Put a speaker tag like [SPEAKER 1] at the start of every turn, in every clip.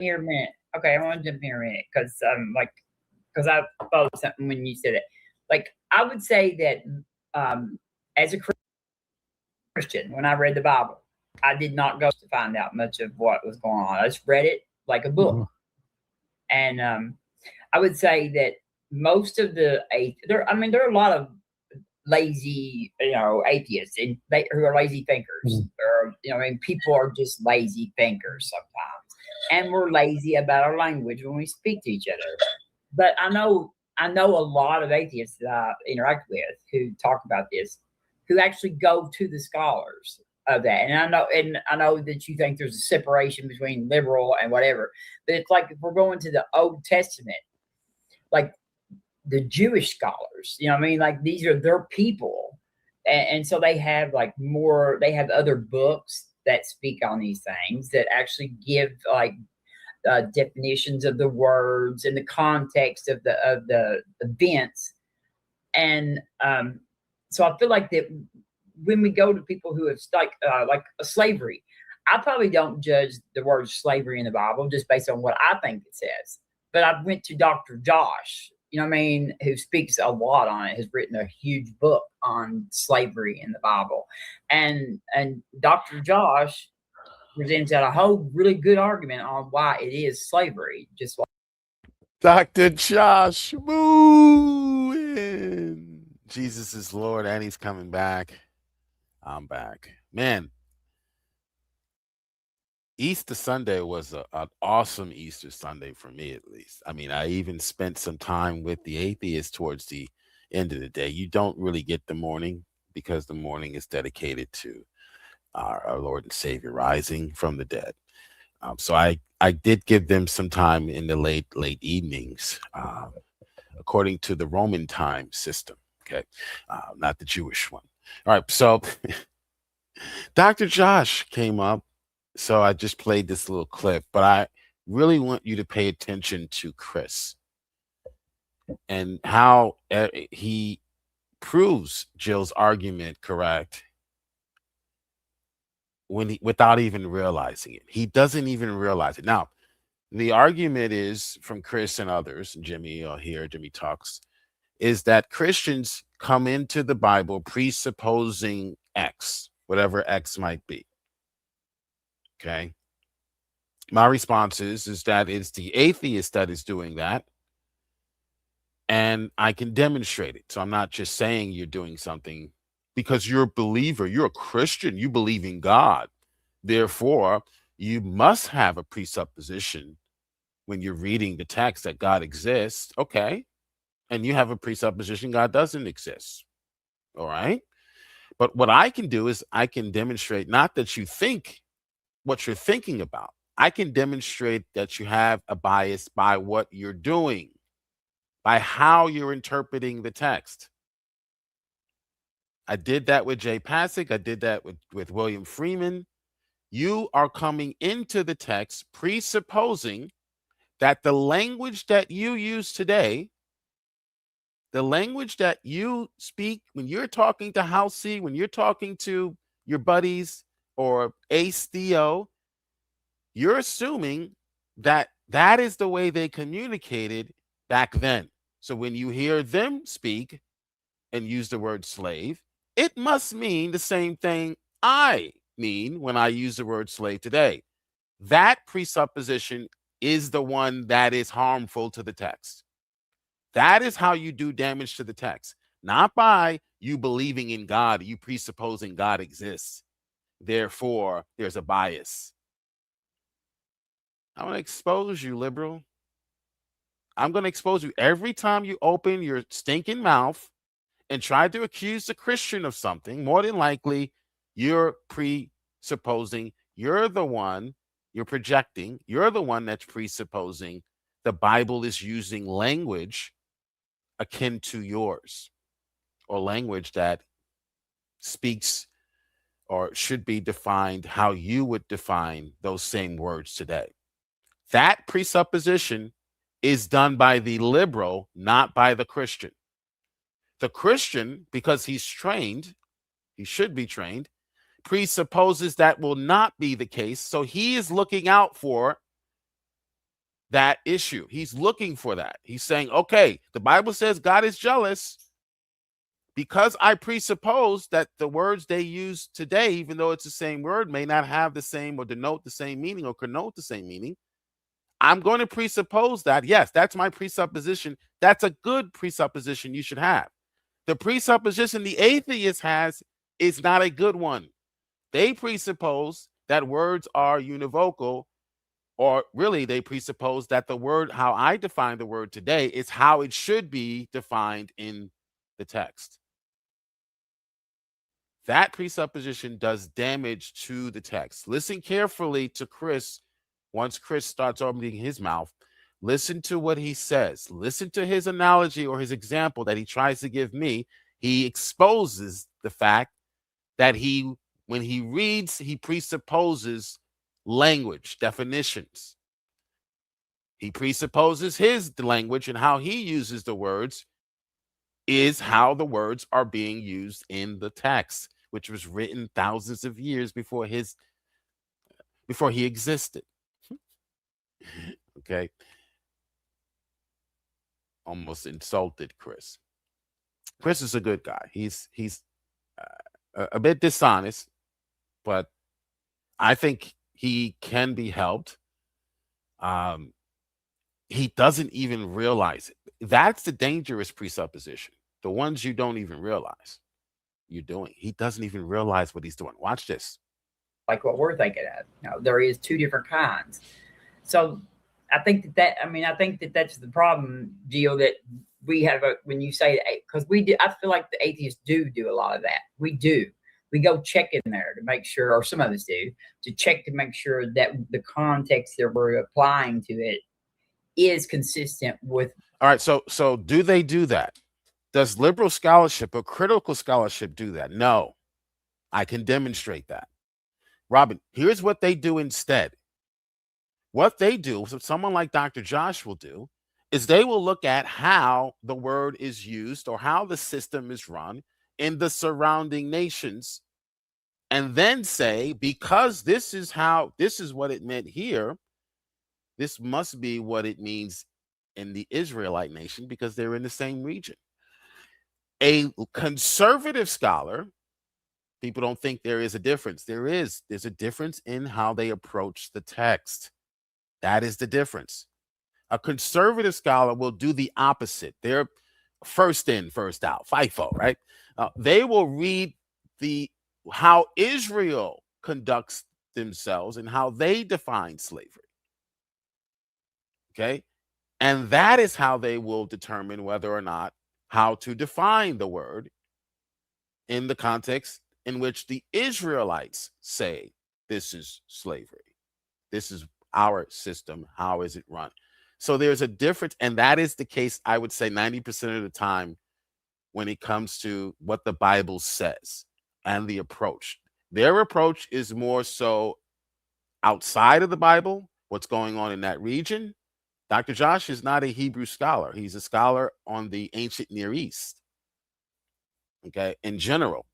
[SPEAKER 1] here a minute. Okay, I want to jump here a minute because I followed something when you said it. Like I would say that as a Christian, when I read the Bible, I did not go to find out much of what was going on. I just read it like a book,
[SPEAKER 2] Mhm.
[SPEAKER 1] and I would say that most of the I mean, there are a lot of lazy, atheists and they who are lazy thinkers,
[SPEAKER 2] Mhm.
[SPEAKER 1] or I mean, people are just lazy thinkers sometimes, and we're lazy about our language when we speak to each other. But I know a lot of atheists that I interact with who talk about this, who actually go to the scholars of that. And I know that you think there's a separation between liberal and whatever, but it's like if we're going to the Old Testament, like the Jewish scholars, what I mean? Like these are their people. And so they have other books that speak on these things that actually give like definitions of the words and the context of the events. And so I feel like that when we go to people who have like a slavery, I probably don't judge the word slavery in the Bible just based on what I think it says. But I went to Dr. Josh, what I mean, who speaks a lot on it, has written a huge book on slavery in the Bible. And Dr. Josh presents out a whole really good argument on why it is slavery, just like
[SPEAKER 3] Dr. Josh, woo! Jesus is Lord and he's coming back. I'm back. Man, Easter Sunday was an awesome Easter Sunday for me, at least. I mean, I even spent some time with the atheists towards the end of the day. You don't really get the morning because the morning is dedicated to our Lord and Savior rising from the dead. So I did give them some time in the late evenings, according to the Roman time system. Okay, not the Jewish one. All right, so Dr. Josh came up, so I just played this little clip, but I really want you to pay attention to Chris and how he proves Jill's argument correct without even realizing it. He doesn't even realize it. Now, the argument is from Chris and others, and Jimmy here, Jimmy talks, is that Christians come into the Bible presupposing X, whatever X might be. Okay. My response is that it's the atheist that is doing that. And I can demonstrate it. So I'm not just saying you're doing something because you're a believer, you're a Christian, you believe in God. Therefore, you must have a presupposition when you're reading the text that God exists. Okay. And you have a presupposition God doesn't exist. All right. But what I can do is I can demonstrate not that you think what you're thinking about. I can demonstrate that you have a bias by what you're doing, by how you're interpreting the text. I did that with Jay Passick. I did that with William Freeman. You are coming into the text presupposing that the language that you use today, the language that you speak when you're talking to Halsey, when you're talking to your buddies or Ace Theo, you're assuming that that is the way they communicated back then. So when you hear them speak and use the word slave, it must mean the same thing I mean when I use the word slave today. That presupposition is the one that is harmful to the text. That is how you do damage to the text, not by you believing in God, you presupposing God exists. Therefore, there's a bias. I'm going to expose you, liberal. I'm going to expose you every time you open your stinking mouth and try to accuse the Christian of something. More than likely, you're presupposing you're the one, you're projecting, you're the one that's presupposing the Bible is using language akin to yours or language that speaks or should be defined how you would define those same words today. That presupposition is done by the liberal, not by the Christian. The Christian, because he's trained, he should be trained, presupposes that will not be the case. So he is looking out for that issue. He's looking for that. He's saying, okay, the Bible says God is jealous. Because I presuppose that the words they use today, even though it's the same word, may not have the same or denote the same meaning or connote the same meaning. I'm going to presuppose that. Yes, that's my presupposition. That's a good presupposition you should have. The presupposition the atheist has is not a good one. They presuppose that words are univocal, or really they presuppose that the word, how I define the word today, is how it should be defined in the text. That presupposition does damage to the text. Listen carefully to Chris. Once Chris starts opening his mouth, listen to what he says. Listen to his analogy or his example that he tries to give me. He exposes the fact that when he reads, he presupposes language, definitions. He presupposes his language and how he uses the words is how the words are being used in the text, which was written thousands of years before he existed. Okay. Almost insulted Chris. Chris is a good guy. He's a bit dishonest, but I think he can be helped. He doesn't even realize it. That's the dangerous presupposition. The ones you don't even realize you're doing. He doesn't even realize what he's doing. Watch this.
[SPEAKER 1] Like what we're thinking of. There is two different kinds. So I think that's the problem, Gio, that we have when you say that, because we do. I feel like the atheists do a lot of that. We do. We go check in there to make sure, or some of us do, to check to make sure that the context that we're applying to it is consistent with.
[SPEAKER 3] All right. So do they do that? Does liberal scholarship or critical scholarship do that? No. I can demonstrate that. Robin, here's what they do instead. What they do, so someone like Dr. Josh will do, is they will look at how the word is used or how the system is run in the surrounding nations, and then say, because this is what it meant here, this must be what it means in the Israelite nation, because they're in the same region. A conservative scholar, people don't think there is a difference. There's a difference in how they approach the text. That is the difference. A conservative scholar will do the opposite. They're first in, first out, FIFO, right? They will read how Israel conducts themselves and how they define slavery. Okay? And that is how they will determine whether or not how to define the word in the context in which the Israelites say this is slavery. This is our system. How is it run? So there's a difference, and that is the case, I would say 90% of the time when it comes to what the Bible says and the approach. Their approach is more so outside of the Bible, what's going on in that region. Dr. Josh is not a Hebrew scholar. He's a scholar on the ancient Near East, okay, in general,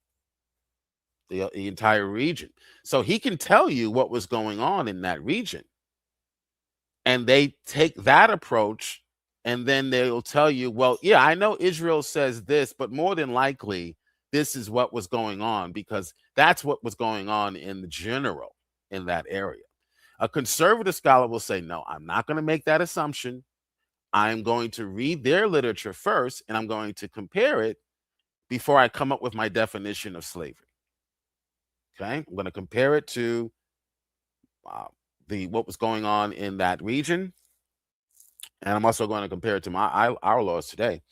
[SPEAKER 3] the entire region. So he can tell you what was going on in that region. And they take that approach, and then they'll tell you, well, yeah, I know Israel says this, but more than likely, this is what was going on, because that's what was going on in the general in that area. A conservative scholar will say, no, I'm not going to make that assumption. I'm going to read their literature first, and I'm going to compare it before I come up with my definition of slavery. Okay, I'm going to compare it to what was going on in that region, and I'm also going to compare it to our laws today.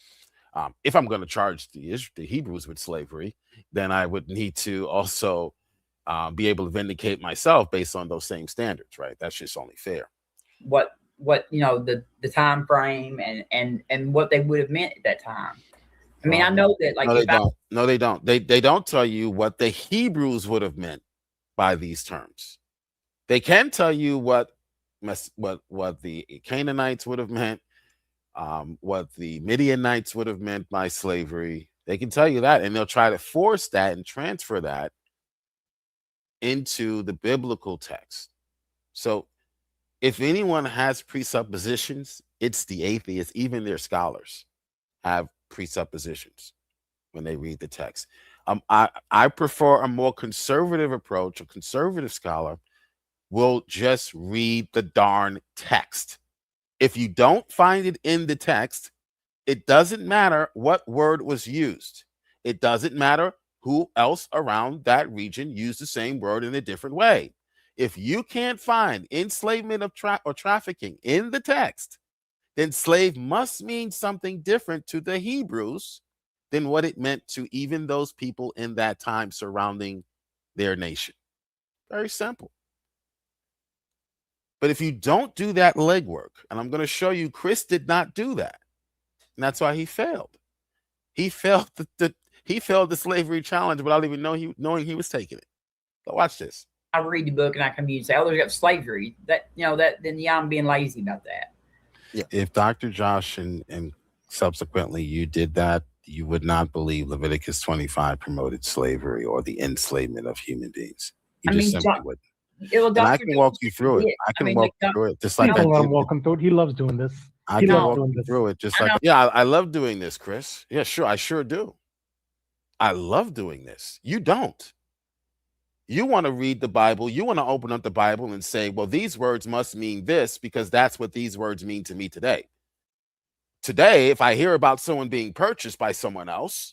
[SPEAKER 3] If I'm going to charge the Hebrews with slavery, then I would need to also be able to vindicate myself based on those same standards, right? That's just only fair.
[SPEAKER 1] What the time frame and what they would have meant at that time. I mean, I know that, like,
[SPEAKER 3] no, they don't. They don't tell you what the Hebrews would have meant by these terms. They can tell you what the Canaanites would have meant, what the Midianites would have meant by slavery. They can tell you that, and they'll try to force that and transfer that into the biblical text. So If anyone has presuppositions, it's the atheists. Even their scholars have presuppositions when they read the text. I prefer a more conservative approach. A conservative scholar will just read the darn text. If you don't find it in the text, it doesn't matter what word was used. It doesn't matter who else around that region used the same word in a different way. If you can't find enslavement or trafficking in the text, then slave must mean something different to the Hebrews than what it meant to even those people in that time surrounding their nation. Very simple. But if you don't do that legwork, and I'm going to show you, Chris did not do that, and that's why he failed. He failed the slavery challenge without even knowing he was taking it. So watch this.
[SPEAKER 1] I read the book and I come to you and say, "Oh, there's got slavery." That then I'm being lazy about that.
[SPEAKER 3] Yeah. If Dr. Josh and subsequently you did that, you would not believe Leviticus 25 promoted slavery or the enslavement of human beings. You simply wouldn't. And I can walk you through it. I can walk you through it just like I did.
[SPEAKER 2] Let him walk him through it. He loves doing this.
[SPEAKER 3] I can walk you through it just like I love doing this, Chris. Yeah, sure. I sure do. I love doing this. You don't. You want to read the Bible. You want to open up the Bible and say, well, these words must mean this because that's what these words mean to me today. Today, if I hear about someone being purchased by someone else,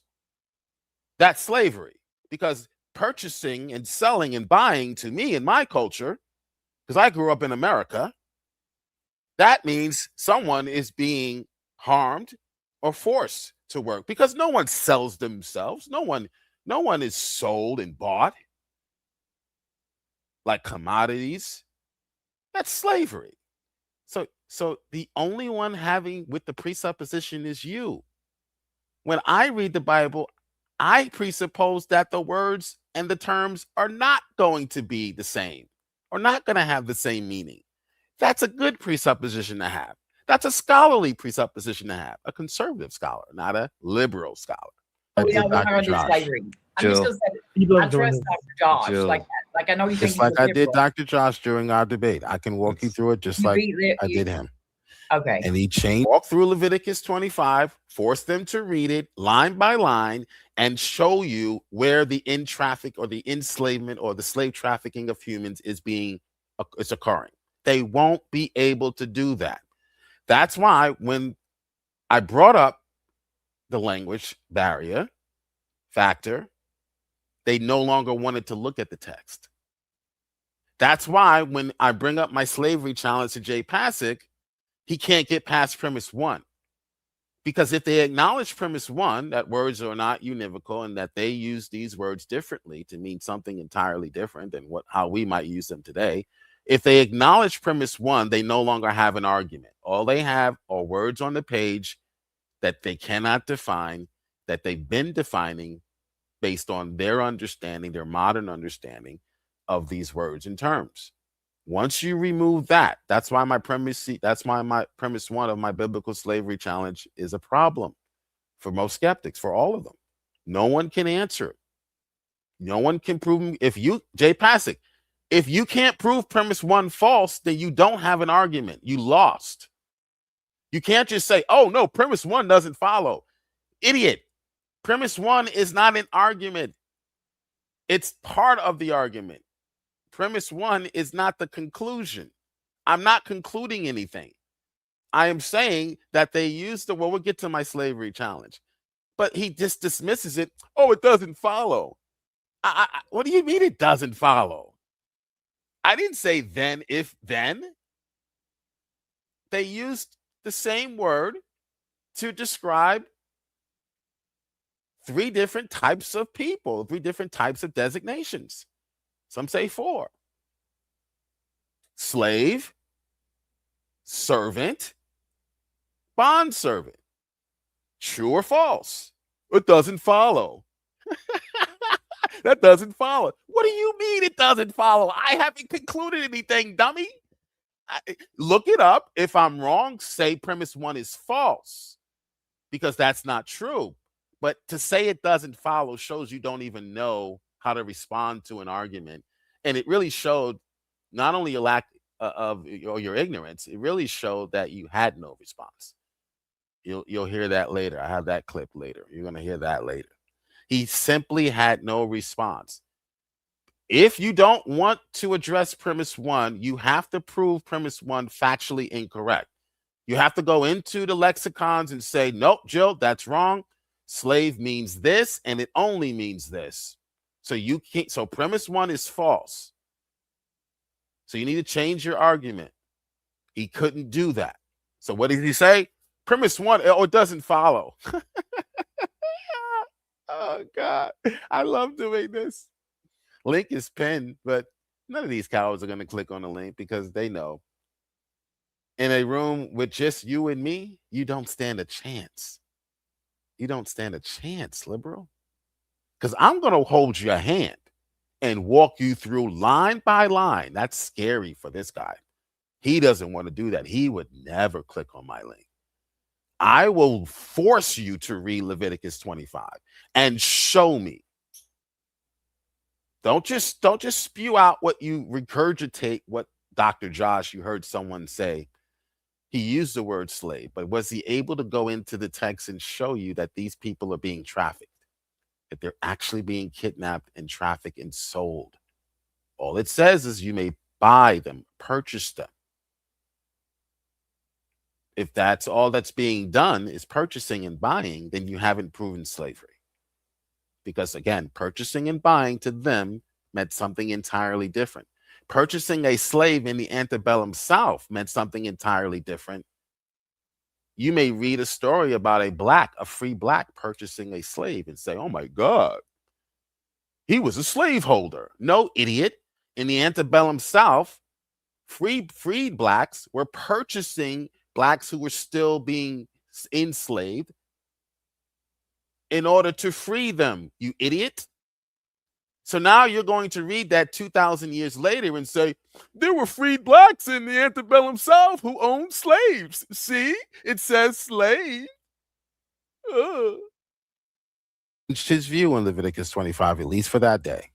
[SPEAKER 3] that's slavery, because purchasing and selling and buying to me in my culture, because I grew up in America, that means someone is being harmed or forced to work, because no one sells themselves. No one is sold and bought like commodities. That's slavery. So the only one having with the presupposition is you. When I read the Bible, I presuppose that the words and the terms are not going to be the same or not going to have the same meaning. That's a good presupposition to have. That's a scholarly presupposition to have, a conservative scholar, not a liberal scholar.
[SPEAKER 1] I'm just going to say, I trust Dr. Josh like that. Like I know you
[SPEAKER 3] just like I did Dr. Josh during our debate. I can walk you through it just like I did him.
[SPEAKER 1] Okay.
[SPEAKER 3] And he walked through Leviticus 25, forced them to read it line by line, and show you where the traffic or the enslavement or the slave trafficking of humans is occurring. They won't be able to do that. That's why when I brought up the language barrier factor, they no longer wanted to look at the text. That's why when I bring up my slavery challenge to Jay Pasick, he can't get past premise one. Because if they acknowledge premise one, that words are not univocal and that they use these words differently to mean something entirely different than how we might use them today, if they acknowledge premise one, they no longer have an argument. All they have are words on the page that they cannot define, that they've been defining based on their understanding, their modern understanding of these words and terms. Once you remove that, that's why my premise one of my biblical slavery challenge is a problem for most skeptics, for all of them. No one can answer it. No one can prove. Jay Pasick, if you can't prove premise one false, then you don't have an argument. You lost. You can't just say, oh no, premise one doesn't follow. Idiot. Premise one is not an argument. It's part of the argument. Premise one is not the conclusion. I'm not concluding anything. I am saying that they use we'll get to my slavery challenge, but he just dismisses it. Oh, it doesn't follow. What do you mean it doesn't follow? I didn't say then, if then. They used the same word to describe three different types of people, three different types of designations. Some say four. Slave, servant, bondservant. True or false? It doesn't follow. That doesn't follow. What do you mean it doesn't follow? I haven't concluded anything, dummy. Look it up. If I'm wrong, say premise one is false, because that's not true. But to say it doesn't follow shows you don't even know how to respond to an argument. And it really showed not only a lack of your ignorance, it really showed that you had no response. You'll hear that later. I have that clip later. You're gonna hear that later. He simply had no response. If you don't want to address premise one, you have to prove premise one factually incorrect. You have to go into the lexicons and say, nope, Jill, that's wrong. Slave means this, and it only means this. So you can't. So premise one is false. So you need to change your argument. He couldn't do that. So what did he say? Premise one, it doesn't follow. Oh God, I love doing this. Link is pinned, but none of these cowards are going to click on the link because they know in a room with just you and me, you don't stand a chance. You don't stand a chance, liberal. Because I'm going to hold your hand and walk you through line by line. That's scary for this guy. He doesn't want to do that. He would never click on my link. I will force you to read Leviticus 25 and show me. Don't just spew out what you regurgitate, what Dr. Josh, you heard someone say. He used the word slave, but was he able to go into the text and show you that these people are being trafficked, that they're actually being kidnapped and trafficked and sold? All it says is you may buy them, purchase them. If that's all that's being done is purchasing and buying, then you haven't proven slavery. Because again, purchasing and buying to them meant something entirely different. Purchasing a slave in the antebellum South meant something entirely different. You may read a story about a free black purchasing a slave and say, oh my God, he was a slaveholder. No, idiot. In the antebellum South, freed blacks were purchasing blacks who were still being enslaved in order to free them, you idiot. So now you're going to read that 2,000 years later and say, there were freed blacks in the antebellum South who owned slaves. See, it says slave. It's his view on Leviticus 25, at least for that day.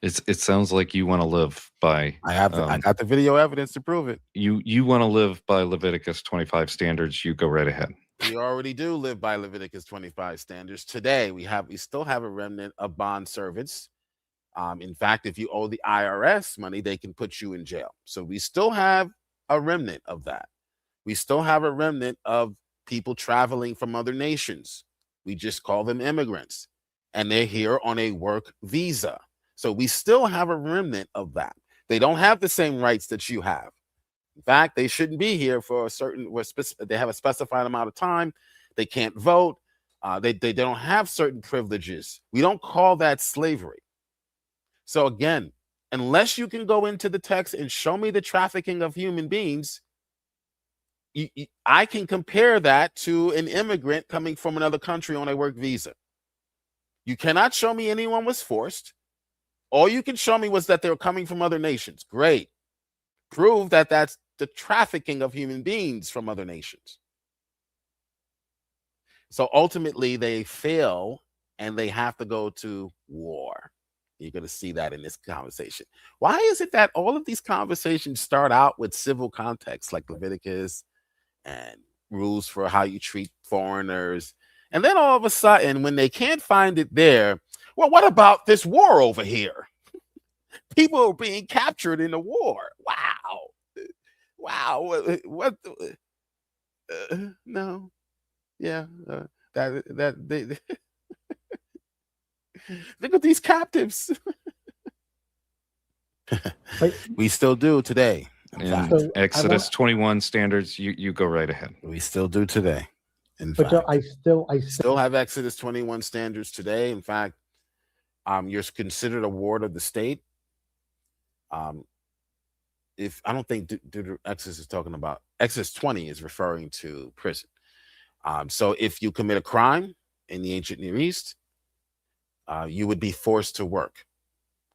[SPEAKER 2] It sounds like you want to live by.
[SPEAKER 3] I got the video evidence to prove it.
[SPEAKER 2] You want to live by Leviticus 25 standards. You go right ahead.
[SPEAKER 3] We already do live by Leviticus 25 standards. Today, we still have a remnant of bond servants. In fact, if you owe the IRS money, they can put you in jail. So we still have a remnant of that. We still have a remnant of people traveling from other nations. We just call them immigrants, and they're here on a work visa. So we still have a remnant of that. They don't have the same rights that you have. In fact, they shouldn't be here for they have a specified amount of time. They can't vote. They don't have certain privileges. We don't call that slavery. So again, unless you can go into the text and show me the trafficking of human beings, I can compare that to an immigrant coming from another country on a work visa. You cannot show me anyone was forced. All you can show me was that they were coming from other nations. Great. Prove that that's the trafficking of human beings from other nations. So ultimately, they fail and they have to go to war. You're going to see that in this conversation. Why is it that all of these conversations start out with civil context like Leviticus and rules for how you treat foreigners? And then all of a sudden, when they can't find it there, well, what about this war over here? People are being captured in the war. Wow. What? No. Yeah. That they look at these captives. We still do today.
[SPEAKER 2] And Exodus 21 standards, you go right ahead.
[SPEAKER 3] We still do today. In fact,
[SPEAKER 4] I still
[SPEAKER 3] have Exodus 21 standards today. In fact, you're considered a ward of the state. If I don't think Exodus is talking about Exodus 20 is referring to prison. So if you commit a crime in the ancient Near East, you would be forced to work.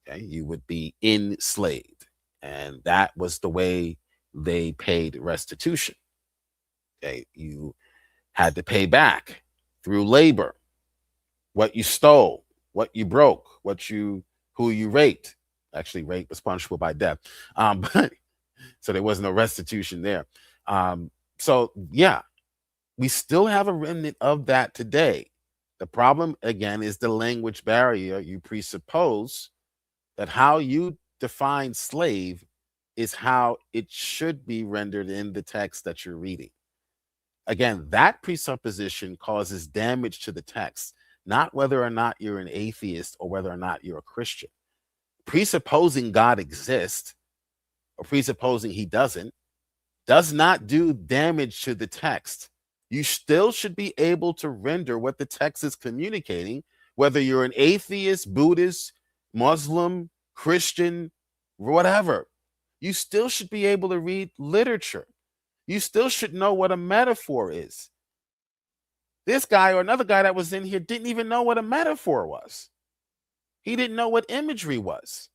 [SPEAKER 3] Okay, you would be enslaved, and that was the way they paid restitution. Okay, you had to pay back through labor what you stole, what you broke, who you raped. Actually, rape was punishable by death. But so there was no restitution there. So yeah, we still have a remnant of that today. The problem again is the language barrier. You presuppose that how you define slave is how it should be rendered in the text that you're reading. Again, that presupposition causes damage to the text, not whether or not you're an atheist or whether or not you're a Christian. Presupposing God exists or presupposing he doesn't does not do damage to the text. You still should be able to render what the text is communicating, whether you're an atheist, Buddhist, Muslim, Christian, whatever. You still should be able to read literature. You still should know what a metaphor is. This guy or another guy that was in here didn't even know what a metaphor was. He didn't know what imagery was.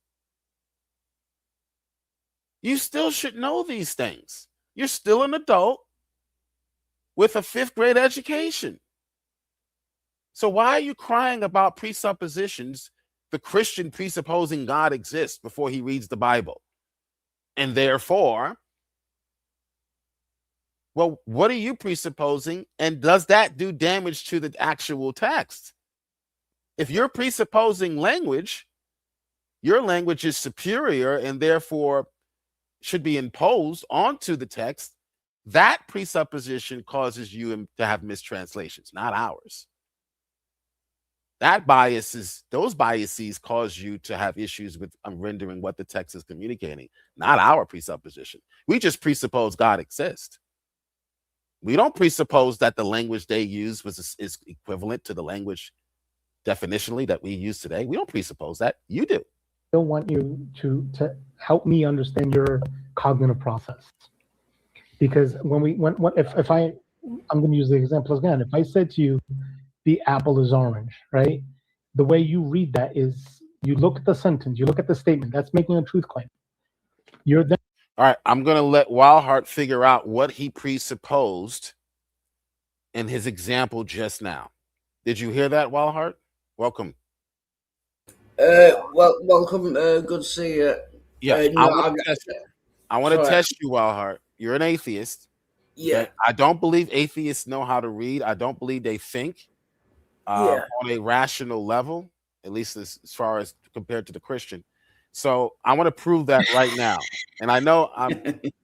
[SPEAKER 3] You still should know these things. You're still an adult with a 5th grade education. So why are you crying about presuppositions, the Christian presupposing God exists before he reads the Bible? And therefore, well, what are you presupposing? And does that do damage to the actual text? If you're presupposing language, your language is superior and therefore should be imposed onto the text. That presupposition causes you to have mistranslations, not ours. Those biases cause you to have issues with rendering what the text is communicating, not our presupposition. We just presuppose God exists. We don't presuppose that the language they use is equivalent to the language definitionally that we use today. We don't presuppose that. You do.
[SPEAKER 4] I don't want you to help me understand your cognitive process. Because I'm going to use the example again. If I said to you, the apple is orange, right? The way you read that is you look at the sentence, you look at the statement. That's making a truth claim. You're then.
[SPEAKER 3] All right, I'm going to let Wildheart figure out what he presupposed in his example just now. Did you hear that, Wildheart? Welcome.
[SPEAKER 5] Well, welcome. Good to see you.
[SPEAKER 3] Yeah, I want to test you, Wildheart. You're an atheist.
[SPEAKER 5] Yeah.
[SPEAKER 3] Okay? I don't believe atheists know how to read. I don't believe they think on a rational level, at least as far as compared to the Christian. So I want to prove that right now. And I know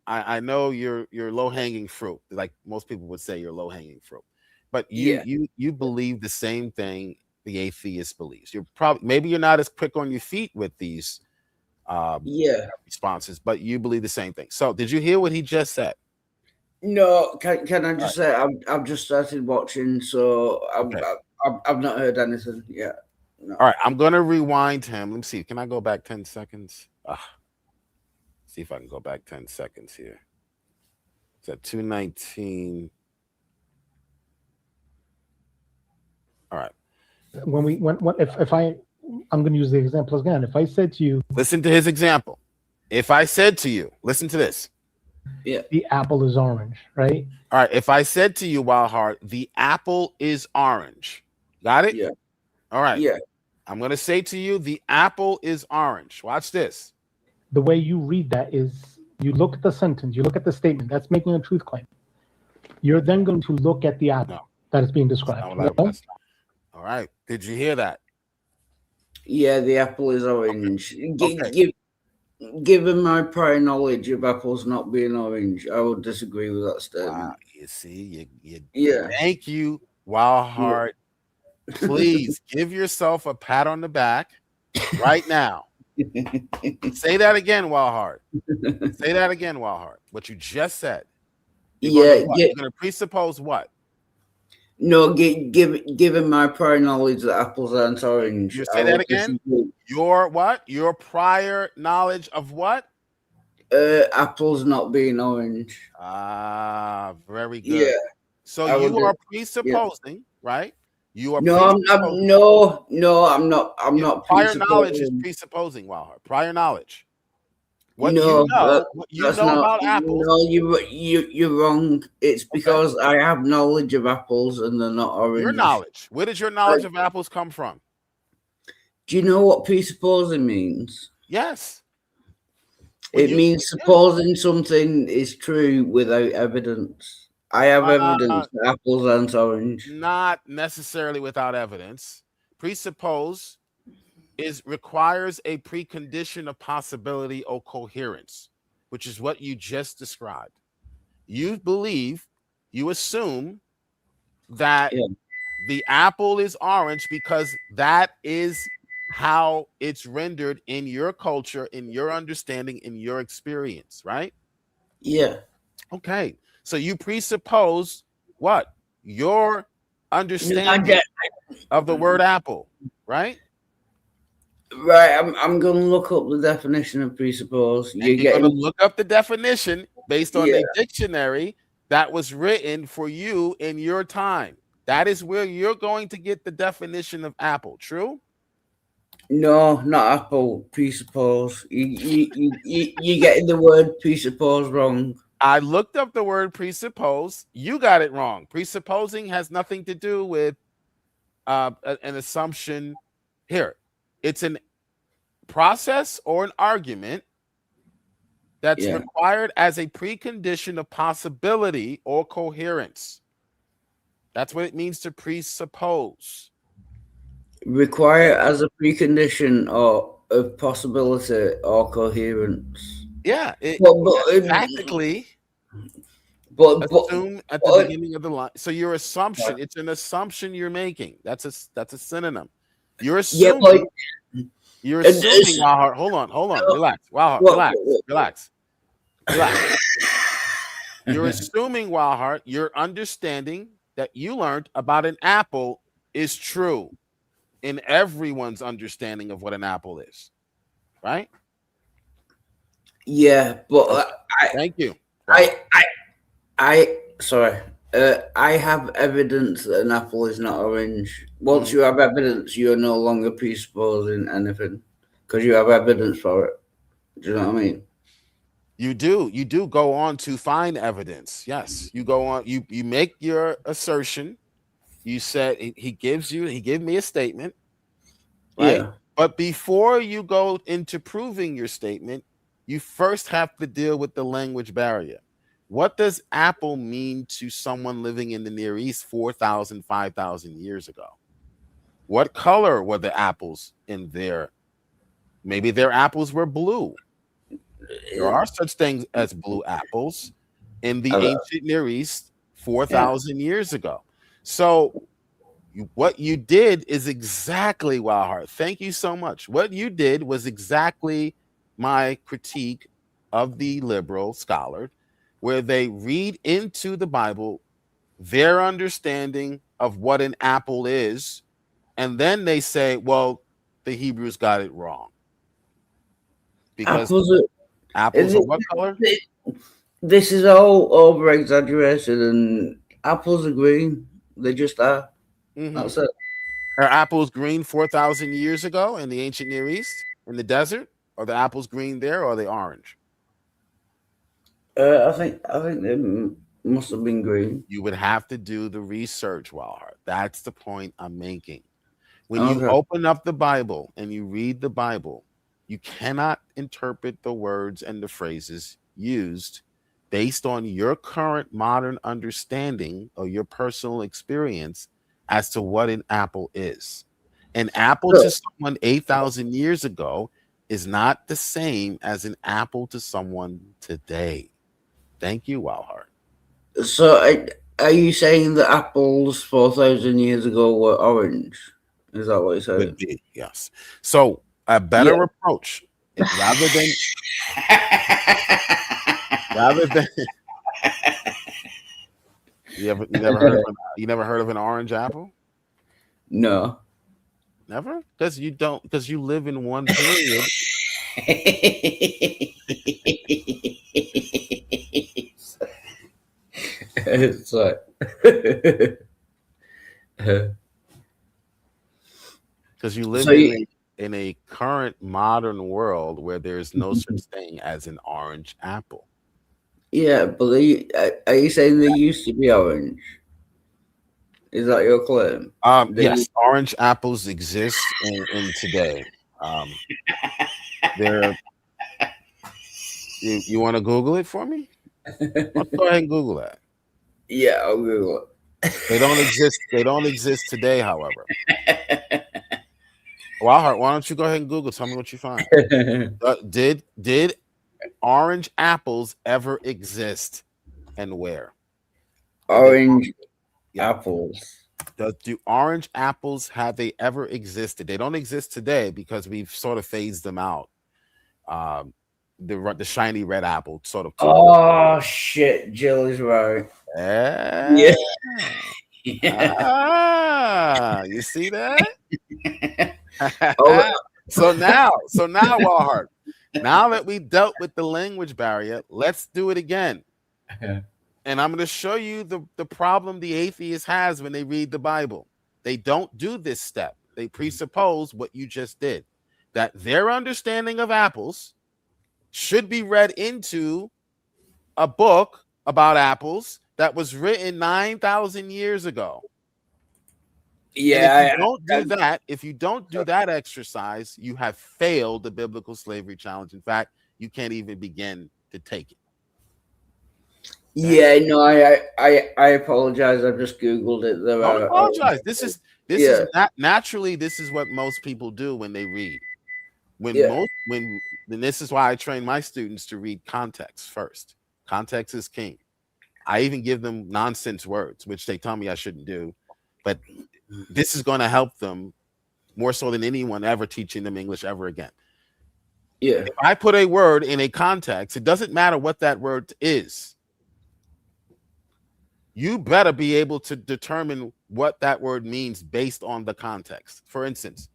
[SPEAKER 3] I know you're low-hanging fruit. Like most people would say, you're low-hanging fruit. But you believe the same thing the atheist believes. You're probably maybe you're not as quick on your feet with these responses, but you believe the same thing. So did you hear what he just said?
[SPEAKER 5] No, can I just say I've just started watching, so I've not heard anything yet. No.
[SPEAKER 3] All right, I'm gonna rewind him. Let me see. Can I go back 10 seconds? See if I can go back 10 seconds here. It's at 2:19. All right.
[SPEAKER 4] I'm going to use the example again. If I said to you,
[SPEAKER 3] listen to his example. If I said to you, listen to this.
[SPEAKER 5] Yeah.
[SPEAKER 4] The apple is orange, right?
[SPEAKER 3] All right. If I said to you, Wildheart, the apple is orange. Got it?
[SPEAKER 5] Yeah.
[SPEAKER 3] All right.
[SPEAKER 5] Yeah.
[SPEAKER 3] I'm going to say to you, the apple is orange. Watch this.
[SPEAKER 4] The way you read that is you look at the sentence, you look at the statement. That's making a truth claim. You're then going to look at the apple that is being described.
[SPEAKER 3] All right. Did you hear that?
[SPEAKER 5] Yeah, the apple is orange. Given my prior knowledge of apples not being orange, I would disagree with that statement.
[SPEAKER 3] Wow, you see, Thank you, Wildheart. Please give yourself a pat on the back right now. Say that again, Wildheart. Say that again, Wildheart. What you just said. You're going to presuppose what?
[SPEAKER 5] No, given my prior knowledge that apples aren't orange.
[SPEAKER 3] You say that again? Your what? Your prior knowledge of what?
[SPEAKER 5] Apples not being orange.
[SPEAKER 3] Ah, very good.
[SPEAKER 5] Yeah.
[SPEAKER 3] So you are presupposing, right? You are
[SPEAKER 5] no, I'm not.
[SPEAKER 3] Prior knowledge is presupposing, Wildheart. Prior knowledge. What you know about apples?
[SPEAKER 5] No, you're wrong. It's because I have knowledge of apples and they're not orange.
[SPEAKER 3] Your knowledge. Where does your knowledge of apples come from?
[SPEAKER 5] Do you know what presupposing means?
[SPEAKER 3] Yes.
[SPEAKER 5] It means supposing something is true without evidence. I have evidence that apples aren't orange.
[SPEAKER 3] Not necessarily without evidence. Presuppose requires a precondition of possibility or coherence, which is what you just described. You believe, you assume that the apple is orange because that is how it's rendered in your culture, in your understanding, in your experience, right?
[SPEAKER 5] Yeah.
[SPEAKER 3] Okay. So you presuppose what? Your understanding of the word apple, right?
[SPEAKER 5] Right. I'm going to look up the definition of presuppose.
[SPEAKER 3] You're going to look up the definition based on the dictionary that was written for you in your time. That is where you're going to get the definition of apple. True?
[SPEAKER 5] No, not apple. Presuppose. You getting the word presuppose wrong.
[SPEAKER 3] I looked up the word presuppose. You got it wrong. Presupposing has nothing to do with an assumption. Here, it's an process or an argument that's required as a precondition of possibility or coherence. That's what it means to presuppose.
[SPEAKER 5] Require as a precondition or of possibility or coherence.
[SPEAKER 3] Yeah, practically.
[SPEAKER 5] But
[SPEAKER 3] assume at the beginning of the line. So your assumption, it's an assumption you're making. That's a synonym. You're assuming. You're assuming. Wildheart, hold on. Relax. Wildheart, relax. You're assuming, Wildheart, your understanding that you learned about an apple is true in everyone's understanding of what an apple is, right?
[SPEAKER 5] Yeah, but
[SPEAKER 3] thank you.
[SPEAKER 5] Sorry. I have evidence that an apple is not orange. Once you have evidence, you're no longer presupposing anything because you have evidence for it. Do you know what I mean?
[SPEAKER 3] You do go on to find evidence. Yes, you go on. You make your assertion. You said he gave me a statement, right? Yeah. But before you go into proving your statement, you first have to deal with the language barrier. What does apple mean to someone living in the Near East 4,000, 5,000 years ago? What color were the apples in there? Maybe their apples were blue. There are such things as blue apples in the ancient Near East 4,000 years ago. So what you did is exactly, Wildheart. Thank you so much. What you did was exactly my critique of the liberal scholar, where they read into the Bible their understanding of what an apple is, and then they say, well, the Hebrews got it wrong. Because apples are what color?
[SPEAKER 5] This is all over-exaggerated, and apples are green. They just are. That's it.
[SPEAKER 3] Are apples green 4,000 years ago in the ancient Near East, in the desert? Are the apples green there, or are they orange?
[SPEAKER 5] I think they must have been green.
[SPEAKER 3] You would have to do the research, Wildheart. That's the point I'm making. When you open up the Bible and you read the Bible, you cannot interpret the words and the phrases used based on your current modern understanding or your personal experience as to what an apple is. An apple to someone 8,000 years ago is not the same as an apple to someone today. Thank you, Wildheart.
[SPEAKER 5] So are you saying that apples 4,000 years ago were orange? Is that what you said?
[SPEAKER 3] Would be, yes. So a better approach, rather than you never heard of an orange apple?
[SPEAKER 5] No.
[SPEAKER 3] Never? Because you live in one period.
[SPEAKER 5] It's like
[SPEAKER 3] because you live in a current modern world where there's no such thing as an orange apple.
[SPEAKER 5] Yeah, but are you saying they used to be orange? Is that your claim?
[SPEAKER 3] Yes, orange apples exist in today. There, you want to Google it for me? Let's go ahead and Google that.
[SPEAKER 5] Yeah, I'll Google
[SPEAKER 3] They don't exist. They don't exist today, however. Wildheart, why don't you go ahead and Google? Tell me what you find. Did orange apples ever exist, and where?
[SPEAKER 5] Orange apples.
[SPEAKER 3] Do orange apples, have they ever existed? They don't exist today because we've sort of phased them out. The shiny red apple sort of.
[SPEAKER 5] Oh shit, Jill is right.
[SPEAKER 3] Yeah.
[SPEAKER 5] Yeah.
[SPEAKER 3] You see that?
[SPEAKER 5] Oh,
[SPEAKER 3] So now, Walhart, now that we dealt with the language barrier, let's do it again. And I'm going to show you the problem the atheist has when they read the Bible. They don't do this step. They presuppose what you just did, that their understanding of apples should be read into a book about apples that was written 9,000 years ago.
[SPEAKER 5] yeah.
[SPEAKER 3] If you don't do that exercise, you have failed the biblical slavery challenge. In fact, you can't even begin to take it.
[SPEAKER 5] Yeah, no, I apologize. I just Googled it.
[SPEAKER 3] Don't apologize. This is naturally, this is what most people do when they read. Then this is why I train my students to read context first. Context is king. I even give them nonsense words, which they tell me I shouldn't do, but this is going to help them more so than anyone ever teaching them English ever again.
[SPEAKER 5] Yeah.
[SPEAKER 3] If I put a word in a context, it doesn't matter what that word is. You better be able to determine what that word means based on the context. For instance,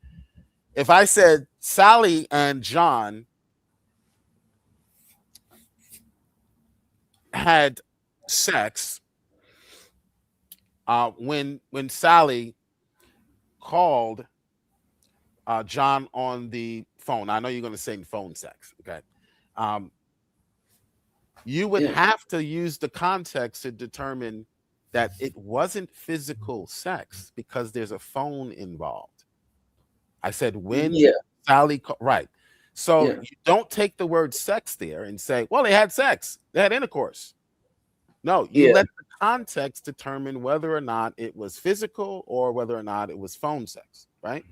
[SPEAKER 3] if I said Sally and John had sex when Sally called John on the phone. I know you're going to say phone sex, okay? You would have to use the context to determine that it wasn't physical sex because there's a phone involved. I said when Sally right. So you don't take the word sex there and say, well, they had sex. They had intercourse. No, you let the context determine whether or not it was physical or whether or not it was phone sex, right?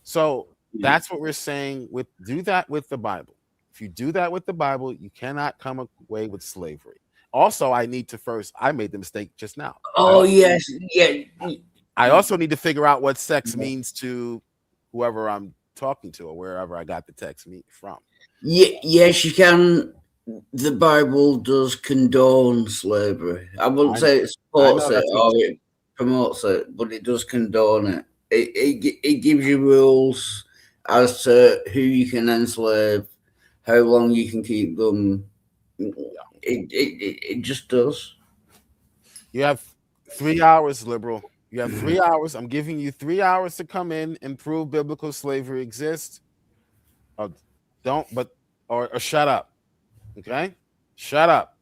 [SPEAKER 3] So that's what we're saying do that with the Bible. If you do that with the Bible, you cannot come away with slavery. Also, I made the mistake just now.
[SPEAKER 5] Oh, yes. Yeah.
[SPEAKER 3] I also need to figure out what sex means to whoever I'm talking to or wherever I got the text from.
[SPEAKER 5] Yes, you can. The Bible does condone slavery. I wouldn't say it supports it or it promotes it, but it does condone it. It gives you rules as to who you can enslave, how long you can keep them. It just does.
[SPEAKER 3] You have 3 hours, liberal. You have 3 hours. I'm giving you 3 hours to come in and prove biblical slavery exists. Or shut up. Okay? Shut up.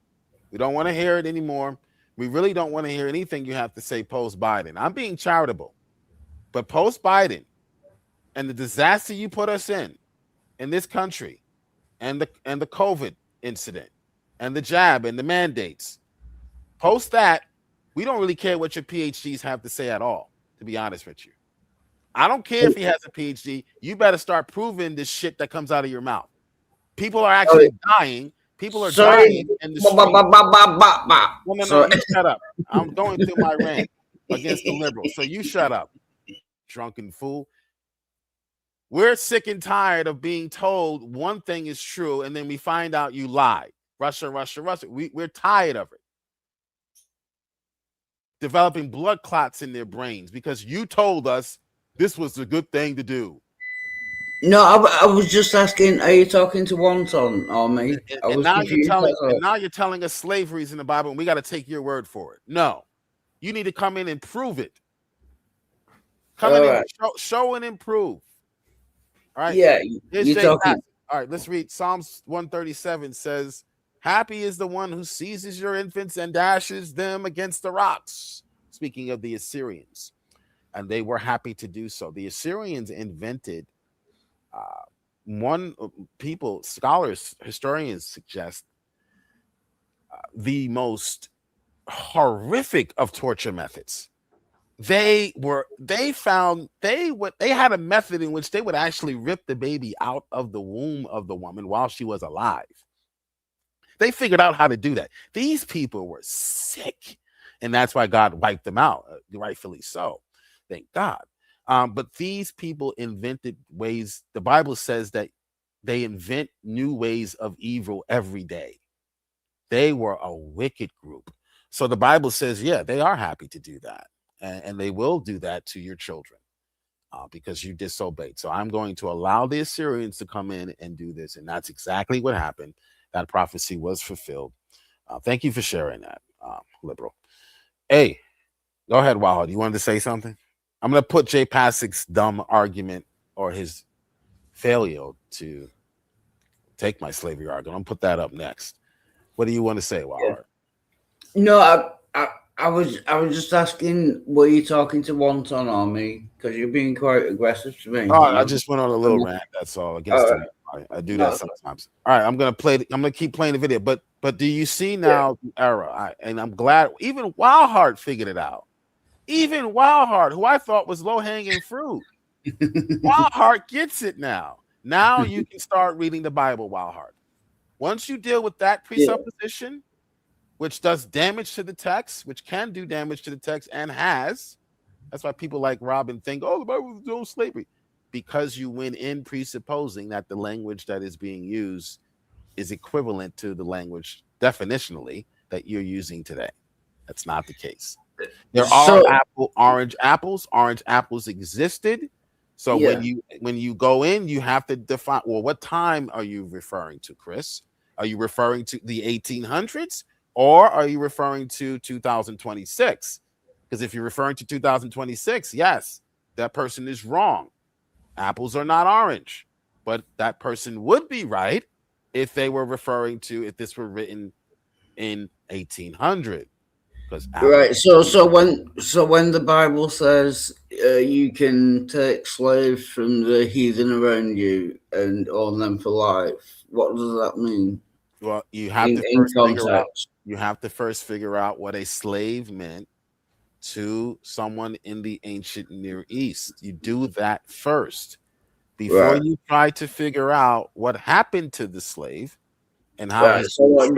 [SPEAKER 3] We don't want to hear it anymore. We really don't want to hear anything you have to say post-Biden. I'm being charitable. But post-Biden and the disaster you put us in this country and the COVID incident and the jab and the mandates, post that, we don't really care what your PhDs have to say at all, to be honest with you. I don't care if he has a PhD. You better start proving this shit that comes out of your mouth. People are actually dying. People are dying in the street. No, you shut up. I'm going through my rant against the liberals, so you shut up, drunken fool. We're sick and tired of being told one thing is true, and then we find out you lied. Russia. We're tired of it. Developing blood clots in their brains because you told us this was a good thing to do.
[SPEAKER 5] No, I was just asking, are you talking to Wonton or me?
[SPEAKER 3] And now you're telling us slavery is in the Bible and we got to take your word for it. No, you need to come in and prove it. Come in and show and improve. All right.
[SPEAKER 5] Yeah,
[SPEAKER 3] you're talking. All right, let's read. Psalms 137 says, happy is the one who seizes your infants and dashes them against the rocks. Speaking of the Assyrians, and they were happy to do so. The Assyrians invented scholars, historians suggest the most horrific of torture methods. They had a method in which they would actually rip the baby out of the womb of the woman while she was alive. They figured out how to do that. These people were sick, and that's why God wiped them out, rightfully so. Thank God. But these people invented ways. The Bible says that they invent new ways of evil every day. They were a wicked group. So the Bible says, yeah, they are happy to do that. And they will do that to your children because you disobeyed. So I'm going to allow the Assyrians to come in and do this. And that's exactly what happened. That prophecy was fulfilled. Thank you for sharing that, Liberal. Hey, go ahead, Wahid. You wanted to say something? I'm going to put Jay Passick's dumb argument or his failure to take my slavery argument. I'm going to put that up next. What do you want to say, Wahid?
[SPEAKER 5] No, I was just asking, were you talking to Wonton or me? Because you're being quite aggressive to me.
[SPEAKER 3] Oh, I just went on a little rant. That's all. Against the I do that sometimes. All right, I'm gonna keep playing the video. But do you see now the error? And I'm glad even Wildheart figured it out. Even Wildheart, who I thought was low hanging fruit, Wildheart gets it now. Now you can start reading the Bible, Wildheart. Once you deal with that presupposition, which does damage to the text, which can do damage to the text and has. That's why people like Robin think, oh, the Bible was no slavery. Because you went in presupposing that the language that is being used is equivalent to the language definitionally that you're using today. That's not the case. There are orange apples. Orange apples existed. So when you go in, you have to define, well, what time are you referring to, Chris? Are you referring to the 1800s? Or are you referring to 2026? Because if you're referring to 2026, yes, that person is wrong. Apples are not orange. But that person would be right if they were referring to, if this were written in 1800.
[SPEAKER 5] Right. So when the Bible says you can take slaves from the heathen around you and own them for life, what does that mean?
[SPEAKER 3] Well, you have to first figure out what a slave meant to someone in the ancient Near East. You do that first before you try to figure out what happened to the slave and how
[SPEAKER 5] So what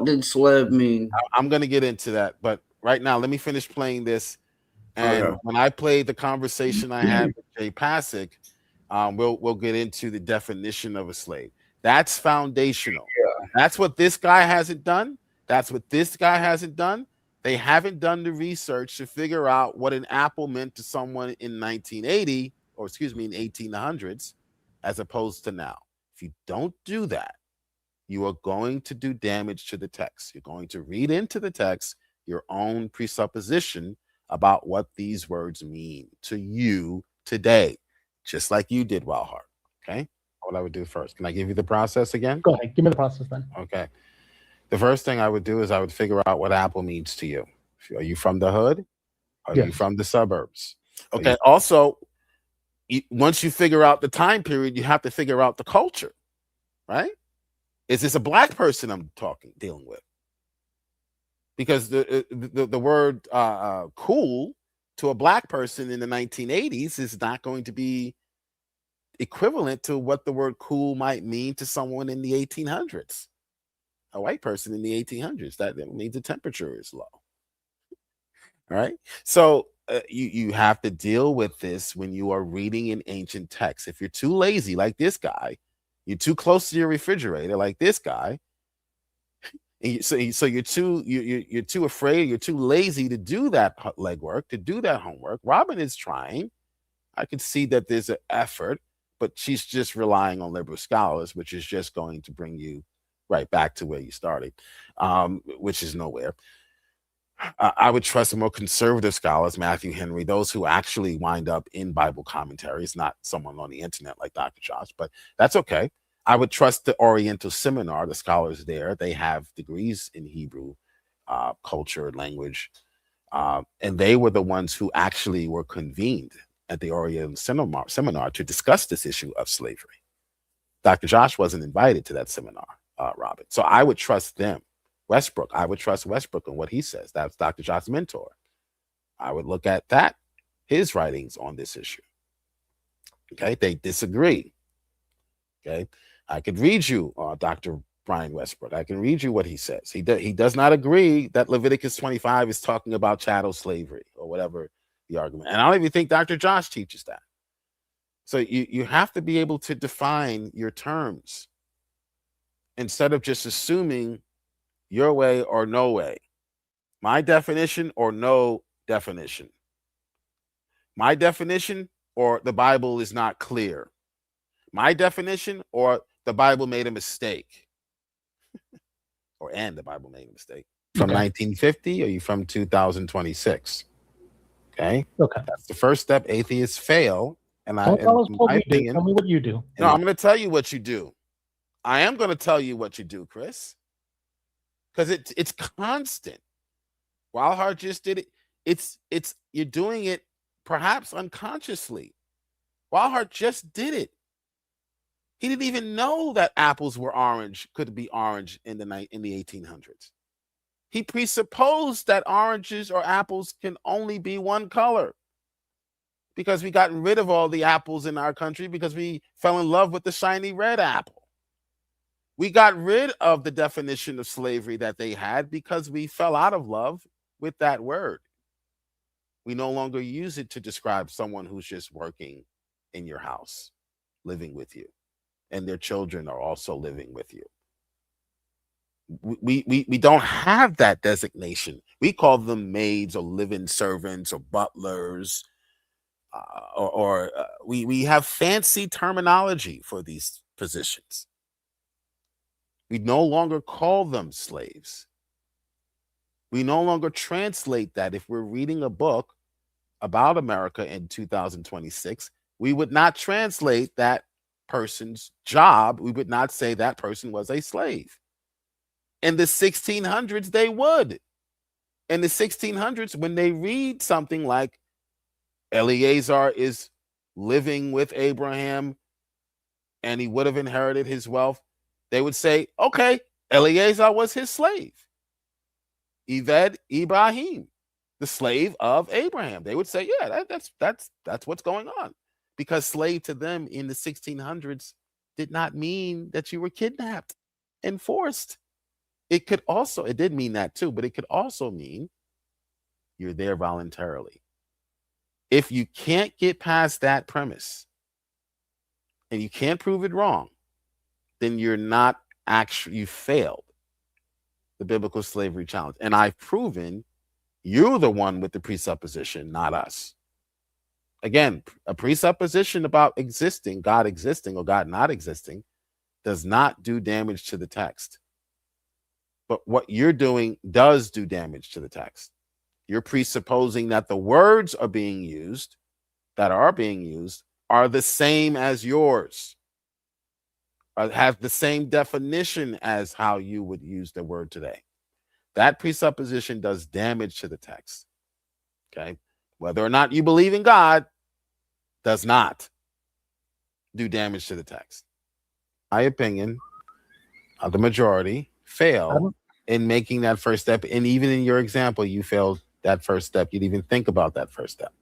[SPEAKER 5] did slave mean?
[SPEAKER 3] I'm going to get into that, but right now let me finish playing this. And when I play the conversation I had with Jay Passick, we'll get into the definition of a slave. That's foundational. Yeah. That's what this guy hasn't done. That's what this guy hasn't done. They haven't done the research to figure out what an apple meant to someone in 1980, or excuse me, in 1800s, as opposed to now. If you don't do that, you are going to do damage to the text. You're going to read into the text your own presupposition about what these words mean to you today, just like you did, Wildheart. Okay? What I would do first. Can I give you the process again?
[SPEAKER 4] Go ahead. Give me the process then.
[SPEAKER 3] Okay. The first thing I would do is I would figure out what apple means to you. Are you from the hood? Are you from the suburbs? Okay. Also, once you figure out the time period, you have to figure out the culture, right? Is this a black person I'm dealing with? Because the word cool to a black person in the 1980s is not going to be equivalent to what the word cool might mean to someone in the 1800s. A white person in the 1800s, that means the temperature is low. All right. So you have to deal with this when you are reading an ancient text. If you're too lazy, like this guy, you're too close to your refrigerator, like this guy. So you're too afraid, you're too lazy to do that legwork, to do that homework. Robin is trying. I can see that there's an effort, but she's just relying on liberal scholars, which is just going to bring you right back to where you started, which is nowhere. I would trust more conservative scholars, Matthew Henry, those who actually wind up in Bible commentaries, not someone on the internet like Dr. Josh, but that's okay. I would trust the Oriental Seminar, the scholars there. They have degrees in Hebrew, culture, language, and they were the ones who actually were convened at the Oriental seminar to discuss this issue of slavery. Dr. Josh wasn't invited to that seminar, Robin. So I would trust them. Westbrook, I would trust Westbrook and what he says. That's Dr. Josh's mentor. I would look at that, his writings on this issue. Okay, they disagree. Okay, I could read you Dr. Brian Westbrook. I can read you what he says. He does not agree that Leviticus 25 is talking about chattel slavery or whatever the argument. And I don't even think Dr. Josh teaches that. So you have to be able to define your terms instead of just assuming your way or no way. My definition or no definition. My definition or the Bible is not clear. My definition or the Bible made a mistake. And the Bible made a mistake. From 1950 or you from 2026? Okay. That's the first step. Atheists fail. And
[SPEAKER 4] Don't tell us what we do. Tell me what you do.
[SPEAKER 3] No, I'm going to tell you what you do. I am going to tell you what you do, Chris. Because it's constant. Wildheart just did it. It's you're doing it perhaps unconsciously. Wildheart just did it. He didn't even know that apples were orange, could be orange in the 1800s. He presupposed that oranges or apples can only be one color because we got rid of all the apples in our country because we fell in love with the shiny red apple. We got rid of the definition of slavery that they had because we fell out of love with that word. We no longer use it to describe someone who's just working in your house, living with you, and their children are also living with you. We don't have that designation. We call them maids or live-in servants or butlers, we have fancy terminology for these positions. We no longer call them slaves. We no longer translate that. If we're reading a book about America in 2026, we would not translate that person's job. We would not say that person was a slave. In the 1600s, they would. In the 1600s, when they read something like Eleazar is living with Abraham and he would have inherited his wealth, they would say, okay, Eleazar was his slave. Eved Ibrahim, the slave of Abraham. They would say, yeah, that's what's going on. Because slave to them in the 1600s did not mean that you were kidnapped and forced. It did mean that too, but it could also mean you're there voluntarily. If you can't get past that premise and you can't prove it wrong, then you failed the biblical slavery challenge. And I've proven you're the one with the presupposition, not us. Again, a presupposition about God existing or God not existing does not do damage to the text. But what you're doing does do damage to the text. You're presupposing that the words are being used are the same as yours, or have the same definition as how you would use the word today. That presupposition does damage to the text. Okay? Whether or not you believe in God does not do damage to the text. My opinion, the majority fail in making that first step. And even in your example, you failed that first step. You didn't even think about that first step.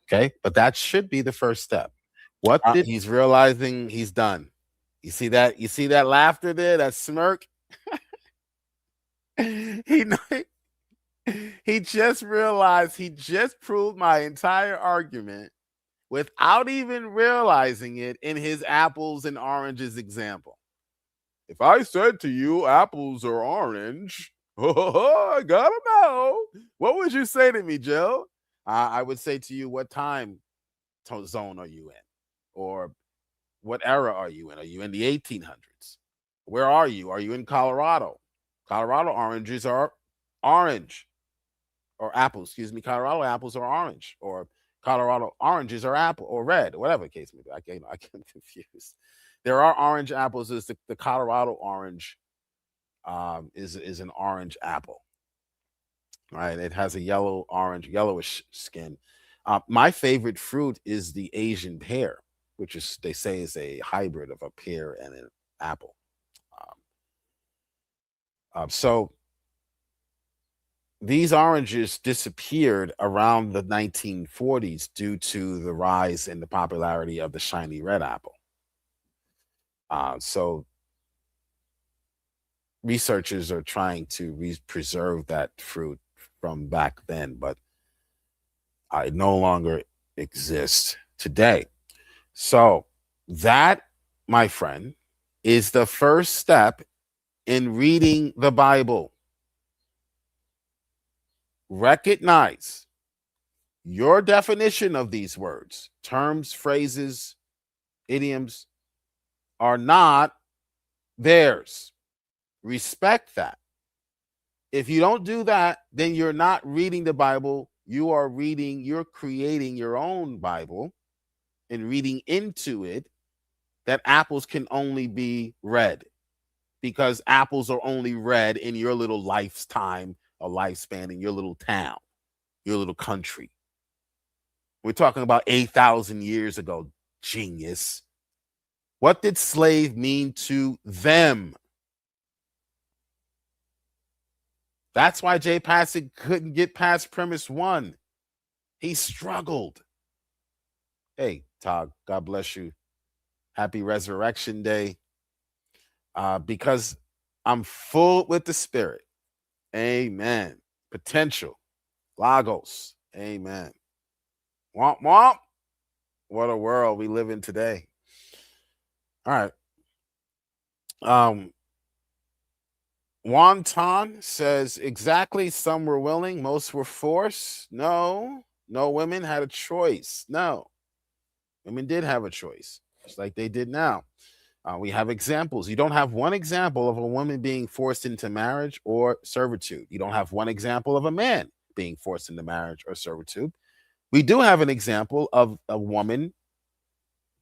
[SPEAKER 3] Okay? But that should be the first step. He's realizing he's done. You see that? You see that laughter there, that smirk? He just realized he just proved my entire argument without even realizing it in his apples and oranges example. If I said to you apples are orange, I gotta know. What would you say to me, Joe? I would say to you, what time zone are you in? Or what era are you in? Are you in the 1800s? Where are you? Are you in Colorado? Colorado oranges are orange. Or apples, excuse me. Colorado apples are orange. Or Colorado oranges are apple or red, whatever the case may be. I get confused. There are orange apples. The Colorado orange is an orange apple. Right? It has a yellowish skin. My favorite fruit is the Asian pear, which is, they say, is a hybrid of a pear and an apple. So these oranges disappeared around the 1940s due to the rise in the popularity of the shiny red apple. So researchers are trying to preserve that fruit from back then, but it no longer exists today. So that, my friend, is the first step in reading the Bible. Recognize your definition of these words, terms, phrases, idioms are not theirs. Respect that. If you don't do that, then you're not reading the Bible. You're creating your own Bible and reading into it that apples can only be red, because apples are only red in your little lifetime or lifespan in your little town, your little country. We're talking about 8,000 years ago, genius. What did slave mean to them? That's why Jay Passig couldn't get past premise 1. He struggled. Hey, Todd, God bless you. Happy Resurrection Day. Because I'm full with the Spirit. Amen. Potential. Logos. Amen. Womp womp. What a world we live in today. All right. Wonton says, exactly, some were willing, most were forced. No women had a choice. No, women did have a choice, just like they did now. We have examples. You don't have one example of a woman being forced into marriage or servitude. You don't have one example of a man being forced into marriage or servitude. We do have an example of a woman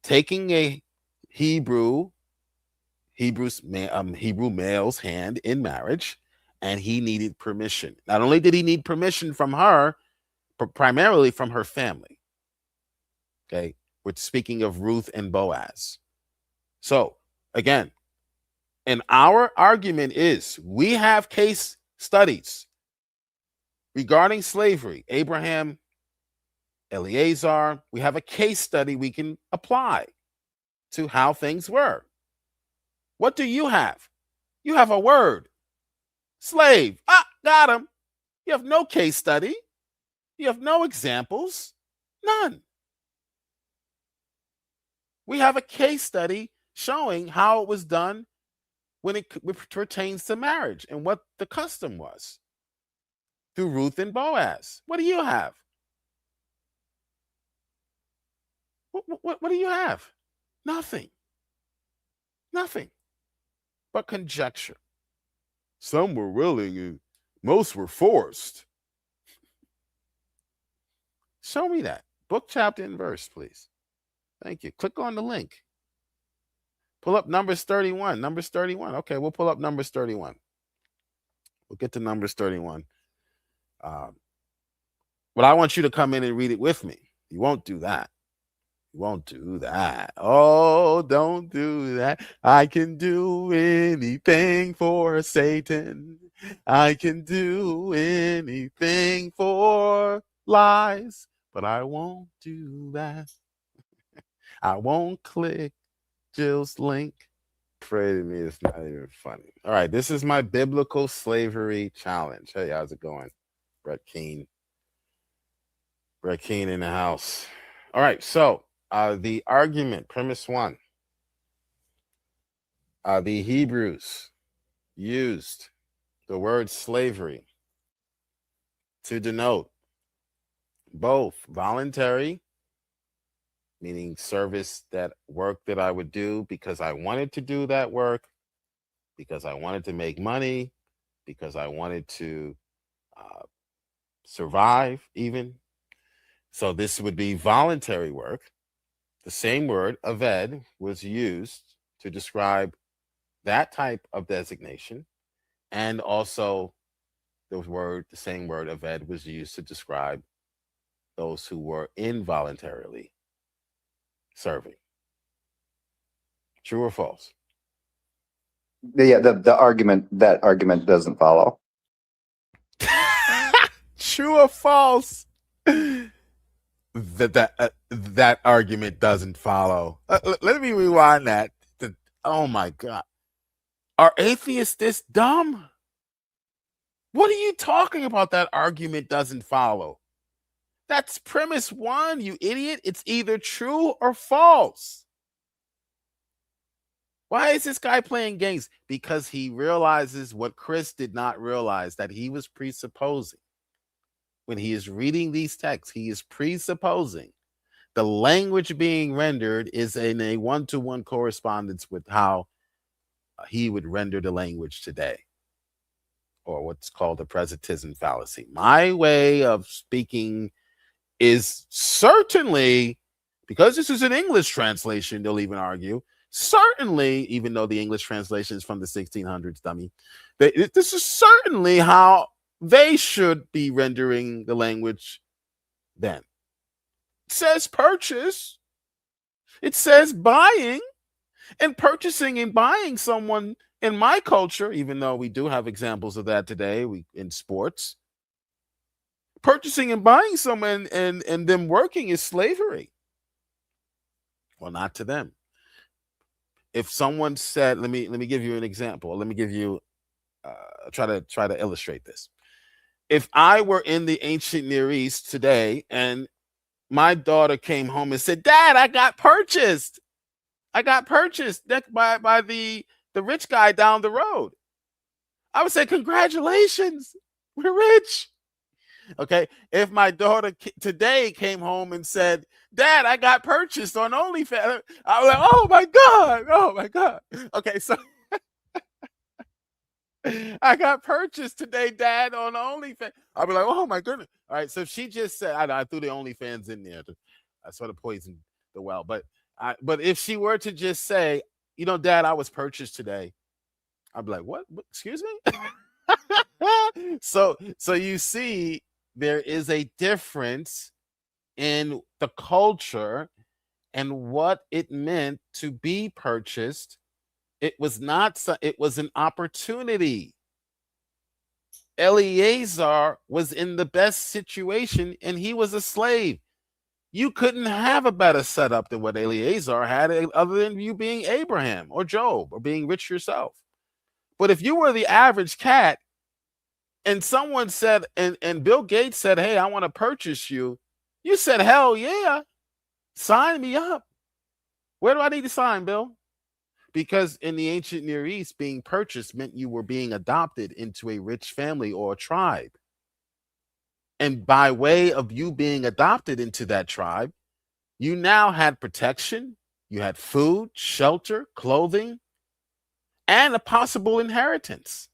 [SPEAKER 3] taking a Hebrew male's hand in marriage, and he needed permission. Not only did he need permission from her, but primarily from her family. Okay, we're speaking of Ruth and Boaz. So again, and our argument is we have case studies regarding slavery. Abraham, Eleazar, we have a case study we can apply to how things were. What do you have? You have a word. Slave. Got him. You have no case study. You have no examples. None. We have a case study showing how it was done when it pertains to marriage and what the custom was through Ruth and Boaz. What do you have? What do you have? Nothing. Nothing but conjecture. Some were willing and most were forced. Show me that. Book, chapter, and verse, please. Thank you. Click on the link. Pull up Numbers 31. Numbers 31. Okay, we'll pull up Numbers 31. We'll get to Numbers 31. But I want you to come in and read it with me. You won't do that. You won't do that. Oh, don't do that. I can do anything for Satan. I can do anything for lies, but I won't do that. I won't click Jill's link. Pray to me, it's not even funny. All right, this is my biblical slavery challenge. Hey, how's it going? Brett Keene in the house. All right, so the argument, premise 1. The Hebrews used the word slavery to denote both voluntary, meaning service, that work that I would do because I wanted to do that work, because I wanted to make money, because I wanted to survive even. So this would be voluntary work. The same word, aved, was used to describe that type of designation. And also the same word, aved, was used to describe those who were involuntarily serving. True or false?
[SPEAKER 6] Yeah, the argument doesn't follow.
[SPEAKER 3] True or false? That argument doesn't follow. Let me rewind that. Oh my God. Are atheists this dumb? What are you talking about? That argument doesn't follow. That's premise one, you idiot. It's either true or false. Why is this guy playing games? Because he realizes what Chris did not realize, that he was presupposing. When he is reading these texts, he is presupposing the language being rendered is in a one-to-one correspondence with how he would render the language today, or what's called a presentism fallacy. My way of speaking is certainly, because this is an English translation, they'll even argue, certainly, even though the English translation is from the 1600s, dummy, this is certainly how they should be rendering the language then. It says purchase. It says buying, and purchasing and buying someone in my culture, even though we do have examples of that today in sports, purchasing and buying someone and them working is slavery. Well, not to them. If someone said, let me give you an example. Let me give you try to illustrate this. If I were in the ancient Near East today and my daughter came home and said, "Dad, I got purchased. I got purchased by the rich guy down the road," I would say, "Congratulations, we're rich." Okay. If my daughter today came home and said, "Dad, I got purchased on OnlyFans," I was like, "Oh my God. Oh my God." Okay. So I got purchased today, Dad, on OnlyFans. I'll be like, "Oh my goodness." All right. So she just said, I threw the OnlyFans in there. I sort of poisoned the well. But if she were to just say, "Dad, I was purchased today," I'd be like, what? Excuse me? So you see, there is a difference in the culture and what it meant to be purchased. It was an opportunity. Eleazar was in the best situation and he was a slave. You couldn't have a better setup than what Eleazar had, other than you being Abraham or Job or being rich yourself. But if you were the average cat and someone said, and Bill Gates said, "Hey, I want to purchase you," you said, "Hell yeah, sign me up." Where do I need to sign, Bill? Because in the ancient Near East, being purchased meant you were being adopted into a rich family or a tribe. And by way of you being adopted into that tribe, you now had protection, you had food, shelter, clothing, and a possible inheritance.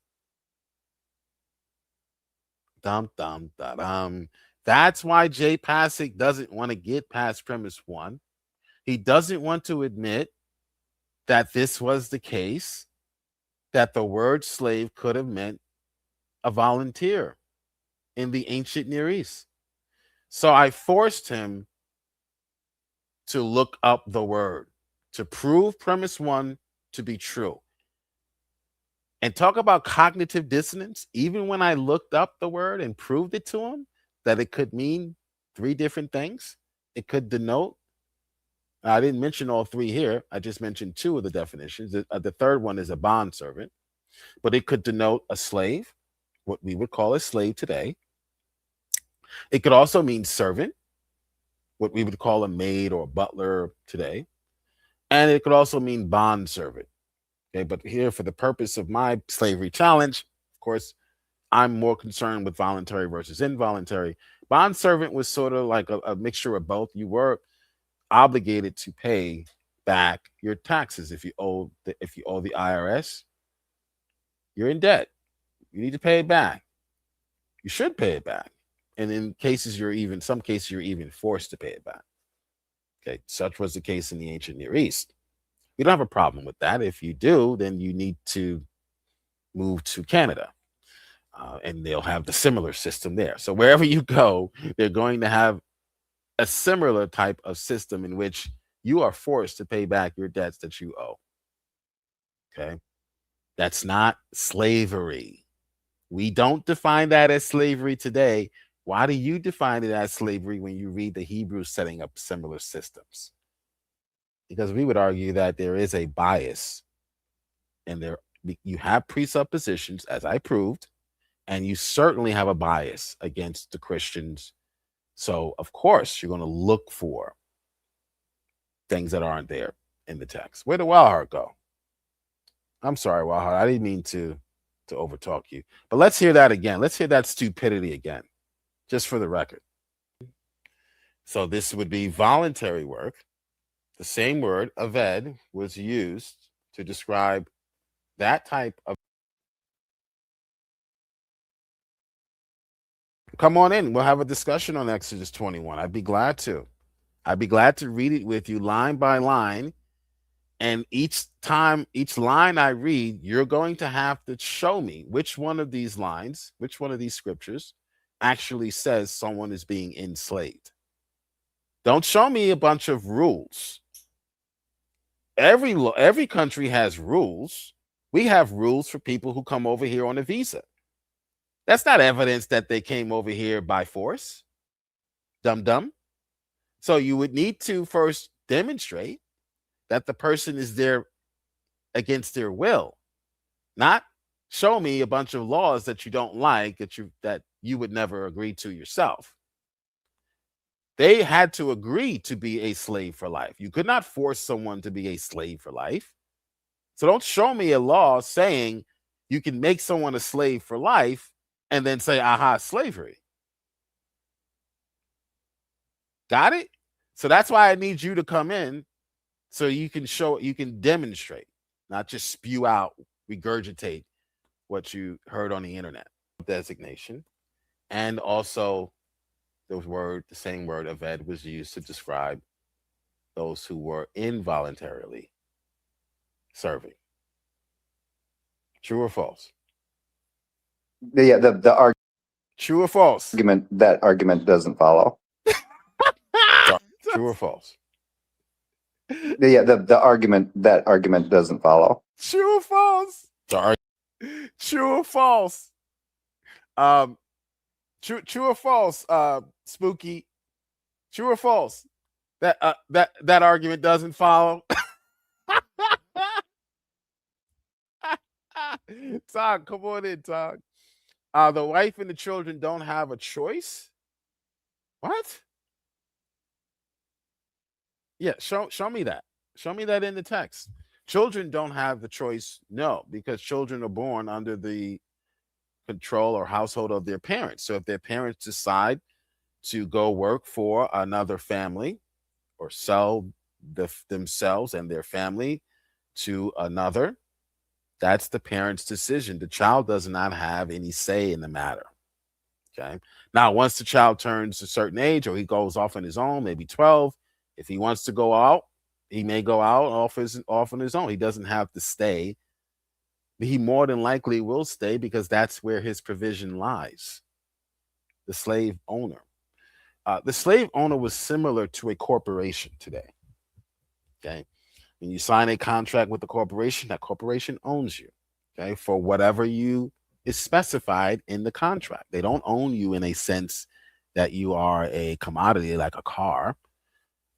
[SPEAKER 3] Dum, dum, da, dum. That's why Jay Pasick doesn't want to get past premise one. He doesn't want to admit that this was the case, that the word slave could have meant a volunteer in the ancient Near East. So I forced him to look up the word to prove premise one to be true. And talk about cognitive dissonance. Even when I looked up the word and proved it to him that it could mean three different things, it could denote. I didn't mention all three here. I just mentioned two of the definitions. The third one is a bondservant, but it could denote a slave, what we would call a slave today. It could also mean servant, what we would call a maid or a butler today. And it could also mean bondservant. Okay, but here, for the purpose of my slavery challenge, of course, I'm more concerned with voluntary versus involuntary. Bondservant was sort of like a mixture of both. You were obligated to pay back your taxes. If you owe the IRS, you're in debt. You need to pay it back. You should pay it back. And in some cases you're even forced to pay it back. Okay, such was the case in the ancient Near East. We don't have a problem with that. If you do, then you need to move to Canada. And they'll have the similar system there. So wherever you go, they're going to have a similar type of system in which you are forced to pay back your debts that you owe. Okay. That's not slavery. We don't define that as slavery today. Why do you define it as slavery when you read the Hebrews setting up similar systems? Because we would argue that there is a bias, and there you have presuppositions, as I proved, and you certainly have a bias against the Christians. So, of course, you're going to look for things that aren't there in the text. Where did Wildheart go? I'm sorry, Wildheart. I didn't mean to overtalk you. But let's hear that again. Let's hear that stupidity again, just for the record. So this would be voluntary work. The same word, aved, was used to describe that type of. Come on in. We'll have a discussion on Exodus 21. I'd be glad to. I'd be glad to read it with you line by line. And each time, each line I read, you're going to have to show me which one of these lines, which one of these scriptures actually says someone is being enslaved. Don't show me a bunch of rules. Every country has rules. We have rules for people who come over here on a visa. That's not evidence that they came over here by force. Dum-dum. So you would need to first demonstrate that the person is there against their will, not show me a bunch of laws that you don't like, that you would never agree to yourself. They had to agree to be a slave for life. You could not force someone to be a slave for life. So don't show me a law saying you can make someone a slave for life and then say, aha, slavery. Got it? So that's why I need you to come in so you can demonstrate, not just spew out, regurgitate what you heard on the internet. Designation. And also the same word, aved, was used to describe those who were involuntarily serving. True or false?
[SPEAKER 6] Yeah, the
[SPEAKER 3] True or false?
[SPEAKER 6] argument doesn't follow.
[SPEAKER 3] True or false?
[SPEAKER 6] Yeah, the argument doesn't follow.
[SPEAKER 3] True or false? Sorry. True or false? True or false? Spooky. True or false? That argument doesn't follow. Todd, come on in, Todd. The wife and the children don't have a choice. What? Yeah, show me that. Show me that in the text. Children don't have the choice. No, because children are born under the control or household of their parents. So if their parents decide to go work for another family or sell themselves and their family to another, that's the parent's decision. The child does not have any say in the matter. Okay. Now, once the child turns a certain age or he goes off on his own, maybe 12, if he wants to go out, he may go out off on his own. He doesn't have to stay. He more than likely will stay because that's where his provision lies. The slave owner. The slave owner was similar to a corporation today. Okay. When you sign a contract with the corporation, that corporation owns you. Okay. For whatever is specified in the contract. They don't own you in a sense that you are a commodity like a car.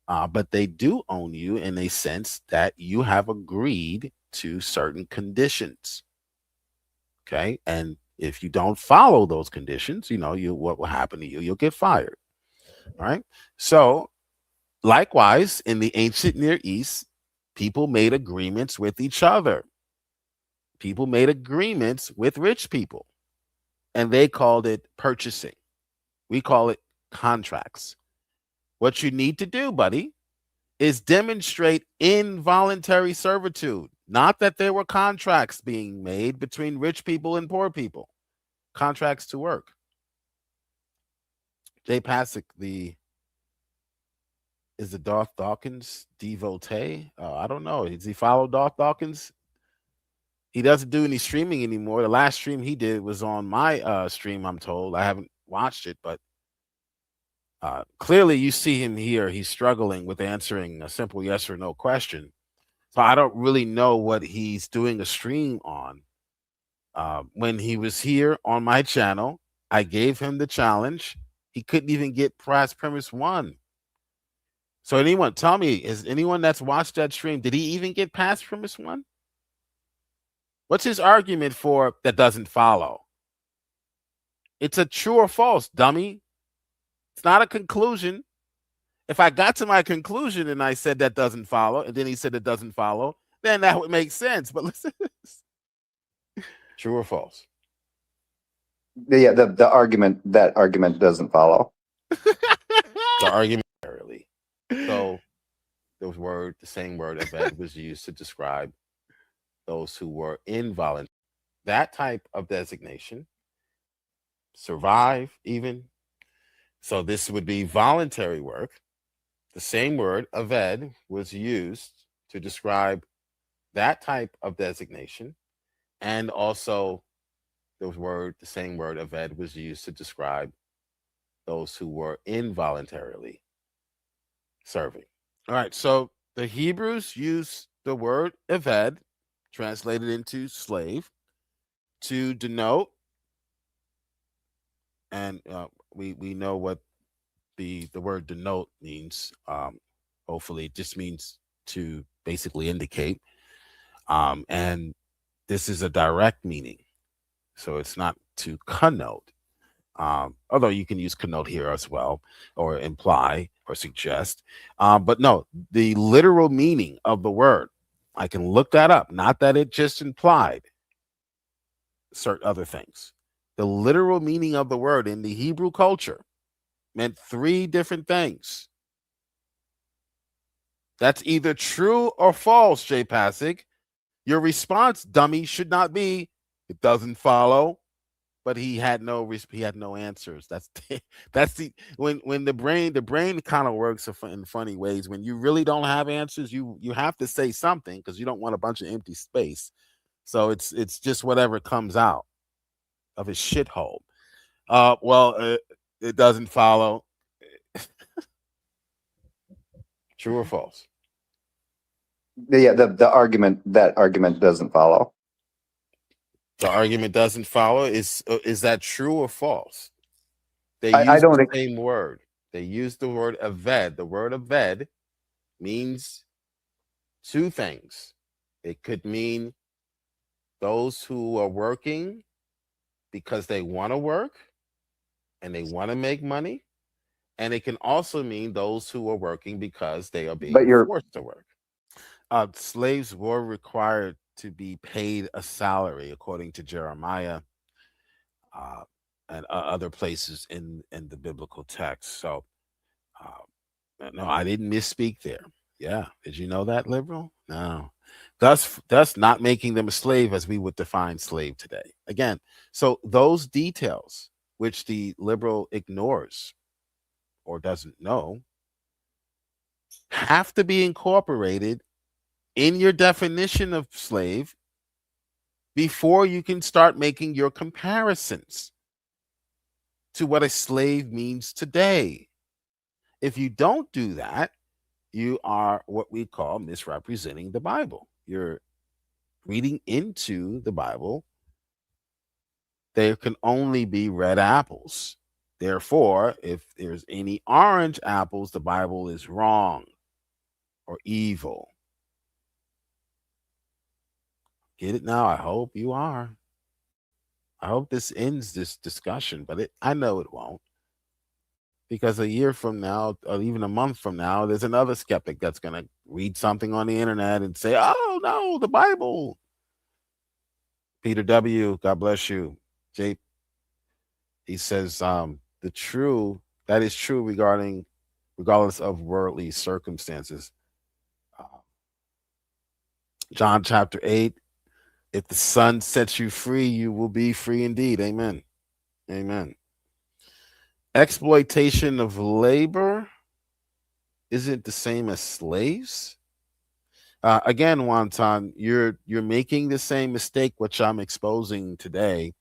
[SPEAKER 3] But they do own you in a sense that you have agreed to certain conditions. Okay. And if you don't follow those conditions, what will happen to you? You'll get fired. All right. So likewise, in the ancient Near East, people made agreements with each other. People made agreements with rich people, and they called it purchasing. We call it contracts. What you need to do, buddy, is demonstrate involuntary servitude, not that there were contracts being made between rich people and poor people, contracts to work. Jay Pasick, is the Darth Dawkins devotee? I don't know. Does he follow Darth Dawkins? He doesn't do any streaming anymore. The last stream he did was on my stream, I'm told. I haven't watched it, but Clearly, you see him here. He's struggling with answering a simple yes or no question. So I don't really know what he's doing a stream on. When he was here on my channel, I gave him the challenge. He couldn't even get past premise 1. So anyone, tell me, is anyone that's watched that stream, did he even get past premise 1? What's his argument for that doesn't follow? It's a true or false, dummy. It's not a conclusion. If I got to my conclusion and I said that doesn't follow, and then he said it doesn't follow, then that would make sense. But listen to this. True or false?
[SPEAKER 6] Yeah, the argument doesn't follow.
[SPEAKER 3] The argument early. So the same word eved was used to describe those who were involuntary. That type of designation, survive even. So this would be voluntary work. The same word eved was used to describe that type of designation, and also the same word eved was used to describe those who were involuntarily serving. All right, so the Hebrews use the word eved, translated into slave, to denote, and we know what the word denote means. Hopefully, it just means to basically indicate, and this is a direct meaning, so it's not to connote. Although you can use connote here as well, or imply or suggest. But no, the literal meaning of the word, I can look that up. Not that it just implied certain other things. The literal meaning of the word in the Hebrew culture meant 3 different things. That's either true or false, Jay Pasek. Your response, dummy, should not be, it doesn't follow. But he had no answers. That's the when the brain kind of works in funny ways. When you really don't have answers, you have to say something because you don't want a bunch of empty space. So it's just whatever comes out of his shithole. It doesn't follow. True or false?
[SPEAKER 6] Yeah, the argument doesn't follow.
[SPEAKER 3] The argument doesn't follow. Is that true or false? They
[SPEAKER 6] I
[SPEAKER 3] use
[SPEAKER 6] don't
[SPEAKER 3] the same word. They use the word eved. The word eved means 2 things. It could mean those who are working because they want to work and they want to make money. And it can also mean those who are working because they are being forced to work. Slaves were required to be paid a salary, according to Jeremiah and other places in the biblical text. So, no, I didn't misspeak there. Yeah, did you know that, liberal? No. Thus not making them a slave as we would define slave today. Again, so those details which the liberal ignores or doesn't know have to be incorporated in your definition of slave before you can start making your comparisons to what a slave means today. If you don't do that, you are what we call misrepresenting the Bible. You're reading into the Bible. There can only be red apples. Therefore, if there's any orange apples, the Bible is wrong or evil. Get it now? I hope you are. I hope this ends this discussion, but I know it won't. Because a year from now, or even a month from now, there's another skeptic that's going to read something on the internet and say, oh, no, the Bible. Peter W., God bless you. Jay, he says, that is true regardless of worldly circumstances. John chapter 8, if the Son sets you free, you will be free indeed. Amen. Amen. Exploitation of labor isn't the same as slaves. Again, Wonton, you're making the same mistake which I'm exposing today,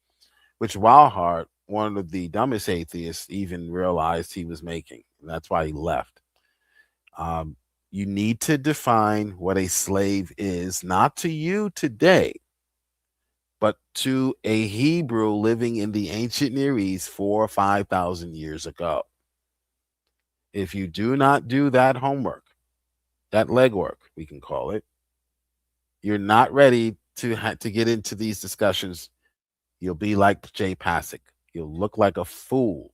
[SPEAKER 3] which Wildheart one of the dumbest atheists even realized he was making. And that's why he left. You need to define what a slave is, not to you today, but to a Hebrew living in the ancient Near East 4,000 or 5,000 years ago. If you do not do that homework, that legwork, we can call it, you're not ready to get into these discussions. You'll be like Jay Pasick. You'll look like a fool.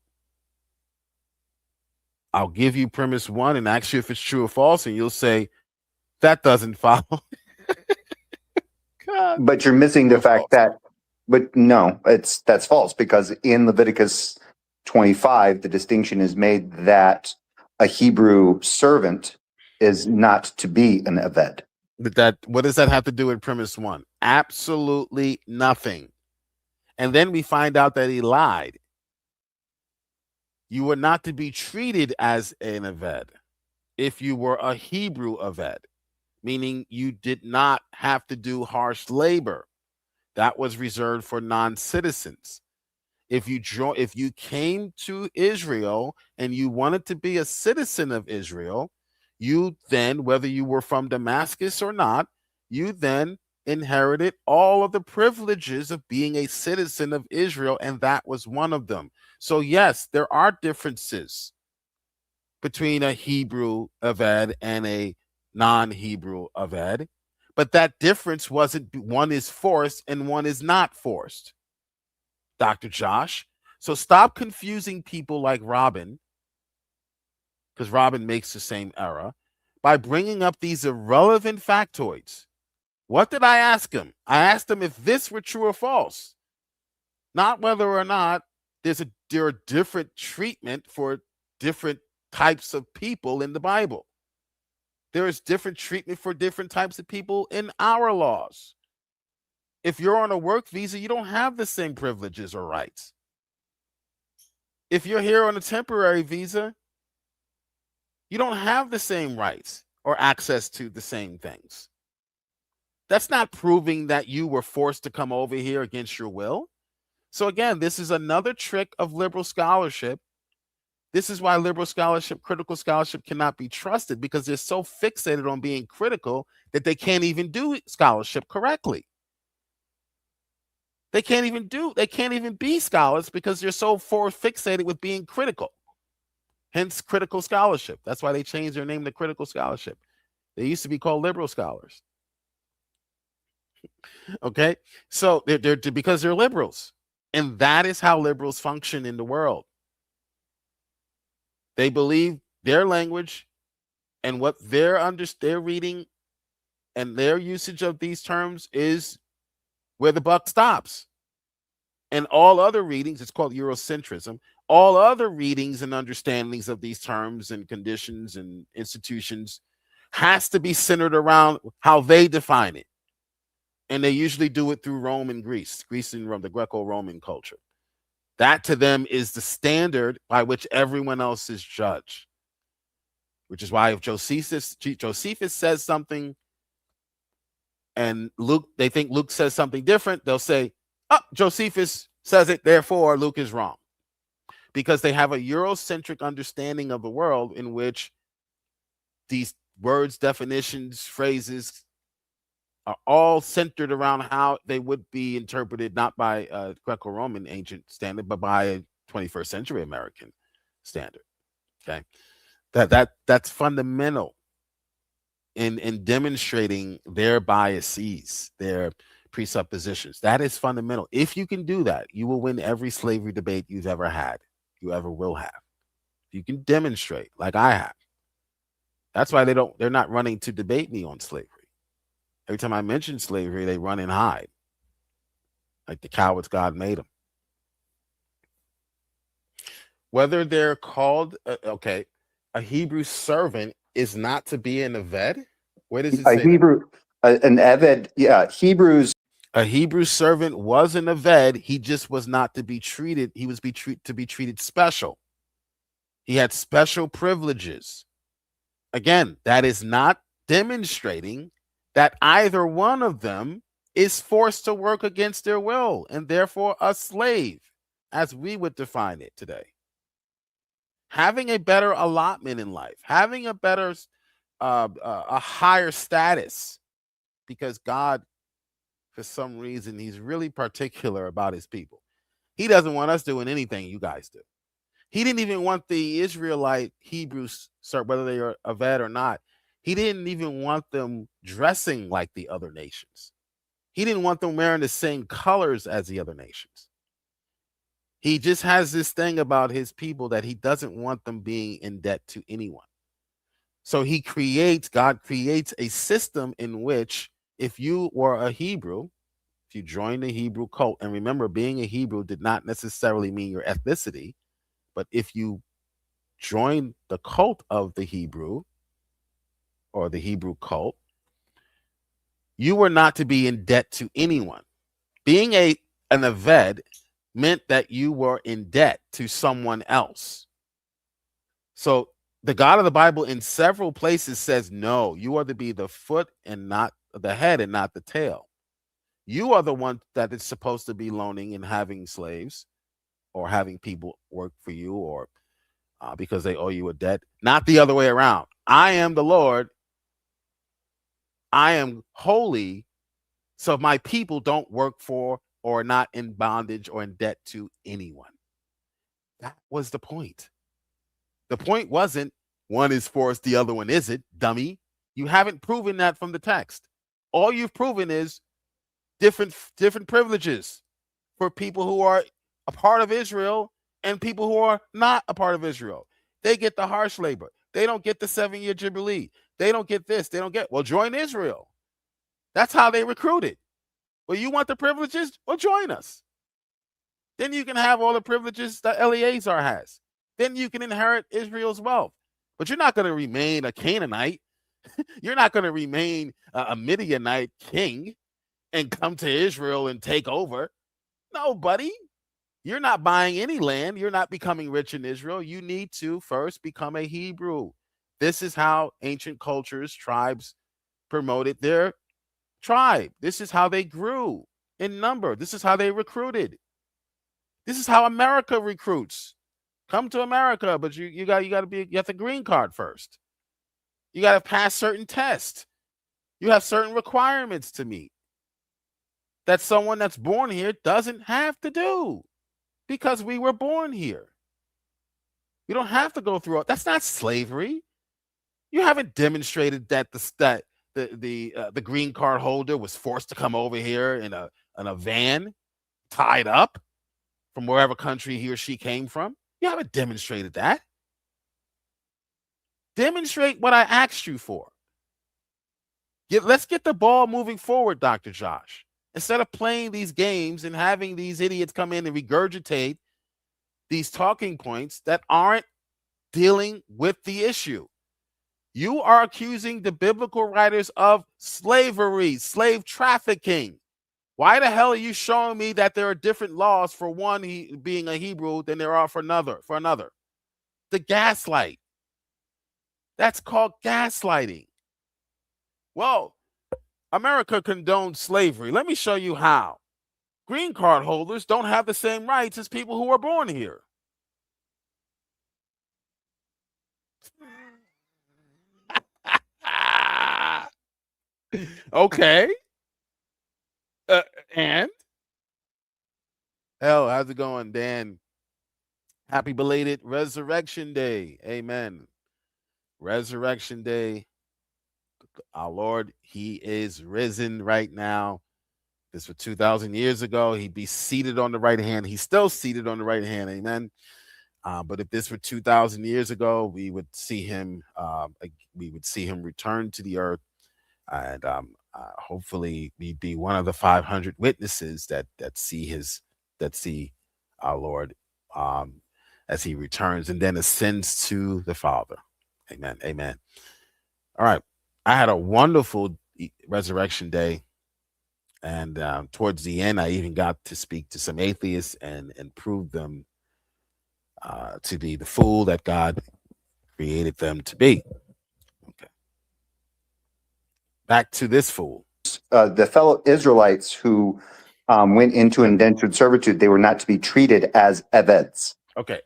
[SPEAKER 3] I'll give you premise one and ask you if it's true or false, and you'll say, that doesn't follow. God.
[SPEAKER 6] But you're missing the fact that, but no, that's false, because in Leviticus 25, the distinction is made that a Hebrew servant is not to be an Eved.
[SPEAKER 3] But what does that have to do with premise one? Absolutely nothing. And then we find out that he lied. You were not to be treated as an Eved if you were a Hebrew Eved, meaning you did not have to do harsh labor. That was reserved for non-citizens. If you came to Israel and you wanted to be a citizen of Israel, you then, whether you were from Damascus or not, you then inherited all of the privileges of being a citizen of Israel, and that was one of them. So yes, there are differences between a Hebrew Eved and a non-Hebrew Eved, but that difference wasn't one is forced and one is not forced, Dr. Josh. So stop confusing people like Robin, because Robin makes the same error, by bringing up these irrelevant factoids. What did I ask him? I asked him if this were true or false, not whether or not there are different treatment for different types of people in the Bible. There is different treatment for different types of people in our laws. If you're on a work visa, you don't have the same privileges or rights. If you're here on a temporary visa, you don't have the same rights or access to the same things. That's not proving that you were forced to come over here against your will. So again, this is another trick of liberal scholarship. This is why liberal scholarship, critical scholarship cannot be trusted, because they're so fixated on being critical that they can't even do scholarship correctly. They can't even be scholars because they're so fixated with being critical. Hence critical scholarship. That's why they changed their name to critical scholarship. They used to be called liberal scholars. Okay, so they're because they're liberals, and that is how liberals function in the world. They believe their language and what their reading and their usage of these terms is where the buck stops. And all other readings, it's called Eurocentrism, all other readings and understandings of these terms and conditions and institutions has to be centered around how they define it. And they usually do it through Rome and Greece and Rome, the Greco-Roman culture. That to them is the standard by which everyone else is judged. Which is why if Josephus says something and they think Luke says something different, they'll say, oh, Josephus says it, therefore Luke is wrong. Because they have a Eurocentric understanding of the world in which these words, definitions, phrases are all centered around how they would be interpreted, not by a Greco-Roman ancient standard, but by a 21st century American standard. Okay, that's fundamental in demonstrating their biases, their presuppositions. That is fundamental. If you can do that, you will win every slavery debate you've ever had, you ever will have. You can demonstrate, like I have. That's why they're not running to debate me on slavery. Every time I mention slavery, they run and hide, like the cowards God made them. Whether they're called, a Hebrew servant is not to be an Eved? Where does it say
[SPEAKER 6] an Eved, yeah, Hebrews.
[SPEAKER 3] A Hebrew servant was an Eved. He just was not to be treated. He was to be treated special. He had special privileges. Again, that is not demonstrating that either one of them is forced to work against their will and therefore a slave. as we would define it today. Having a better allotment in life, having a better, a higher status, because God, for some reason, he's really particular about his people. He doesn't want us doing anything you guys do. He didn't even want the Israelite Hebrews, whether they are a vet or not, he didn't even want them dressing like the other nations. He didn't want them wearing the same colors as the other nations. He just has this thing about his people that he doesn't want them being in debt to anyone. So God creates a system in which if you were a Hebrew, if you joined the Hebrew cult, and remember, being a Hebrew did not necessarily mean your ethnicity, but if you joined the cult of the Hebrew or the Hebrew cult, you were not to be in debt to anyone. Being an Aved meant that you were in debt to someone else. So the God of the Bible in several places says, no, you are to be the foot and not the head and not the tail. You are the one that is supposed to be loaning and having slaves or having people work for you or because they owe you a debt, not the other way around. I am the Lord. I am holy, so my people don't work for or are not in bondage or in debt to anyone. That was the point. The point wasn't one is forced, the other one isn't, dummy. You haven't proven that from the text. All you've proven is different privileges for people who are a part of Israel and people who are not a part of Israel. They get the harsh labor. They don't get the 7-year Jubilee. They don't get this. They don't get, well, join Israel. That's how they recruited. Well, you want the privileges? Well, join us. Then you can have all the privileges that Eleazar has. Then you can inherit Israel's wealth. But you're not going to remain a Canaanite. You're not going to remain a Midianite king and come to Israel and take over. No, buddy. You're not buying any land. You're not becoming rich in Israel. You need to first become a Hebrew. This is how ancient cultures, tribes promoted their tribe. This is how they grew in number. This is how they recruited. This is how America recruits. Come to America, but you have the green card first. You got to pass certain tests. You have certain requirements to meet that someone that's born here doesn't have to do because we were born here. You don't have to go through it. That's not slavery. You haven't demonstrated that the green card holder was forced to come over here in a van, tied up from wherever country he or she came from. You haven't demonstrated that. Demonstrate what I asked you for. Let's get the ball moving forward, Dr. Josh. Instead of playing these games and having these idiots come in and regurgitate these talking points that aren't dealing with the issue. You are accusing the biblical writers of slavery, slave trafficking. Why the hell are you showing me that there are different laws for one being a Hebrew than there are for another? The gaslight. That's called gaslighting. Well, America condones slavery. Let me show you how. Green card holders don't have the same rights as people who are born here. Okay. And? Hell, how's it going, Dan? Happy belated Resurrection Day. Amen. Resurrection Day. Our Lord, he is risen right now. This was 2,000 years ago. He'd be seated on the right hand. He's still seated on the right hand. Amen. But if this were 2,000 years ago, we would see him. We would see him return to the earth, and hopefully, we'd be one of the 500 witnesses that see our Lord as he returns and then ascends to the Father. Amen. Amen. All right. I had a wonderful Resurrection Day. And towards the end, I even got to speak to some atheists and prove them to be the fool that God created them to be. Okay. Back to this fool.
[SPEAKER 6] The fellow Israelites who went into indentured servitude, they were not to be treated as eveds.
[SPEAKER 3] Okay.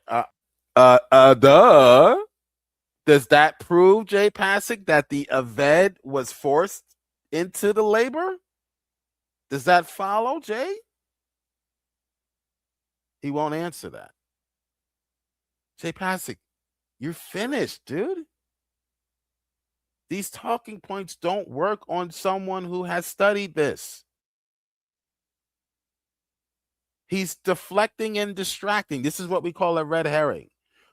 [SPEAKER 3] Duh. Does that prove, Jay Pasick, that the Aved was forced into the labor? Does that follow, Jay? He won't answer that. Jay Pasick, you're finished, dude. These talking points don't work on someone who has studied this. He's deflecting and distracting. This is what we call a red herring.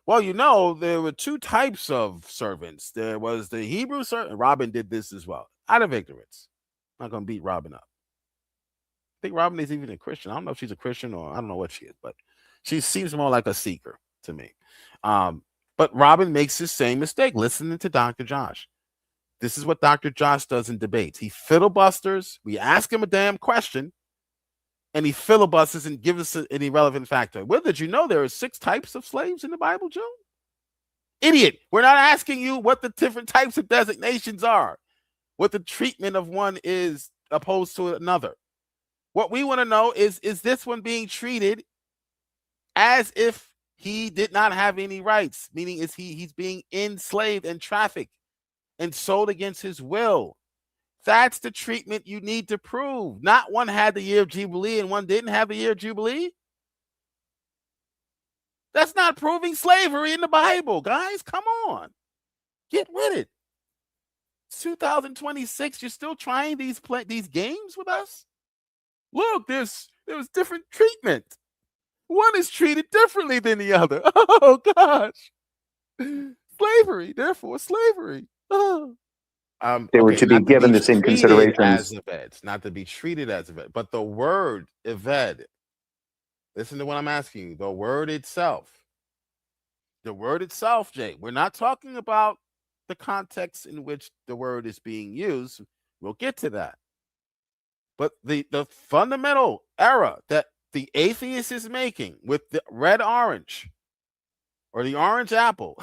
[SPEAKER 3] Well, you know, there were two types of servants. There was the Hebrew servant. Robin did this as well, out of ignorance. I'm not going to beat Robin up. I think Robin is even a Christian. I don't know if she's a Christian or I don't know what she is, but she seems more like a seeker to me. But Robin makes the same mistake listening to Dr. Josh. This is what Dr. Josh does in debates. He filibusters. We ask him a damn question, and he filibusters and gives us an irrelevant factor. Well, did you know there are 6 types of slaves in the Bible, Joe? Idiot. We're not asking you what the different types of designations are, what the treatment of one is opposed to another. What we want to know is this one being treated as if he did not have any rights, meaning is he's being enslaved and trafficked and sold against his will. That's the treatment you need to prove. Not one had the year of Jubilee and one didn't have the year of Jubilee. That's not proving slavery in the Bible, guys. Come on. Get with it. It's 2026. You're still trying these games with us? Look, there was different treatment. One is treated differently than the other. Oh, gosh. Slavery, therefore slavery. Oh.
[SPEAKER 6] They were to be given the same considerations
[SPEAKER 3] as eveds, not to be treated as eved. But the word eved, listen to what I'm asking you. The word itself, Jay. We're not talking about the context in which the word is being used. We'll get to that. But the fundamental error that the atheist is making with the red orange or the orange apple,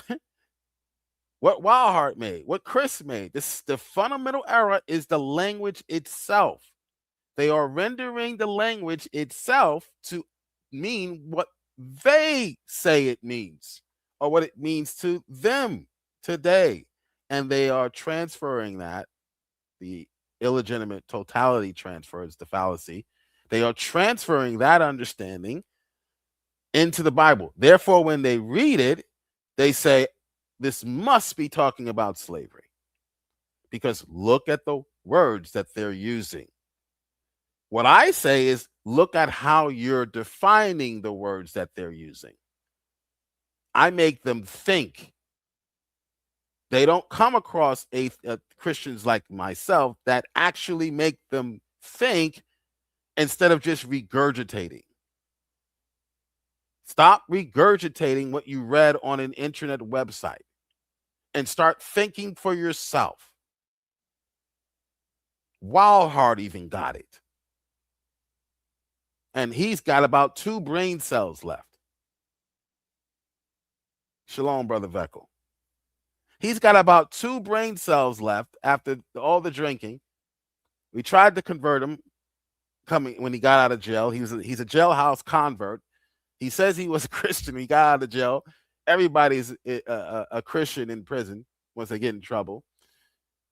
[SPEAKER 3] what Wildheart made, what Chris made, the fundamental error is the language itself. They are rendering the language itself to mean what they say it means or what it means to them today. And they are transferring that, the illegitimate totality transfer is the fallacy. They are transferring that understanding into the Bible. Therefore, when they read it, they say, this must be talking about slavery. Because look at the words that they're using. What I say is, look at how you're defining the words that they're using. I make them think. They don't come across Christians like myself that actually make them think instead of just regurgitating. Stop regurgitating what you read on an internet website and start thinking for yourself. Wildheart even got it. And he's got about 2 brain cells left. Shalom, Brother Veckel. He's got about 2 brain cells left after all the drinking. We tried to convert him when he got out of jail. He's a jailhouse convert. He says he was a Christian. He got out of jail. Everybody's a Christian in prison once they get in trouble,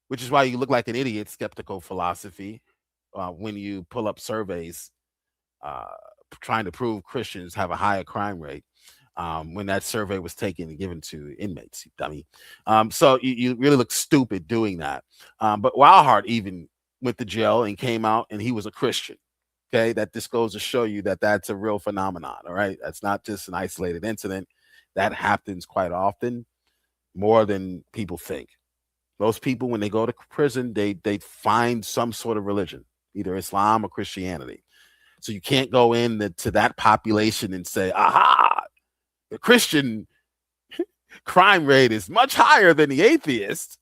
[SPEAKER 3] which is why you look like an idiot, skeptical philosophy, when you pull up surveys trying to prove Christians have a higher crime rate. When that survey was taken and given to inmates, you dummy. So you really look stupid doing that. But Wildheart even went to jail and came out and he was a Christian. Okay, that just goes to show you that that's a real phenomenon. All right, that's not just an isolated incident. That happens quite often, more than people think. Most people, when they go to prison, they find some sort of religion, either Islam or Christianity. So you can't go to that population and say, aha, the Christian crime rate is much higher than the atheist.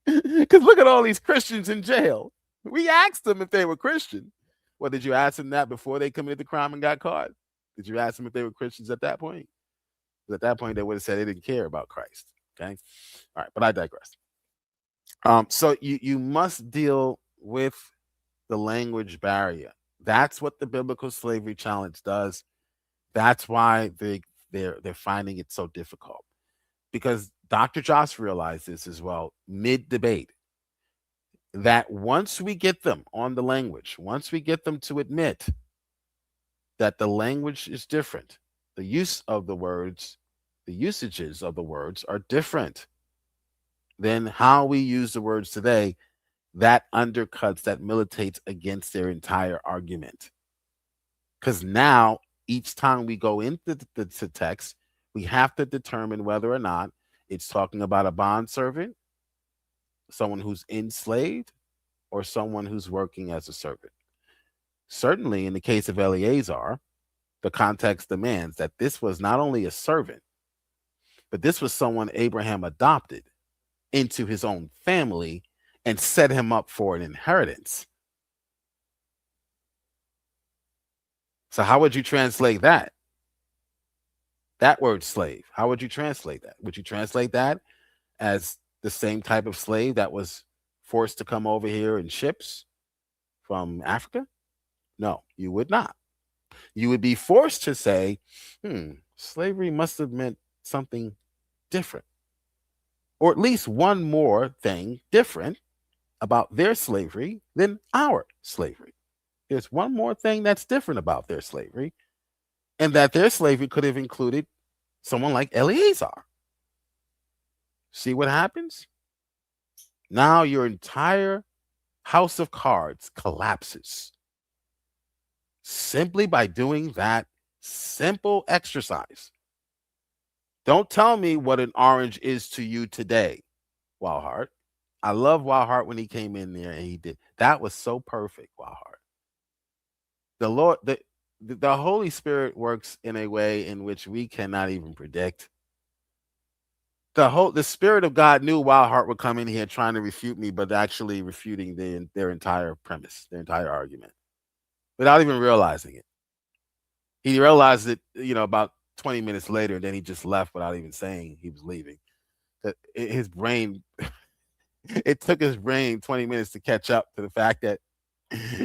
[SPEAKER 3] Because look at all these Christians in jail. We asked them if they were Christian. Well, did you ask them that before they committed the crime and got caught? Did you ask them if they were Christians at that point? Because at that point, they would have said they didn't care about Christ. Okay. All right. But I digress. So you must deal with the language barrier. That's what the biblical slavery challenge does. That's why they're finding it so difficult. Because Dr. Josh realized this as well mid-debate, that once we get them on the language, once we get them to admit that the language is different, the use of the words, the usages of the words are different than how we use the words today, that undercuts, that militates against their entire argument. Because now, each time we go into the text, we have to determine whether or not it's talking about a bondservant, someone who's enslaved, or someone who's working as a servant. Certainly, in the case of Eleazar, the context demands that this was not only a servant, but this was someone Abraham adopted into his own family and set him up for an inheritance. So how would you translate that? That word slave, how would you translate that? Would you translate that as the same type of slave that was forced to come over here in ships from Africa? No, you would not. You would be forced to say, slavery must have meant something different, or at least one more thing different about their slavery than our slavery. There's one more thing that's different about their slavery, and that their slavery could have included someone like Eleazar. See what happens? Now your entire house of cards collapses simply by doing that simple exercise. Don't tell me what an orange is to you today, Wildheart. I love Wildheart when he came in there and he did. That was so perfect, Wildheart. The Lord, the Holy Spirit works in a way in which we cannot even predict. The Spirit of God knew Wildheart would come in here trying to refute me, but actually refuting their entire premise, their entire argument, without even realizing it. He realized it, about 20 minutes later, and then he just left without even saying he was leaving. His brain, it took his brain 20 minutes to catch up to the fact that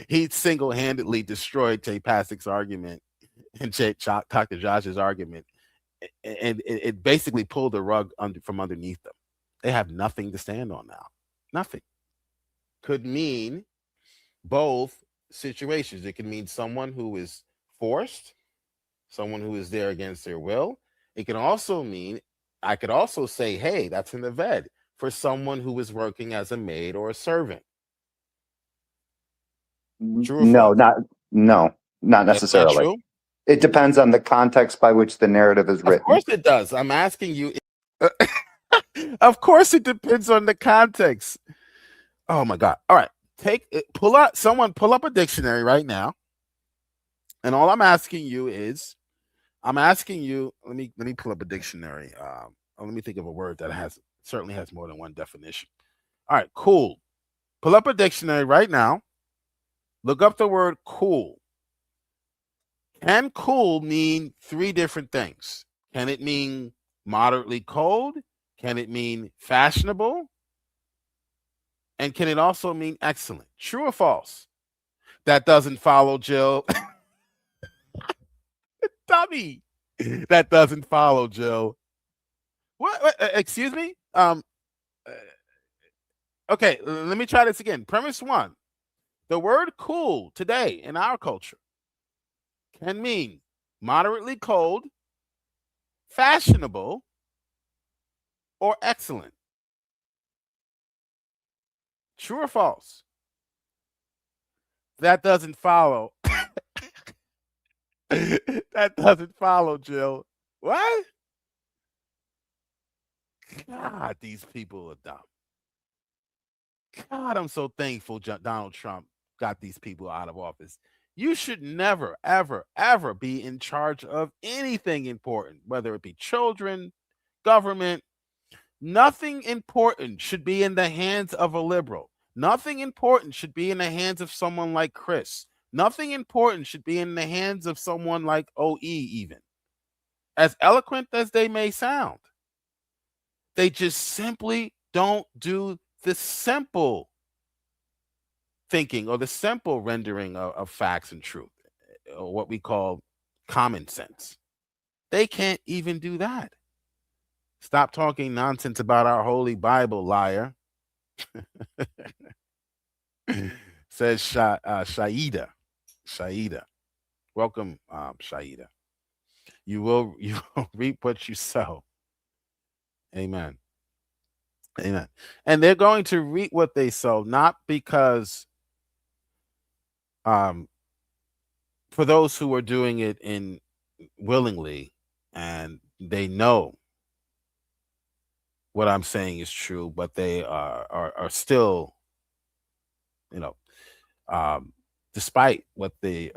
[SPEAKER 3] he single-handedly destroyed Jay Pasik's argument and Dr. Josh's argument, and it basically pulled the rug from underneath them. They have nothing to stand on now. Nothing. Could mean both situations. It could mean someone who is forced, someone who is there against their will. It can also mean, I could also say, hey, that's in the ved for someone who is working as a maid or a servant. True or
[SPEAKER 6] No,
[SPEAKER 3] false?
[SPEAKER 6] not
[SPEAKER 3] That's not
[SPEAKER 6] necessarily.
[SPEAKER 3] true?
[SPEAKER 6] It depends on the context by which the narrative is
[SPEAKER 3] Of
[SPEAKER 6] written.
[SPEAKER 3] course it does. I'm asking you. Of course it depends on the context. Oh my God. All right. Pull up a dictionary right now. And all I'm asking you is, let me pull up a dictionary. Let me think of a word that certainly has more than one definition. All right, cool. Pull up a dictionary right now. Look up the word cool. Can cool mean three different things? Can it mean moderately cold? Can it mean fashionable? And can it also mean excellent? True or false? That doesn't follow, Jill. Dummy. That doesn't follow, Jill. What? Excuse me? Okay, let me try this again. Premise one. The word cool today in our culture can mean moderately cold, fashionable, or excellent. True or false? That doesn't follow. That doesn't follow, Jill. What? God, these people are dumb. God, I'm so thankful Donald Trump got these people out of office. You should never, ever, ever be in charge of anything important, whether it be children, government. Nothing important should be in the hands of a liberal. Nothing important should be in the hands of someone like Chris. Nothing important should be in the hands of someone like OE, even. As eloquent as they may sound, they just simply don't do the simple. thinking or the simple rendering of facts and truth, or what we call common sense. They can't even do that. Stop talking nonsense about our holy Bible, liar. Says Shaida. Shaida. Welcome, Shaida. You will reap what you sow. Amen. Amen. And they're going to reap what they sow, not because for those who are doing it in willingly and they know what I'm saying is true, but they are still, despite what they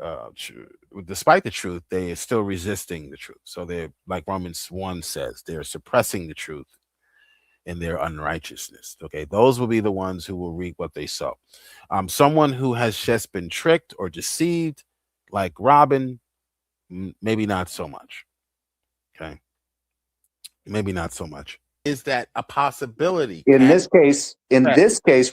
[SPEAKER 3] despite the truth, they are still resisting the truth. So they're, like Romans 1 says, they're suppressing the truth in their unrighteousness. Okay, those will be the ones who will reap what they sow. Someone who has just been tricked or deceived, like Robin, maybe not so much. Okay, maybe not so much. Is that a possibility?
[SPEAKER 6] In this case,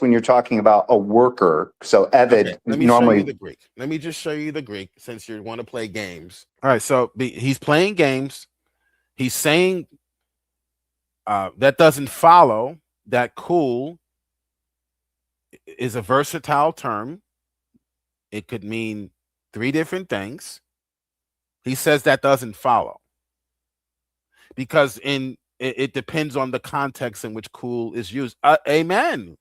[SPEAKER 6] when you're talking about a worker, so Evid
[SPEAKER 3] okay, let me
[SPEAKER 6] normally.
[SPEAKER 3] show you the Greek. Let me just show you the Greek, since you want to play games. All right, so he's playing games. He's saying that doesn't follow that cool is a versatile term. It could mean 3 different things. He says that doesn't follow because it depends on the context in which cool is used. Amen.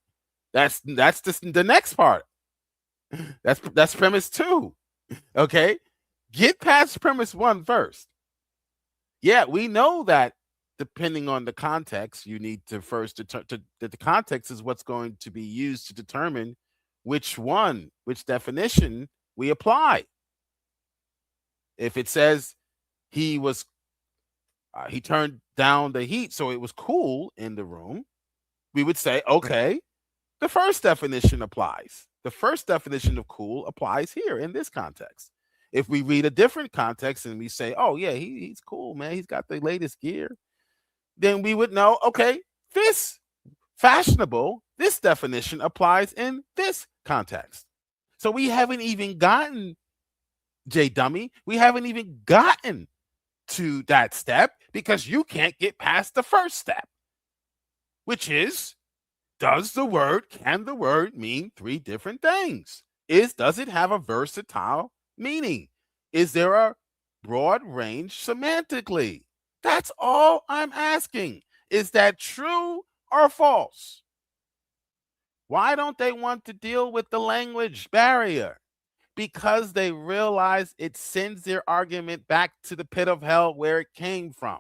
[SPEAKER 3] That's the next part. That's premise 2. Okay, get past premise 1 first. Yeah, we know that depending on the context, you need to first that the context is what's going to be used to determine which definition we apply. If it says he turned down the heat so it was cool in the room, we would say, okay, the first definition applies. The first definition of cool applies here in this context. If we read a different context and we say, oh yeah, he's cool, man, he's got the latest gear, then we would know, okay, this definition applies in this context. So we haven't even gotten, J Dummy, we haven't even gotten to that step because you can't get past the first step, which is, can the word mean 3 different things? Does it have a versatile meaning? Is there a broad range semantically? That's all I'm asking. Is that true or false? Why don't they want to deal with the language barrier? Because they realize it sends their argument back to the pit of hell where it came from.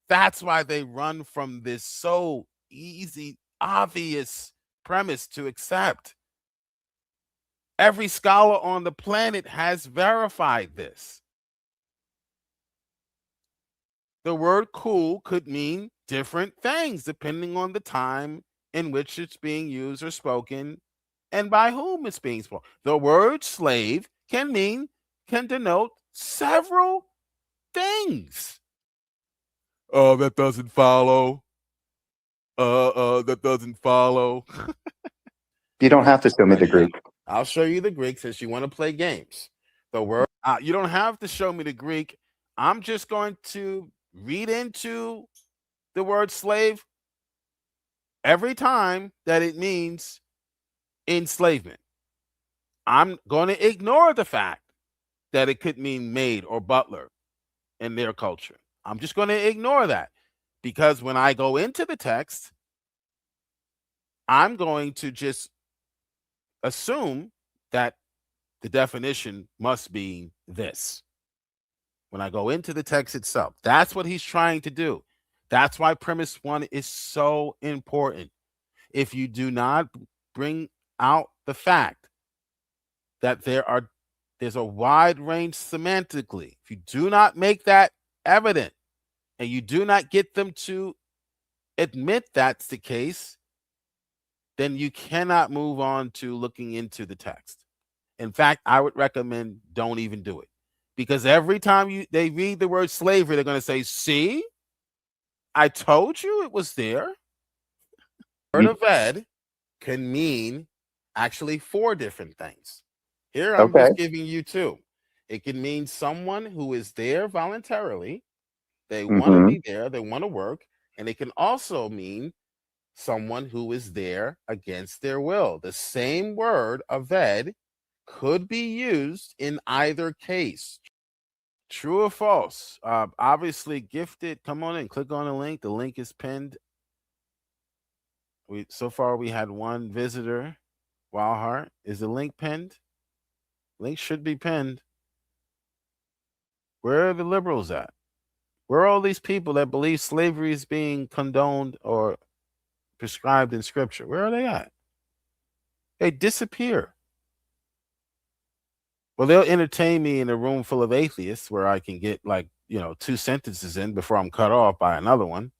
[SPEAKER 3] That's why they run from this so easy, obvious premise to accept. Every scholar on the planet has verified this. The word cool could mean different things depending on the time in which it's being used or spoken and by whom it's being spoken. The word slave can denote several things. Oh, that doesn't follow. That doesn't follow.
[SPEAKER 6] You don't have to show me the Greek.
[SPEAKER 3] I'll show you the Greek since you want to play games. The word, you don't have to show me the Greek. I'm just going to read into the word slave every time that it means enslavement. I'm going to ignore the fact that it could mean maid or butler in their culture. I'm just going to ignore that because when I go into the text, I'm going to just assume that the definition must be this. When I go into the text itself, that's what he's trying to do. That's why premise 1 is so important. If you do not bring out the fact that there's a wide range semantically, if you do not make that evident and you do not get them to admit that's the case, then you cannot move on to looking into the text. In fact, I would recommend don't even do it. Because every time they read the word slavery, they're going to say, see, I told you it was there. Word of ed can mean Actually, 4 different things. Here, I'm
[SPEAKER 6] Okay.
[SPEAKER 3] just giving you 2. It can mean someone who is there voluntarily. They want to
[SPEAKER 6] Mm-hmm.
[SPEAKER 3] be there. They want to work. And it can also mean someone who is there against their will. The same word, aved, could be used in either case. True or false? Obviously, gifted. Come on in. Click on the link. The link is pinned. So far we had 1 visitor. Wildheart. Is the link pinned? Link should be pinned. Where are the liberals at? Where are all these people that believe slavery is being condoned or prescribed in scripture? Where are they at? They disappear. Well, they'll entertain me in a room full of atheists where I can get 2 sentences in before I'm cut off by another one.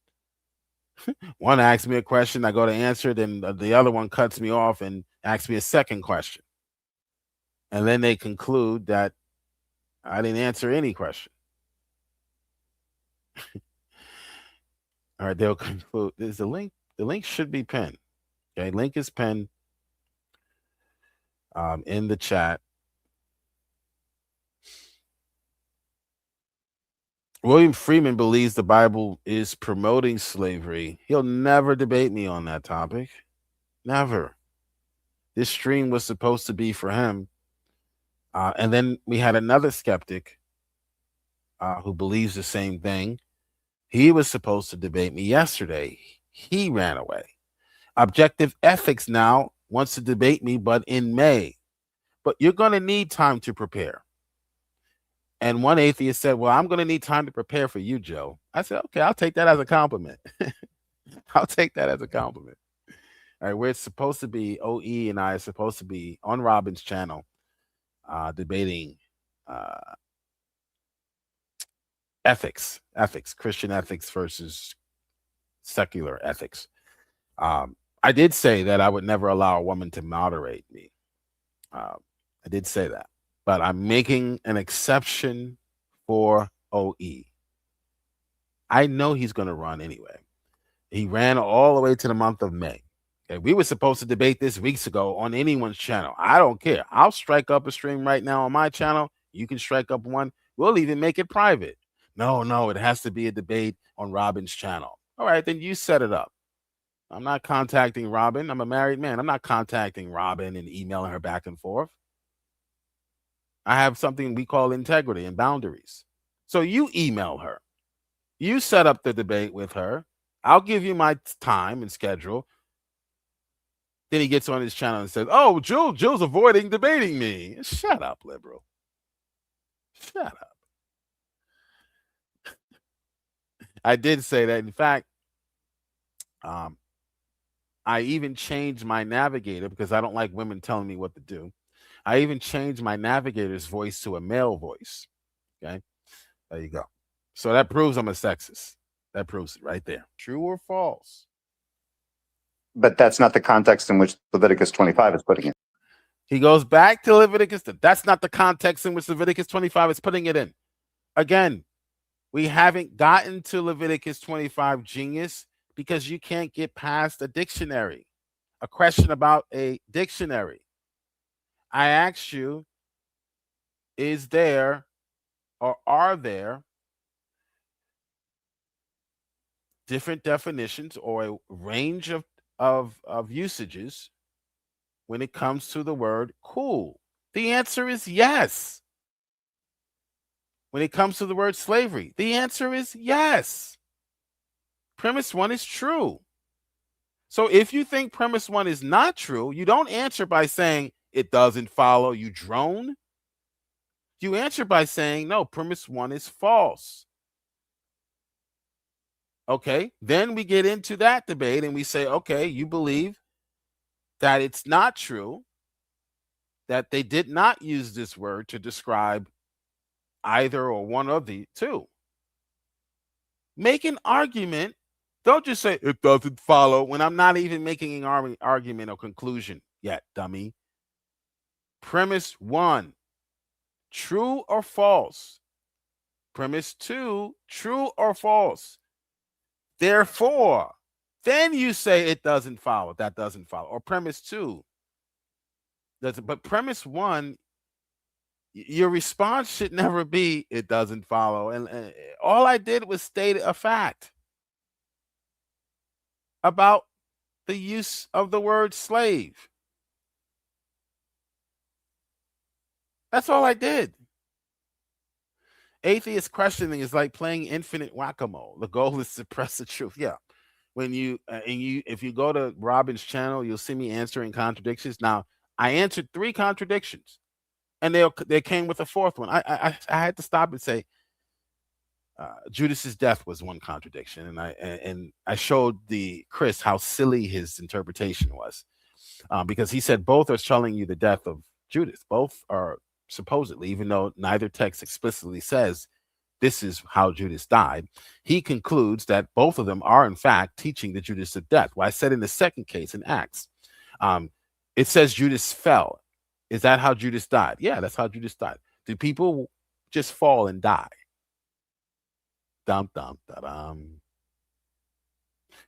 [SPEAKER 3] One asks me a question, I go to answer, then the other one cuts me off and asks me a second question. And then they conclude that I didn't answer any question. All right, they'll conclude. There's a link. The link should be pinned. Okay, link is pinned in the chat. William Freeman believes the Bible is promoting slavery. He'll never debate me on that topic. Never. This stream was supposed to be for him. And then we had another skeptic who believes the same thing. He was supposed to debate me yesterday. He ran away. Objective Ethics now wants to debate me, but in May. But you're going to need time to prepare. And one atheist said, well, I'm going to need time to prepare for you, Joe. I said, okay, I'll take that as a compliment. I'll take that as a compliment. All right, we're supposed to be, OE and I are supposed to be on Robin's channel debating ethics, Christian ethics versus secular ethics. I did say that I would never allow a woman to moderate me. I did say that. But I'm making an exception for OE. I know he's going to run anyway. He ran all the way to the month of May. Okay, we were supposed to debate this weeks ago on anyone's channel. I don't care. I'll strike up a stream right now on my channel. You can strike up one. We'll even make it private. No, it has to be a debate on Robin's channel. All right, then you set it up. I'm not contacting Robin. I'm a married man. I'm not contacting Robin and emailing her back and forth. I have something we call integrity and boundaries. So you email her. You set up the debate with her. I'll give you my time and schedule. Then he gets on his channel and says, oh, Jill's avoiding debating me. Shut up, liberal. Shut up. I did say that. In fact, I even changed my navigator because I don't like women telling me what to do. I even changed my navigator's voice to a male voice. Okay. There you go. So that proves I'm a sexist. That proves it right there. True or false?
[SPEAKER 6] But that's not the context in which Leviticus 25 is putting it.
[SPEAKER 3] He goes back to Leviticus. That's not the context in which Leviticus 25 is putting it in. Again, we haven't gotten to Leviticus 25, genius, because you can't get past a dictionary. A question about a dictionary. I asked you, is there or are there different definitions or a range of usages when it comes to the word cool? The answer is yes. When it comes to the word slavery, the answer is yes. Premise 1 is true. So if you think premise 1 is not true, you don't answer by saying it doesn't follow, you drone. You answer by saying, no, premise 1 is false. Okay, then we get into that debate and we say, okay, you believe that it's not true, that they did not use this word to describe either or one of the two. Make an argument. Don't just say it doesn't follow when I'm not even making an argument or conclusion yet, dummy. Premise 1, true or false? Premise 2, true or false? Therefore, then you say it doesn't follow. That doesn't follow. Or premise 2, But premise one, your response should never be, it doesn't follow. And all I did was state a fact about the use of the word slave. That's all I did. Atheist questioning is like playing infinite whack-a-mole. The goal is to suppress the truth. Yeah. When if you go to Robin's channel, you'll see me answering contradictions. Now, I answered 3 contradictions, and they came with a 4th one. I had to stop and say, Judas's death was one contradiction, and I showed Chris how silly his interpretation was, because he said both are telling you the death of Judas. Both are supposedly, even though neither text explicitly says this is how Judas died, he concludes that both of them are in fact teaching the Judas of death. Well, I said in the second case in Acts, it says Judas fell. Is that how Judas died? Yeah, that's how Judas died. Do people just fall and die? Dum dum da dum.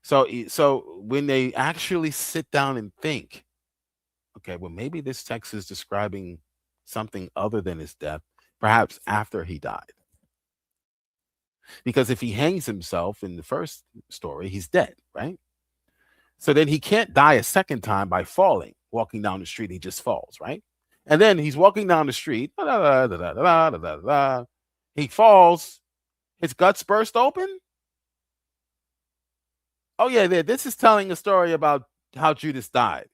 [SPEAKER 3] So when they actually sit down and think, okay, well, maybe this text is describing something other than his death, perhaps after he died. Because if he hangs himself in the first story, he's dead, right? So then he can't die a second time by falling, walking down the street, he just falls, right? And then he's walking down the street, he falls, his guts burst open. Oh yeah, this is telling a story about how Judas died.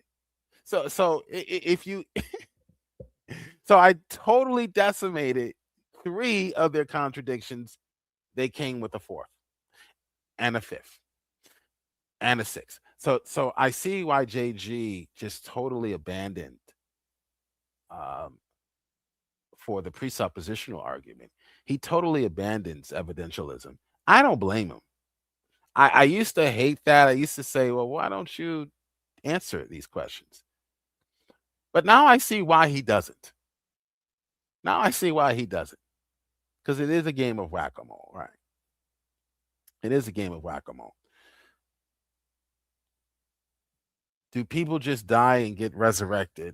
[SPEAKER 3] So if you so I totally decimated 3 of their contradictions. They came with a 4th and a 5th and a 6th. So I see why JG just totally abandoned for the presuppositional argument. He totally abandons evidentialism. I don't blame him. I used to hate that. I used to say, well, why don't you answer these questions? But now I see why he doesn't. Because it is a game of whack-a-mole, right? It is a game of whack-a-mole. Do people just die and get resurrected?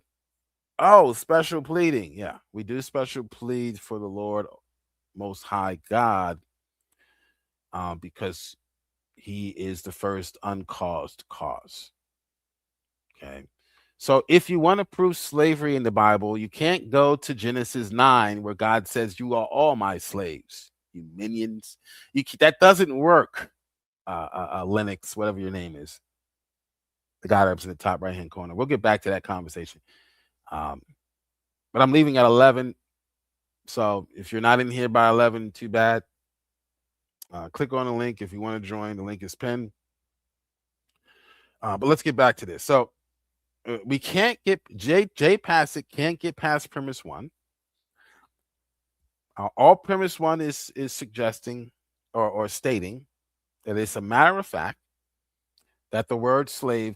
[SPEAKER 3] Oh, special pleading. Yeah, we do special plead for the Lord Most High God, because he is the first uncaused cause. Okay. So if you want to prove slavery in the Bible, you can't go to Genesis 9 where God says, you are all my slaves, you minions. That doesn't work. Lennox, whatever your name is, the guy up in the top right-hand corner. We'll get back to that conversation. But I'm leaving at 11. So if you're not in here by 11, too bad. Click on the link if you want to join. The link is pinned. But let's get back to this. So we can't get J Passett can't get past premise 1. All premise 1 is suggesting or stating that it's a matter of fact that the word slave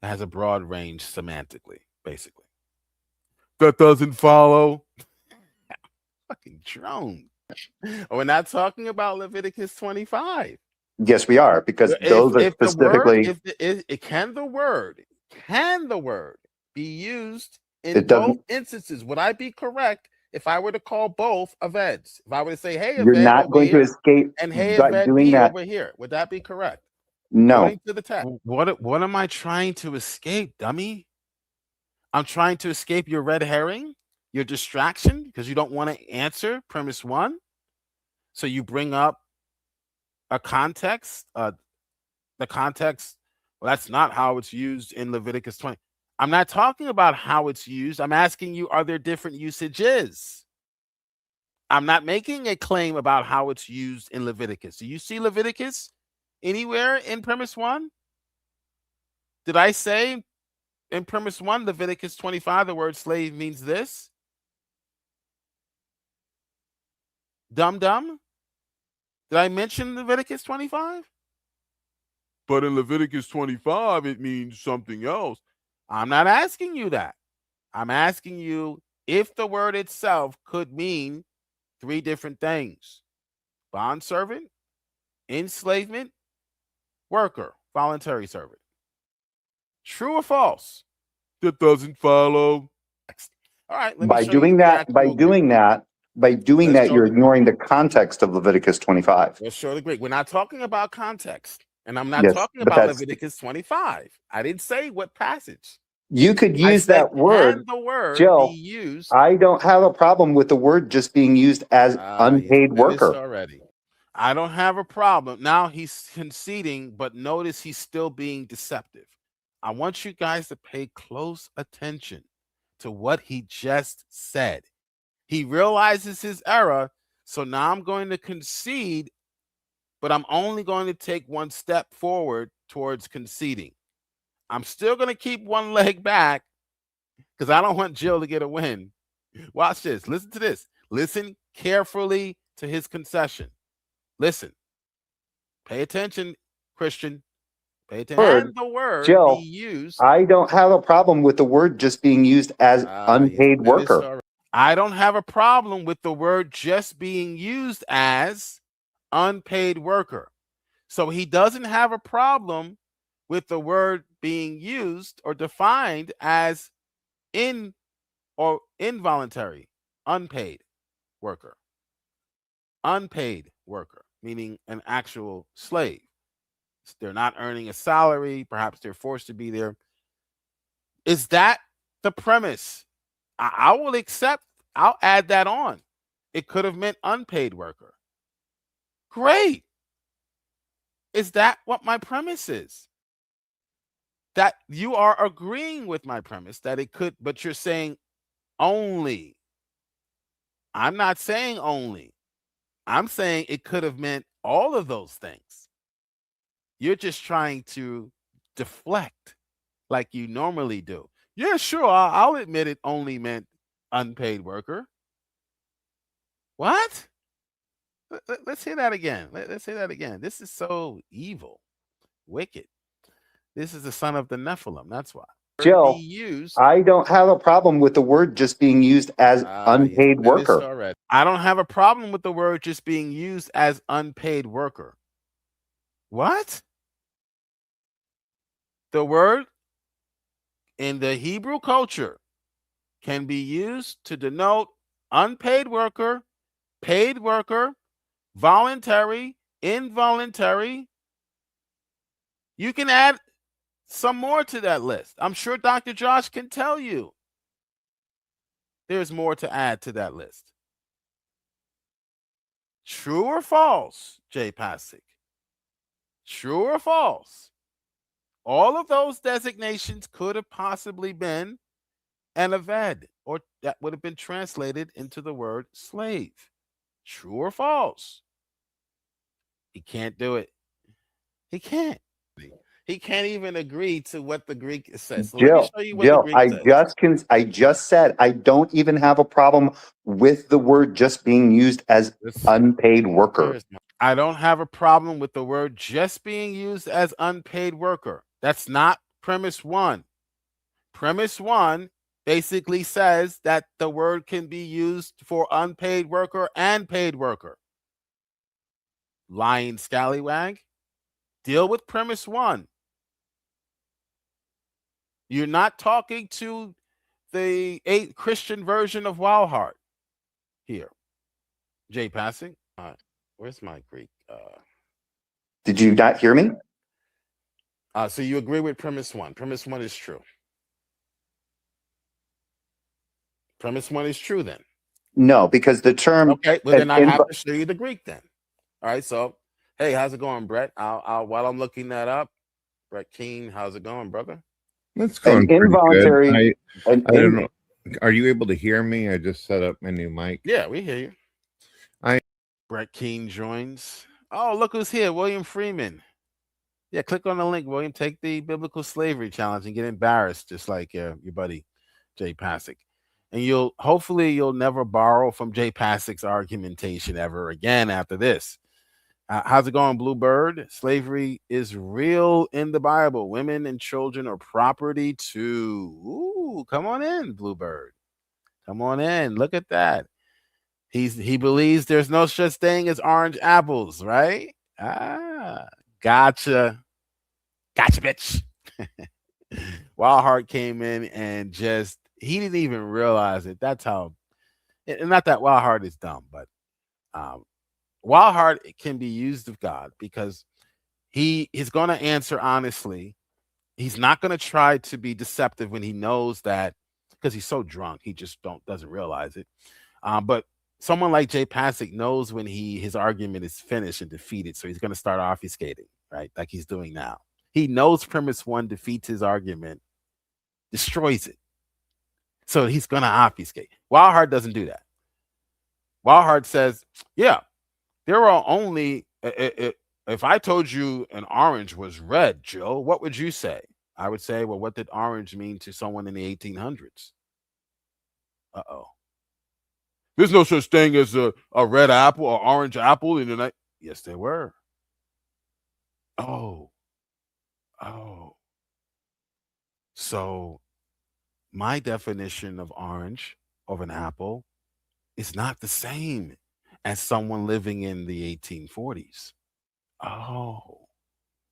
[SPEAKER 3] has a broad range semantically, basically. That doesn't follow. Fucking drone. We're not talking about Leviticus 25.
[SPEAKER 6] Yes, we are, because those are specifically.
[SPEAKER 3] Can the word be used in both instances? Would I be correct if I were to call both Aveds? If I were to say, "Hey, Aved,
[SPEAKER 6] you're not going to escape
[SPEAKER 3] and hey, Aved
[SPEAKER 6] doing that
[SPEAKER 3] over here," would that be correct?
[SPEAKER 6] No.
[SPEAKER 3] According to the text. What am I trying to escape, dummy? I'm trying to escape your red herring, your distraction, because you don't want to answer premise 1. So you bring up a context, the context. Well, that's not how it's used in Leviticus 20. I'm not talking about how it's used. I'm asking you, are there different usages? I'm not making a claim about how it's used in Leviticus. Do you see Leviticus anywhere in premise 1? Did I say in premise 1, Leviticus 25, the word slave means this? Dum-dum? Did I mention Leviticus 25? But in Leviticus 25, it means something else. I'm not asking you that. I'm asking you if the word itself could mean 3 different things: bondservant, enslavement, worker, voluntary servant. True or false? that doesn't follow. All right, let me
[SPEAKER 6] By
[SPEAKER 3] show you
[SPEAKER 6] doing
[SPEAKER 3] the
[SPEAKER 6] that,
[SPEAKER 3] actual Greek. Let's show
[SPEAKER 6] you're
[SPEAKER 3] the Greek.
[SPEAKER 6] ignoring the context of Leviticus 25.
[SPEAKER 3] Let's show the Greek. We're not talking about context, and I'm not
[SPEAKER 6] Yes,
[SPEAKER 3] talking
[SPEAKER 6] but
[SPEAKER 3] about
[SPEAKER 6] that's
[SPEAKER 3] Leviticus 25. I didn't say what passage.
[SPEAKER 6] you could
[SPEAKER 3] I
[SPEAKER 6] use
[SPEAKER 3] said,
[SPEAKER 6] that word,
[SPEAKER 3] can the word be
[SPEAKER 6] Jill.
[SPEAKER 3] used?
[SPEAKER 6] I don't have a problem with the word just being used as
[SPEAKER 3] You
[SPEAKER 6] unpaid
[SPEAKER 3] finished
[SPEAKER 6] worker.
[SPEAKER 3] already. I don't have a problem. Now he's conceding, but notice he's still being deceptive. I want you guys to pay close attention to what he just said. He realizes his error, so now I'm going to concede, but I'm only going to take one step forward towards conceding. I'm still going to keep one leg back because I don't want Jill to get a win. Watch this. Listen to this. Listen carefully to his concession. Listen. Pay attention, Christian. Pay attention.
[SPEAKER 6] Word,
[SPEAKER 3] And the word
[SPEAKER 6] Jill,
[SPEAKER 3] be used.
[SPEAKER 6] I don't have a problem with the word just being used as unpaid worker.
[SPEAKER 3] I don't have a problem with the word just being used as unpaid worker. So he doesn't have a problem with the word being used or defined as in or involuntary, unpaid worker. Unpaid worker, meaning an actual slave. They're not earning a salary. Perhaps they're forced to be there. Is that the premise? I will accept. I'll add that on. It could have meant unpaid worker. Great. Is that what my premise is? That you are agreeing with my premise that it could, but you're saying only. I'm not saying only. I'm saying it could have meant all of those things. You're just trying to deflect like you normally do. Yeah, sure. I'll admit it only meant unpaid worker. What? Let's hear that again. Let's hear that again. This is so evil, wicked. This is the son of the Nephilim. That's why.
[SPEAKER 6] Jill, I don't have a problem with the word just being used as unpaid worker.
[SPEAKER 3] I don't have a problem with the word just being used as unpaid worker. What? The word in the Hebrew culture can be used to denote unpaid worker, paid worker, voluntary, involuntary. You can add some more to that list. I'm sure Dr. Josh can tell you. There's more to add to that list. True or false, Jay Pasick? True or false? All of those designations could have possibly been an aved, or that would have been translated into the word slave. True or false? He can't do it. He can't. He can't even agree to what the Greek says. So let me show you what the Greek says.
[SPEAKER 6] I just said I don't even have a problem with the word just being used as unpaid worker.
[SPEAKER 3] I don't have a problem with the word just being used as unpaid worker. That's not premise one. Premise one basically says that the word can be used for unpaid worker and paid worker. Lying scallywag. Deal with premise one. You're not talking to the Christian version of Wildheart here. Jay Passing. Where's my Greek?
[SPEAKER 6] Did you not hear me?
[SPEAKER 3] So you agree with premise one. Premise one is true. Premise one is true then.
[SPEAKER 6] No, because the term.
[SPEAKER 3] Okay, well then I have to show you the Greek then. All right, so hey, how's it going, Brett? While I'm looking that up, Brett Keene, how's it going, brother?
[SPEAKER 7] That's going pretty good. I don't know. Are you able to hear me? I just set up my new mic.
[SPEAKER 3] Yeah, we hear you. Brett Keene joins. Oh, look who's here, William Freeman. Yeah, click on the link, William. Take the biblical slavery challenge and get embarrassed, just like your buddy Jay Pasick. And hopefully you'll never borrow from Jay Pasick's argumentation ever again after this. How's it going, Bluebird? Slavery is real in the Bible. Women and children are property too. Ooh, come on in, Bluebird. Come on in. Look at that. He believes there's no such thing as orange apples, right? Gotcha. Gotcha, bitch. Wildheart came in and he didn't even realize it. That's how, and not that Wildheart is dumb, but Wildheart can be used of God because he is going to answer honestly. He's not going to try to be deceptive when he knows that, because he's so drunk, he just doesn't realize it. But someone like Jay Pasick knows when his argument is finished and defeated, so he's going to start obfuscating, right? Like he's doing now. He knows premise one defeats his argument, destroys it, so he's going to obfuscate. Wildheart doesn't do that. Wildheart says, yeah, there are only, if I told you an orange was red, Joe, what would you say? I would say, well, what did orange mean to someone in the 1800s? Uh-oh. There's no such thing as a red apple or orange apple in the night. Yes, there were. Oh. So my definition of orange, of an apple, is not the same as someone living in the 1840s. Oh,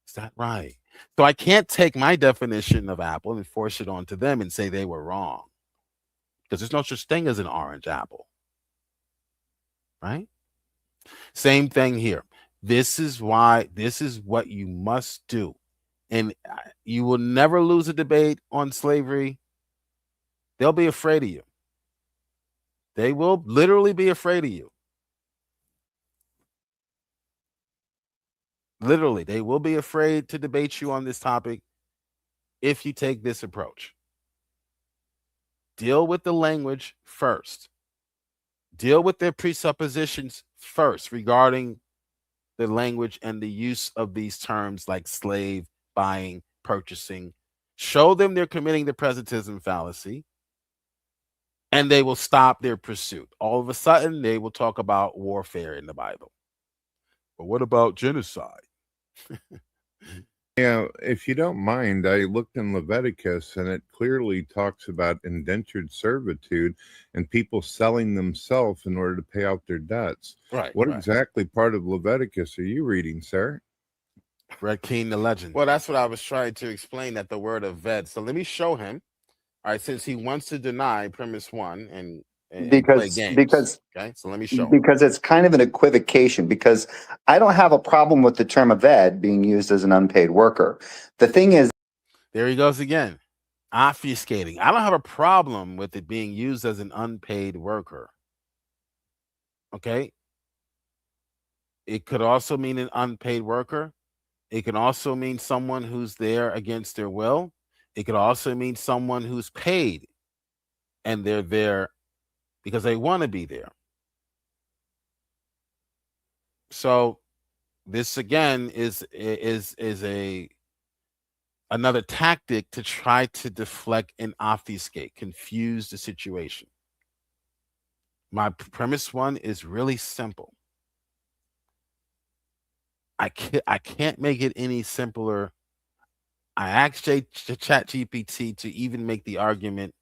[SPEAKER 3] is that right? So I can't take my definition of apple and force it onto them and say they were wrong, because there's no such thing as an orange apple, right? Same thing here. This is what you must do. And you will never lose a debate on slavery. They'll be afraid of you. They will literally be afraid of you. Literally, they will be afraid to debate you on this topic if you take this approach. Deal with the language first. Deal with their presuppositions first regarding the language and the use of these terms like slave, buying, purchasing. Show them they're committing the presentism fallacy, and they will stop their pursuit. All of a sudden, they will talk about warfare in the Bible. But what about genocide?
[SPEAKER 7] Yeah, if you don't mind, I looked in Leviticus and it clearly talks about indentured servitude and people selling themselves in order to pay out their debts.
[SPEAKER 3] Right.
[SPEAKER 7] What exactly part of Leviticus are you reading, sir?
[SPEAKER 3] Red King, the legend. Well, that's what I was trying to explain at the word of ved. So let me show him. All right, since he wants to deny premise one and play games. Okay, so let me show him.
[SPEAKER 6] Because it's kind of an equivocation, because I don't have a problem with the term of ed being used as an unpaid worker. The thing is,
[SPEAKER 3] there he goes again, obfuscating. I don't have a problem with it being used as an unpaid worker. Okay. It could also mean an unpaid worker. It can also mean someone who's there against their will. It could also mean someone who's paid and they're there because they want to be there. So this again is another tactic to try to deflect and obfuscate, confuse the situation. My premise one is really simple. I can't make it any simpler. I asked ChatGPT to even make the argument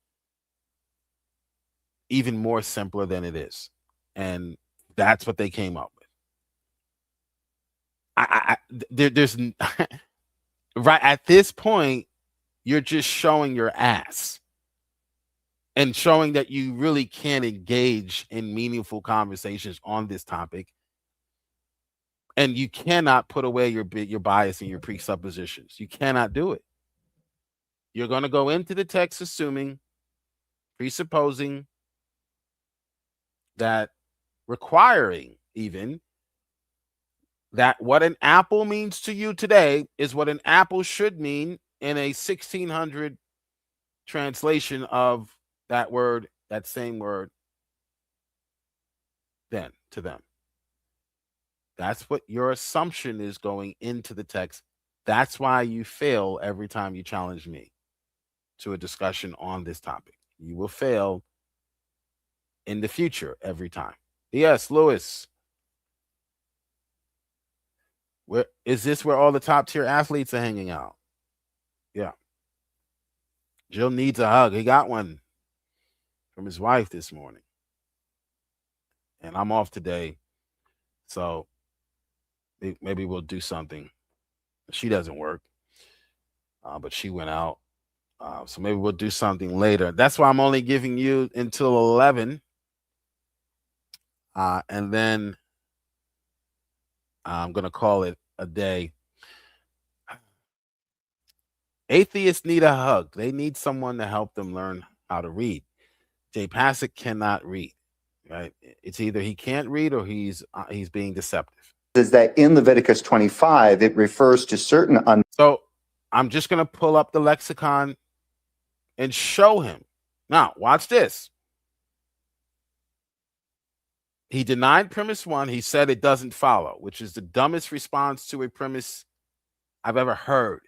[SPEAKER 3] even more simpler than it is, and that's what they came up with. There's right at this point, you're just showing your ass and showing that you really can't engage in meaningful conversations on this topic. And you cannot put away your bias and your presuppositions. You cannot do it. You're going to go into the text assuming, presupposing that, requiring even that what an apple means to you today is what an apple should mean in a 1600 translation of that word, that same word, then to them. That's what your assumption is going into the text. That's why you fail every time you challenge me to a discussion on this topic. You will fail in the future every time. Yes, Lewis. Where is this where all the top tier athletes are hanging out? Yeah. Jill needs a hug. He got one from his wife this morning. And I'm off today. So maybe we'll do something. She doesn't work, but she went out So maybe we'll do something later. That's why I'm only giving you until 11. And then I'm going to call it a day. Atheists need a hug. They need someone to help them learn how to read. Jay Passett cannot read, right? It's either he can't read or he's being deceptive.
[SPEAKER 6] Is that in Leviticus 25, it refers to certain
[SPEAKER 3] So I'm just going to pull up the lexicon and show him. Now, watch this. He denied premise 1. He said it doesn't follow, which is the dumbest response to a premise I've ever heard.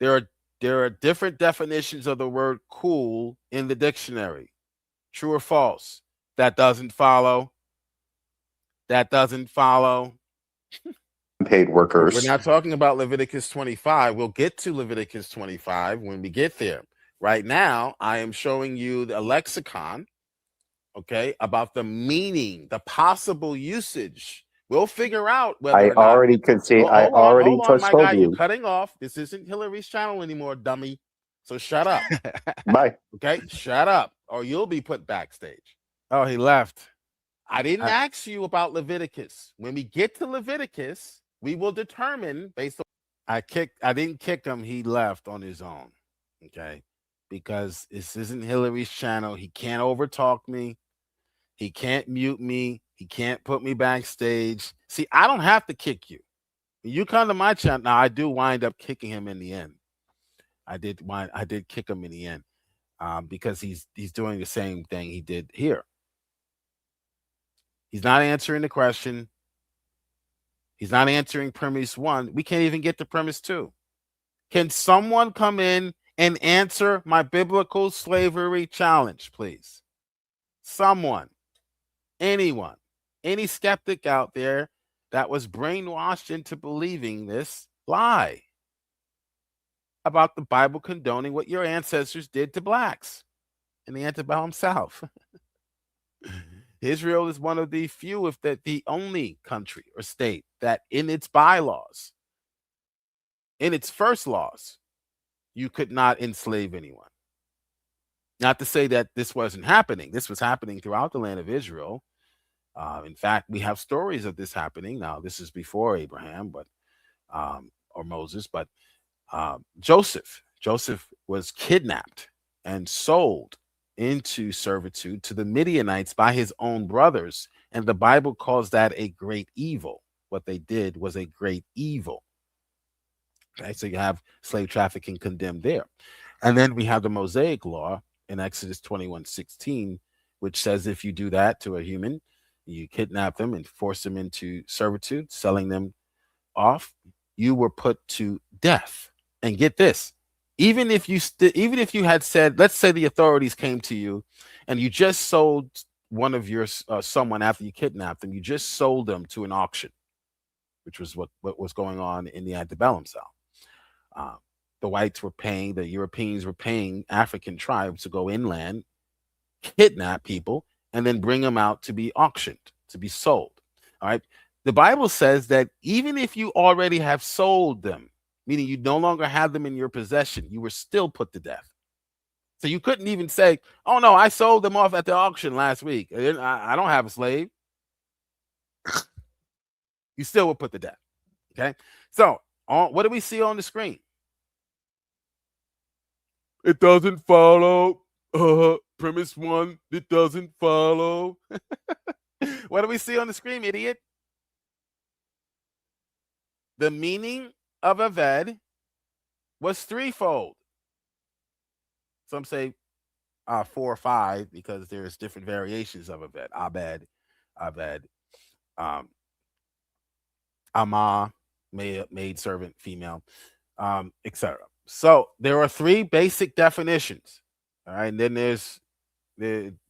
[SPEAKER 3] There are different definitions of the word cool in the dictionary. True or false? That doesn't follow. That doesn't follow.
[SPEAKER 6] unpaid workers.
[SPEAKER 3] We're not talking about Leviticus 25. We'll get to Leviticus 25 when we get there. Right now, I am showing you the lexicon, okay, about the meaning, the possible usage. We'll figure out whether
[SPEAKER 6] I
[SPEAKER 3] or not
[SPEAKER 6] already could see. I already
[SPEAKER 3] hold on,
[SPEAKER 6] just
[SPEAKER 3] my
[SPEAKER 6] told
[SPEAKER 3] guy. You're
[SPEAKER 6] you.
[SPEAKER 3] cutting off. This isn't Hillary's channel anymore, dummy. So shut up.
[SPEAKER 6] Bye.
[SPEAKER 3] Okay, shut up, or you'll be put backstage. Oh, he left. I didn't ask you about Leviticus. When we get to Leviticus, we will determine based on I didn't kick him, he left on his own. Okay. Because this isn't Hillary's channel. He can't overtalk me. He can't mute me. He can't put me backstage. See, I don't have to kick you. When you come to my channel, now I do wind up kicking him in the end. I did kick him in the end. Because he's doing the same thing he did here. He's not answering the question. He's not answering premise 1. We can't even get to premise 2. Can someone come in and answer my biblical slavery challenge, please? Someone, anyone, any skeptic out there that was brainwashed into believing this lie about the Bible condoning what your ancestors did to blacks in the antebellum South. Israel is one of the few, if that the only country or state that in its bylaws, in its first laws, you could not enslave anyone. Not to say that this wasn't happening. This was happening throughout the land of Israel. In fact, we have stories of this happening. Now, this is before Abraham, but or Moses, but Joseph was kidnapped and sold into servitude to the Midianites by his own brothers. And the Bible calls that a great evil. What they did was a great evil. Okay, so you have slave trafficking condemned there. And then we have the Mosaic law in Exodus 21:16, which says if you do that to a human, you kidnap them and force them into servitude, selling them off, you were put to death. And get this, even if you had said, let's say the authorities came to you and you just sold one of your someone after you kidnapped them, you just sold them to an auction, which was what was going on in the antebellum South. The whites were paying, the Europeans were paying African tribes to go inland, kidnap people, and then bring them out to be auctioned, to be sold. All right. The Bible says that even if you already have sold them, meaning you no longer have them in your possession, you were still put to death. So you couldn't even say, oh, no, I sold them off at the auction last week. I don't have a slave. You still were put to death. Okay. So what do we see on the screen? It doesn't follow. Premise 1, it doesn't follow. What do we see on the screen, idiot? The meaning of Aved was threefold. Some say 4 or 5 because there's different variations of Aved. Aved, Amah, maid servant, female, etc. So there are 3 basic definitions. All right, and then there's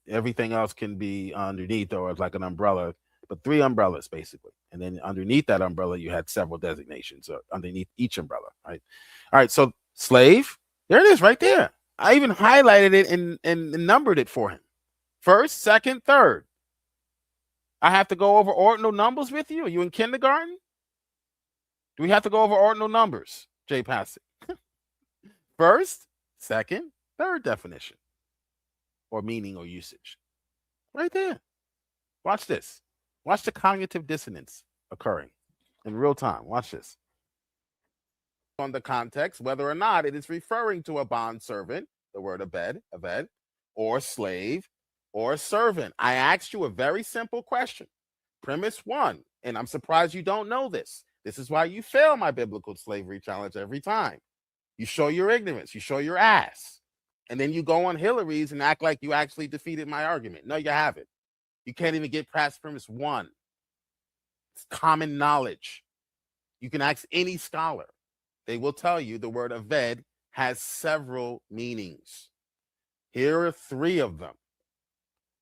[SPEAKER 3] everything else can be underneath or like an umbrella, but 3 umbrellas basically. And then underneath that umbrella, you had several designations underneath each umbrella. Right. All right. So slave, there it is right there. I even highlighted it and numbered it for him. First, second, third. I have to go over ordinal numbers with you. Are you in kindergarten? Do we have to go over ordinal numbers, Jay Passett? first, second, third definition or meaning or usage. Right there. Watch this. Watch the cognitive dissonance occurring in real time. Watch this. On the context, whether or not it is referring to a bond servant, the word aved, or slave, or servant. I asked you a very simple question. Premise one, and I'm surprised you don't know this. This is why you fail my biblical slavery challenge every time. You show your ignorance, you show your ass, and then you go on Hillary's and act like you actually defeated my argument. No, you haven't. You can't even get past premise one. It's common knowledge. You can ask any scholar. They will tell you the word aved has several meanings. Here are three of them.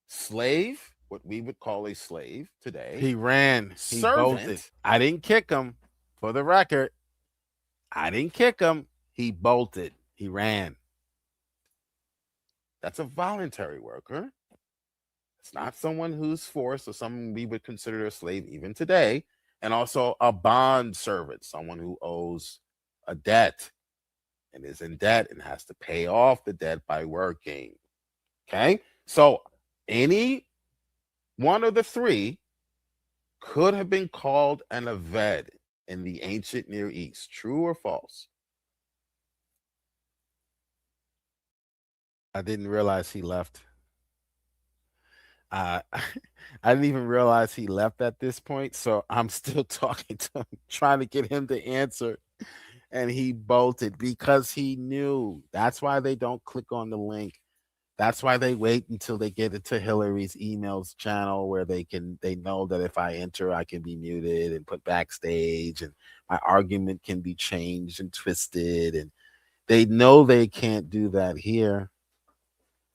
[SPEAKER 3] Slave, what we would call a slave today.
[SPEAKER 8] He ran. He bolted. I didn't kick him, for the record. I didn't kick him. He bolted. He ran.
[SPEAKER 3] That's a voluntary worker. It's not someone who's forced or someone we would consider a slave even today. And also a bond servant, someone who owes a debt and is in debt and has to pay off the debt by working. Okay? So any one of the three could have been called an aved in the ancient Near East. True or false?
[SPEAKER 8] I didn't realize he left. I didn't even realize he left at this point, so I'm still talking to him, trying to get him to answer, and he bolted because he knew. That's why they don't click on the link. That's why they wait until they get into Hillary's emails channel where they know that if I enter, I can be muted and put backstage, and my argument can be changed and twisted, and they know they can't do that here.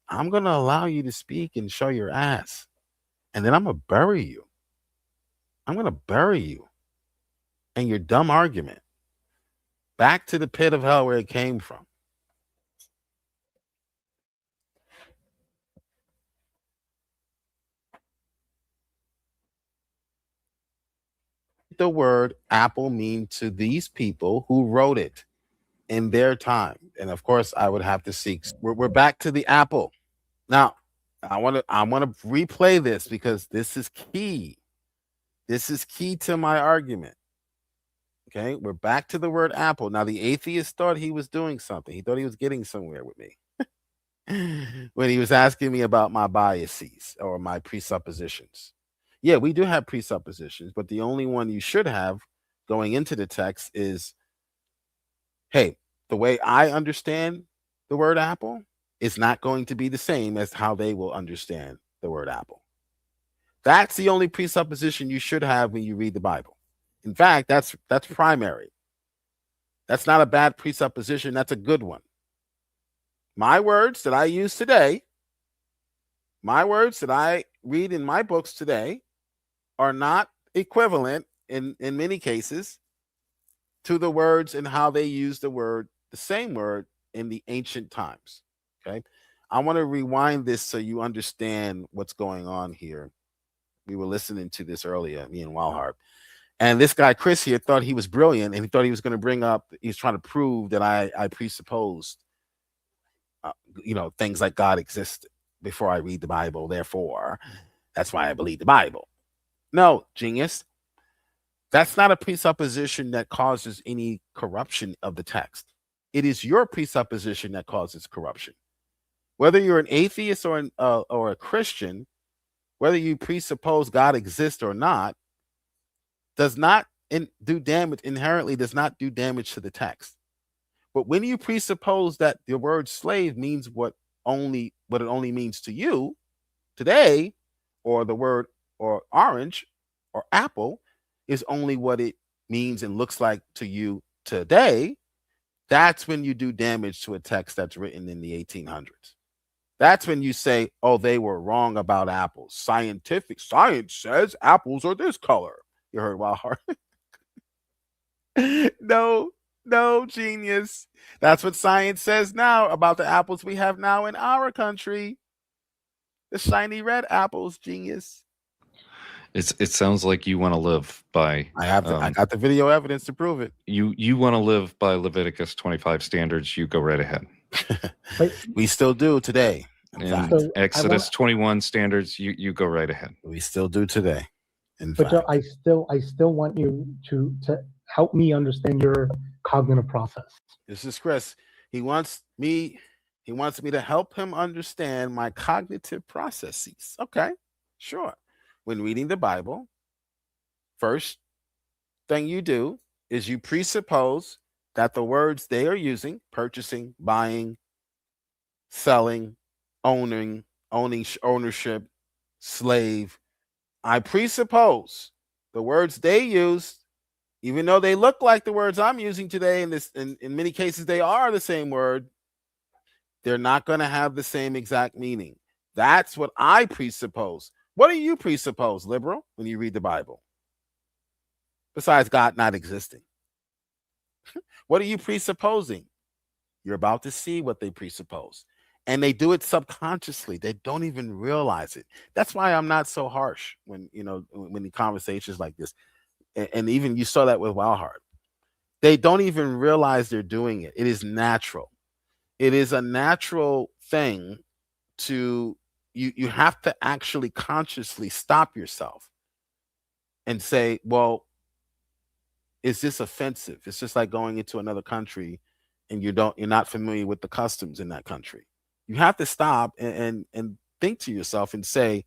[SPEAKER 8] I'm going to allow you to speak and show your ass. And then I'm going to bury you. I'm going to bury you and your dumb argument back to the pit of hell where it came from. The word apple mean to these people who wrote it in their time? And of course, I would have to seek. We're back to the apple. Now, I want to replay this because this is key. This is key to my argument. Okay, we're back to the word apple. Now, the atheist thought he was doing something. He thought he was getting somewhere with me when he was asking me about my biases or my presuppositions. Yeah, we do have presuppositions, but the only one you should have going into the text is, hey, the way I understand the word apple is not going to be the same as how they will understand the word apple. That's the only presupposition you should have when you read the Bible. In fact, that's primary. That's not a bad presupposition. That's a good one. My words that I use today, my words that I read in my books today are not equivalent in many cases to the words and how they use the same word in the ancient times. Okay. I want to rewind this so you understand what's going on here. We were listening to this earlier, me and Walhart. And this guy, Chris here, thought he was brilliant, and he thought he was going to bring up, he's trying to prove that I presupposed, things like God existed before I read the Bible. Therefore, that's why I believe the Bible. No, genius. That's not a presupposition that causes any corruption of the text. It is your presupposition that causes corruption. Whether you're an atheist or a Christian, whether you presuppose God exists or not, does not do damage, inherently does not do damage to the text. But when you presuppose that the word slave means what it only means to you today, or the word or orange or apple is only what it means and looks like to you today, that's when you do damage to a text that's written in the 1800s. That's when you say, oh, they were wrong about apples. Science says apples are this color. You heard Wildheart. No, genius. That's what science says now about the apples we have now in our country. The shiny red apples, genius.
[SPEAKER 2] It sounds like you want to live by.
[SPEAKER 3] I got the video evidence to prove it.
[SPEAKER 2] You want to live by Leviticus 25 standards. You go right ahead.
[SPEAKER 3] We still do today.
[SPEAKER 2] And
[SPEAKER 4] So
[SPEAKER 2] Exodus 21 standards. You go right ahead.
[SPEAKER 3] We still do today.
[SPEAKER 4] But Joe, I still want you to help me understand your cognitive process.
[SPEAKER 3] This is Chris. He wants me to help him understand my cognitive processes. Okay, sure. When reading the Bible, first thing you do is you presuppose that the words they are using, purchasing, buying, selling, ownership, slave, I presuppose the words they use, even though they look like the words I'm using today, in many cases they are the same word, they're not going to have the same exact meaning. That's what I presuppose. What do you presuppose, liberal, when you read the Bible? Besides God not existing. What are you presupposing? You're about to see what they presuppose. And they do it subconsciously. They don't even realize it. That's why I'm not so harsh when the conversations like this. And even you saw that with Wildheart. They don't even realize they're doing it. It is natural. It is a natural thing to you have to actually consciously stop yourself and say, well, is this offensive? It's just like going into another country and you're not familiar with the customs in that country. You have to stop and think to yourself and say,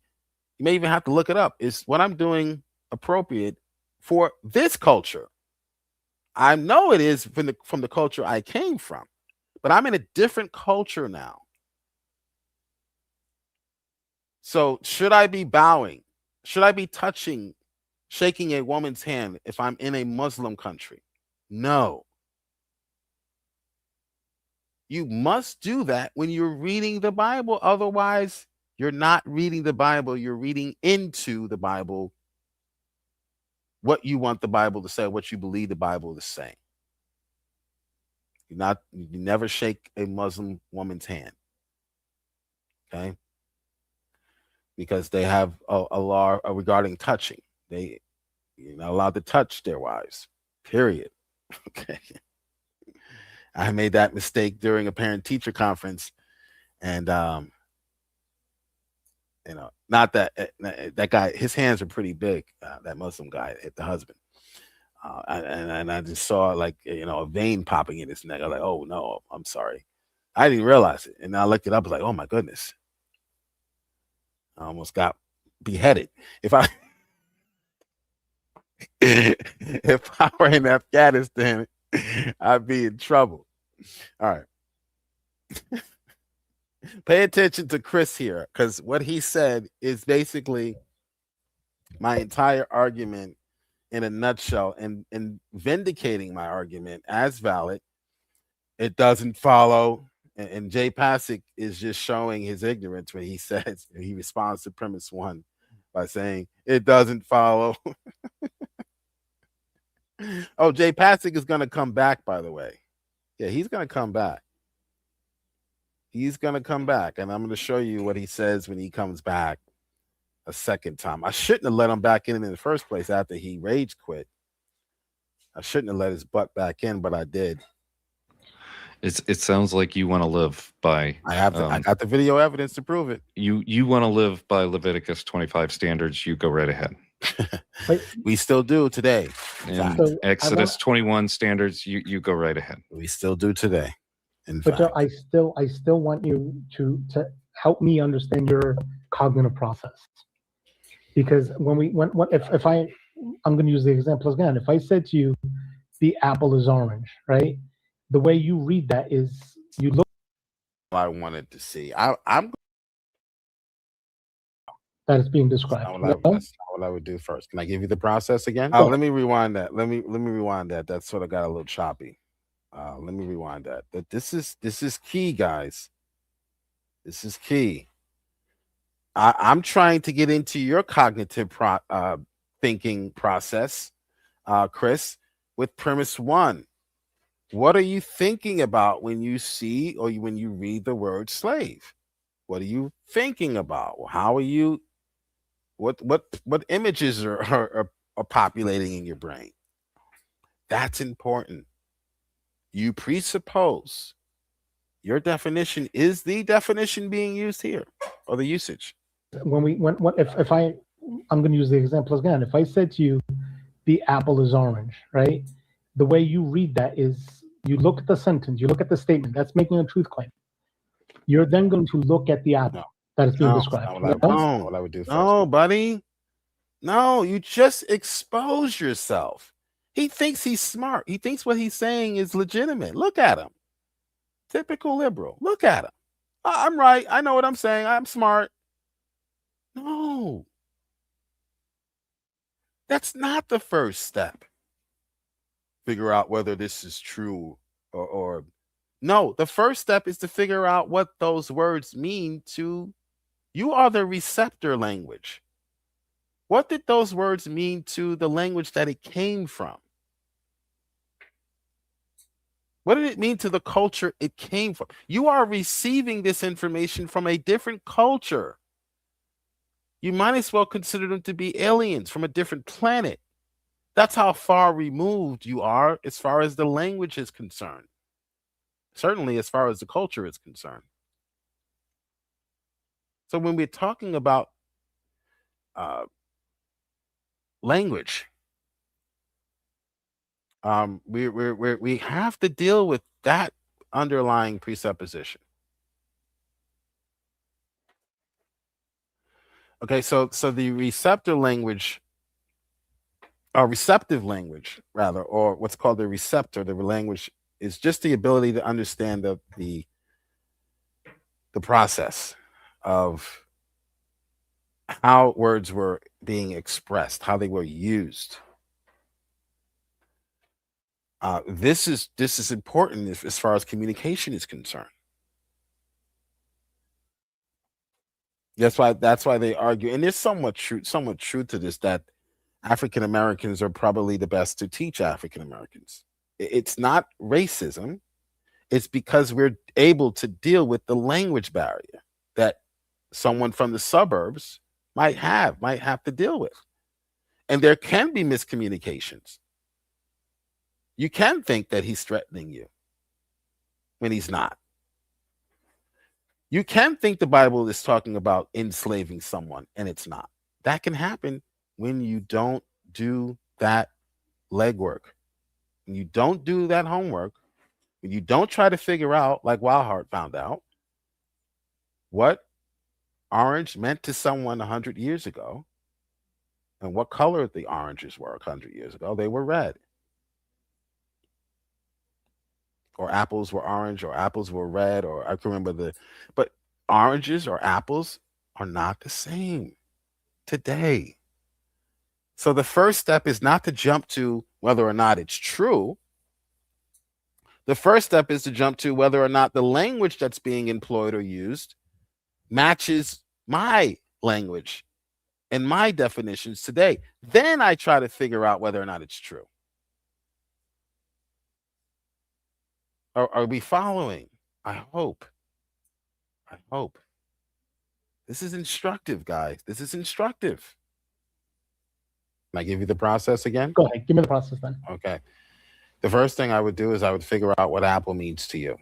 [SPEAKER 3] you may even have to look it up. Is what I'm doing appropriate for this culture? I know it is from the culture I came from, but I'm in a different culture now. So should I be bowing? Should I be touching, shaking a woman's hand if I'm in a Muslim country? No. You must do that when you're reading the Bible. Otherwise, you're not reading the Bible. You're reading into the Bible what you want the Bible to say, what you believe the Bible is saying. You never shake a Muslim woman's hand. Okay? Because they have a law regarding touching. You're not allowed to touch their wives. Period. Okay. I made that mistake during a parent-teacher conference, and not that guy. His hands are pretty big. That Muslim guy hit the husband, and I just saw a vein popping in his neck. I was like, oh no, I'm sorry. I didn't realize it, and I looked it up. I was like, oh my goodness, I almost got beheaded. If I were in Afghanistan, I'd be in trouble. All right. Pay attention to Chris here, because what he said is basically my entire argument in a nutshell, and vindicating my argument as valid. It doesn't follow. And Jay Pasick is just showing his ignorance when he says, he responds to premise one by saying, it doesn't follow. Oh, Jay Pasick is going to come back, by the way. Yeah, he's going to come back. He's going to come back, and I'm going to show you what he says when he comes back a second time. I shouldn't have let him back in the first place after he rage quit. I shouldn't have let his butt back in, but I did.
[SPEAKER 2] It sounds like you want to live by.
[SPEAKER 3] I got the video evidence to prove it.
[SPEAKER 2] You want to live by Leviticus 25 standards. You go right ahead.
[SPEAKER 3] We still do today.
[SPEAKER 2] And so Exodus 21 standards. You go right ahead.
[SPEAKER 3] We still do today.
[SPEAKER 4] But Joe, I still want you to help me understand your cognitive process, because I'm going to use the example again. If I said to you, the apple is orange, right? The way you read that is you look.
[SPEAKER 3] I wanted to see. I'm.
[SPEAKER 4] That is being described.
[SPEAKER 3] That's not what I would do first. Can I give you the process again? Let me rewind that. Let me rewind that. That sort of got a little choppy. Let me rewind that. But this is key, guys. This is key. I'm trying to get into your cognitive thinking process, Chris, with premise one. What are you thinking about when you see or when you read the word slave? What are you thinking about? How are you
[SPEAKER 8] What images are populating in your brain? That's important. You presuppose your definition is the definition being used here, or the usage.
[SPEAKER 4] If I'm going to use the example again. If I said to you, the apple is orange, right? The way you read that is you look at the sentence, you look at the statement that's making a truth claim. You're then going to look at the apple that is being described.
[SPEAKER 8] What I would do first. No, buddy. No, you just expose yourself. He thinks he's smart. He thinks what he's saying is legitimate. Look at him. Typical liberal. Look at him. I'm right. I know what I'm saying. I'm smart. No. That's not the first step. Figure out whether this is true or no. The first step is to figure out what those words mean to you. Are the receptor language. What did those words mean to the language that it came from? What did it mean to the culture it came from? You are receiving this information from a different culture. You might as well consider them to be aliens from a different planet. That's how far removed you are as far as the language is concerned. Certainly as far as the culture is concerned. So when we're talking about language, we have to deal with that underlying presupposition. Okay, so the receptor language, or receptive language rather, or what's called the receptor, the language is just the ability to understand the process of how words were being expressed, how they were used. This is important as far as communication is concerned. That's why they argue, and there's somewhat truth to this, that African Americans are probably the best to teach African Americans. It's not racism. It's because we're able to deal with the language barrier that someone from the suburbs might have to deal with. And there can be miscommunications. You can think that he's threatening you when he's not. You can think the Bible is talking about enslaving someone and it's not. That can happen when you don't do that legwork. When you don't do that homework, when you don't try to figure out, like Wildheart found out, what orange meant to someone 100 years ago and what color the oranges were 100 years ago. They were red. Or apples were orange, or apples were red, or I can remember but oranges or apples are not the same today. So the first step is not to jump to whether or not it's true. The first step is to jump to whether or not the language that's being employed or used matches my language and my definitions today. Then I try to figure out whether or not it's true. Are we following? I hope. This is instructive, guys. This is instructive. Can I give you the process again?
[SPEAKER 4] Go ahead. Give me the process then.
[SPEAKER 8] Okay. The first thing I would do is I would figure out what apple means to you.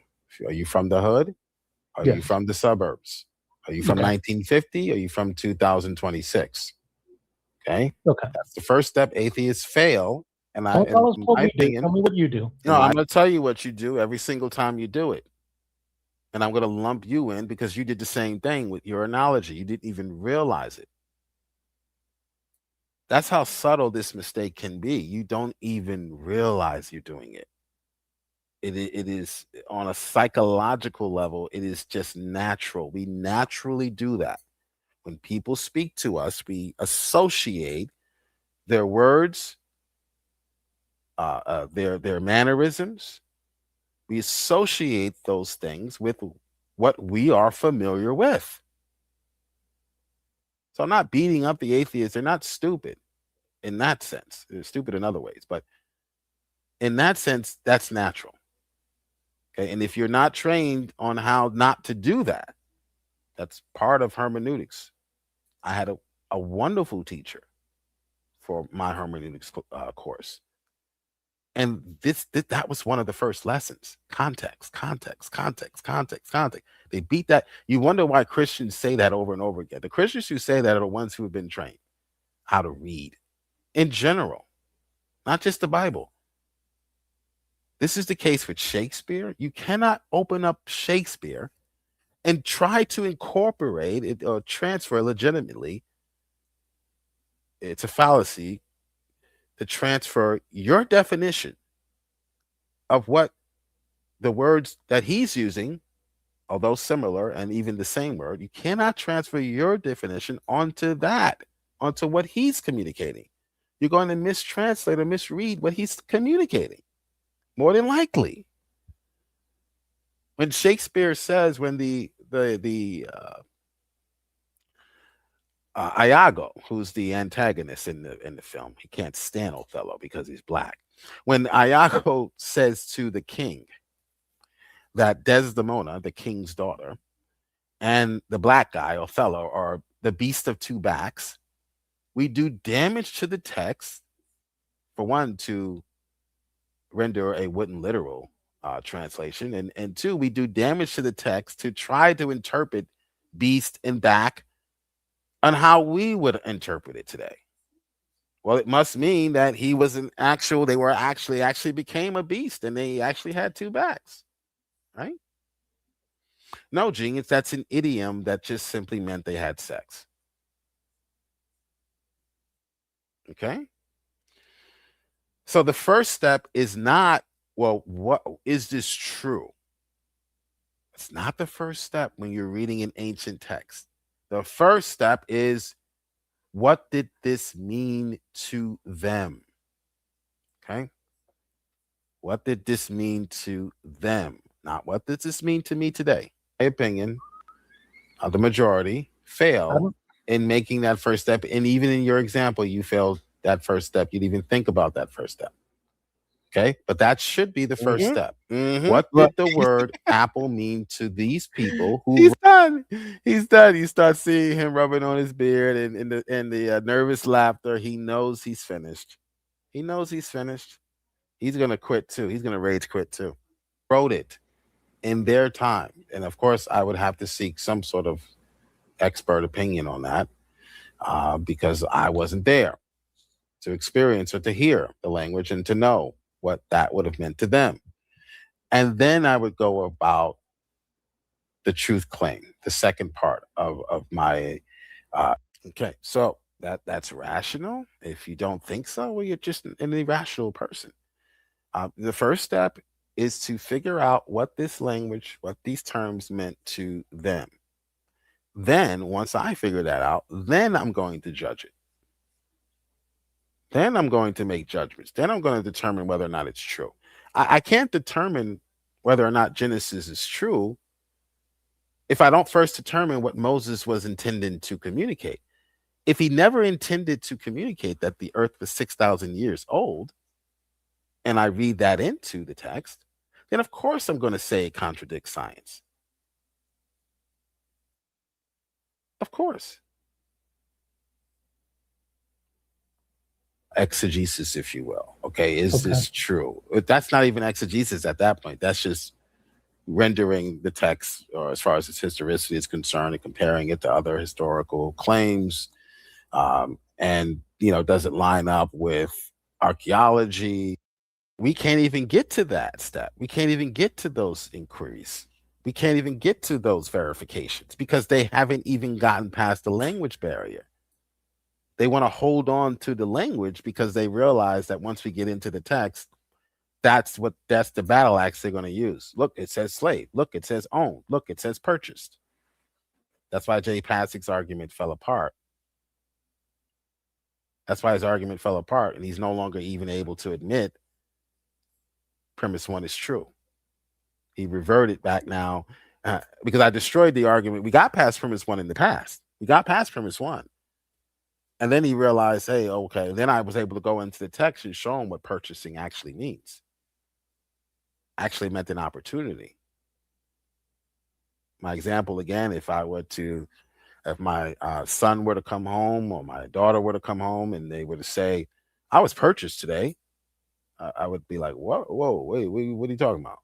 [SPEAKER 8] Are you from the hood? Are you from the suburbs? Are you from 1950? Are you from 2026? Okay. That's the first step. Atheists fail. And
[SPEAKER 4] tell me what you do.
[SPEAKER 8] No, I'm going to tell you what you do every single time you do it. And I'm going to lump you in because you did the same thing with your analogy. You didn't even realize it. That's how subtle this mistake can be. You don't even realize you're doing it. It is on a psychological level. It is just natural. We naturally do that. When people speak to us, we associate their words, their mannerisms. We associate those things with what we are familiar with. So I'm not beating up the atheists. They're not stupid in that sense. They're stupid in other ways, but in that sense, that's natural. Okay. And if you're not trained on how not to do that, that's part of hermeneutics. I had a a wonderful teacher for my hermeneutics course. And that was one of the first lessons. Context, context, context, context, context. They beat that. You wonder why Christians say that over and over again. The Christians who say that are the ones who have been trained how to read in general, not just the Bible. This is the case with Shakespeare. You cannot open up Shakespeare and try to incorporate it or transfer legitimately. It's a fallacy to transfer your definition of what the words that he's using, although similar and even the same word, you cannot transfer your definition onto what he's communicating. You're going to mistranslate or misread what he's communicating, more than likely. When Shakespeare says, when the Iago, who's the antagonist in the film, he can't stand Othello because he's black. When Iago says to the king that Desdemona, the king's daughter, and the black guy, Othello, are the beast of two backs, we do damage to the text, for one, to render a wooden literal translation, and two, we do damage to the text to try to interpret beast and back on how we would interpret it today. Well, it must mean that he was they were actually became a beast and they actually had two backs, right? No, genius, that's an idiom that just simply meant they had sex. Okay? So the first step is not, well, what is this true? It's not the first step when you're reading an ancient text. The first step is, what did this mean to them? Okay? What did this mean to them? Not what does this mean to me today? My opinion, the majority fail in making that first step. And even in your example, you failed that first step. You didn't even think about that first step. Okay? But that should be the first step. What did the word apple mean to these people who He's done. You start seeing him rubbing on his beard and the nervous laughter. He knows he's finished. He knows he's finished. He's gonna quit too. He's gonna rage quit too. Wrote it in their time. And of course, I would have to seek some sort of expert opinion on that because I wasn't there to experience or to hear the language and to know what that would have meant to them. And then I would go about the truth claim, the second part of my okay. So that's rational. If you don't think so, well, you're just an irrational person. The first step is to figure out what this language, what these terms meant to them. Then once I figure that out, then I'm going to judge it. Then I'm going to make judgments. Then I'm going to determine whether or not it's true. I can't determine whether or not Genesis is true if I don't first determine what Moses was intending to communicate. If he never intended to communicate that the earth was 6,000 years old, and I read that into the text, then of course I'm going to say it contradicts science. Of course. Exegesis, if you will. Okay, is this true? That's not even exegesis at that point. That's just rendering the text, or as far as its historicity is concerned, and comparing it to other historical claims. And, does it line up with archaeology? We can't even get to that step. We can't even get to those inquiries. We can't even get to those verifications because they haven't even gotten past the language barrier. They want to hold on to the language because they realize that once we get into the text, that's the battle axe they're going to use. Look, it says slave. Look, it says owned. Look, it says purchased. That's why Jay Passik's argument fell apart. That's why his argument fell apart, and he's no longer even able to admit premise one is true. He reverted back now because I destroyed the argument. We got past premise one in the past. We got past premise one. And then he realized, hey, okay. Then I was able to go into the text and show him what purchasing actually means. Actually meant an opportunity. My example again, if I were to if my son were to come home or my daughter were to come home and they were to say, "I was purchased today," I would be like, whoa, wait, what are you talking about?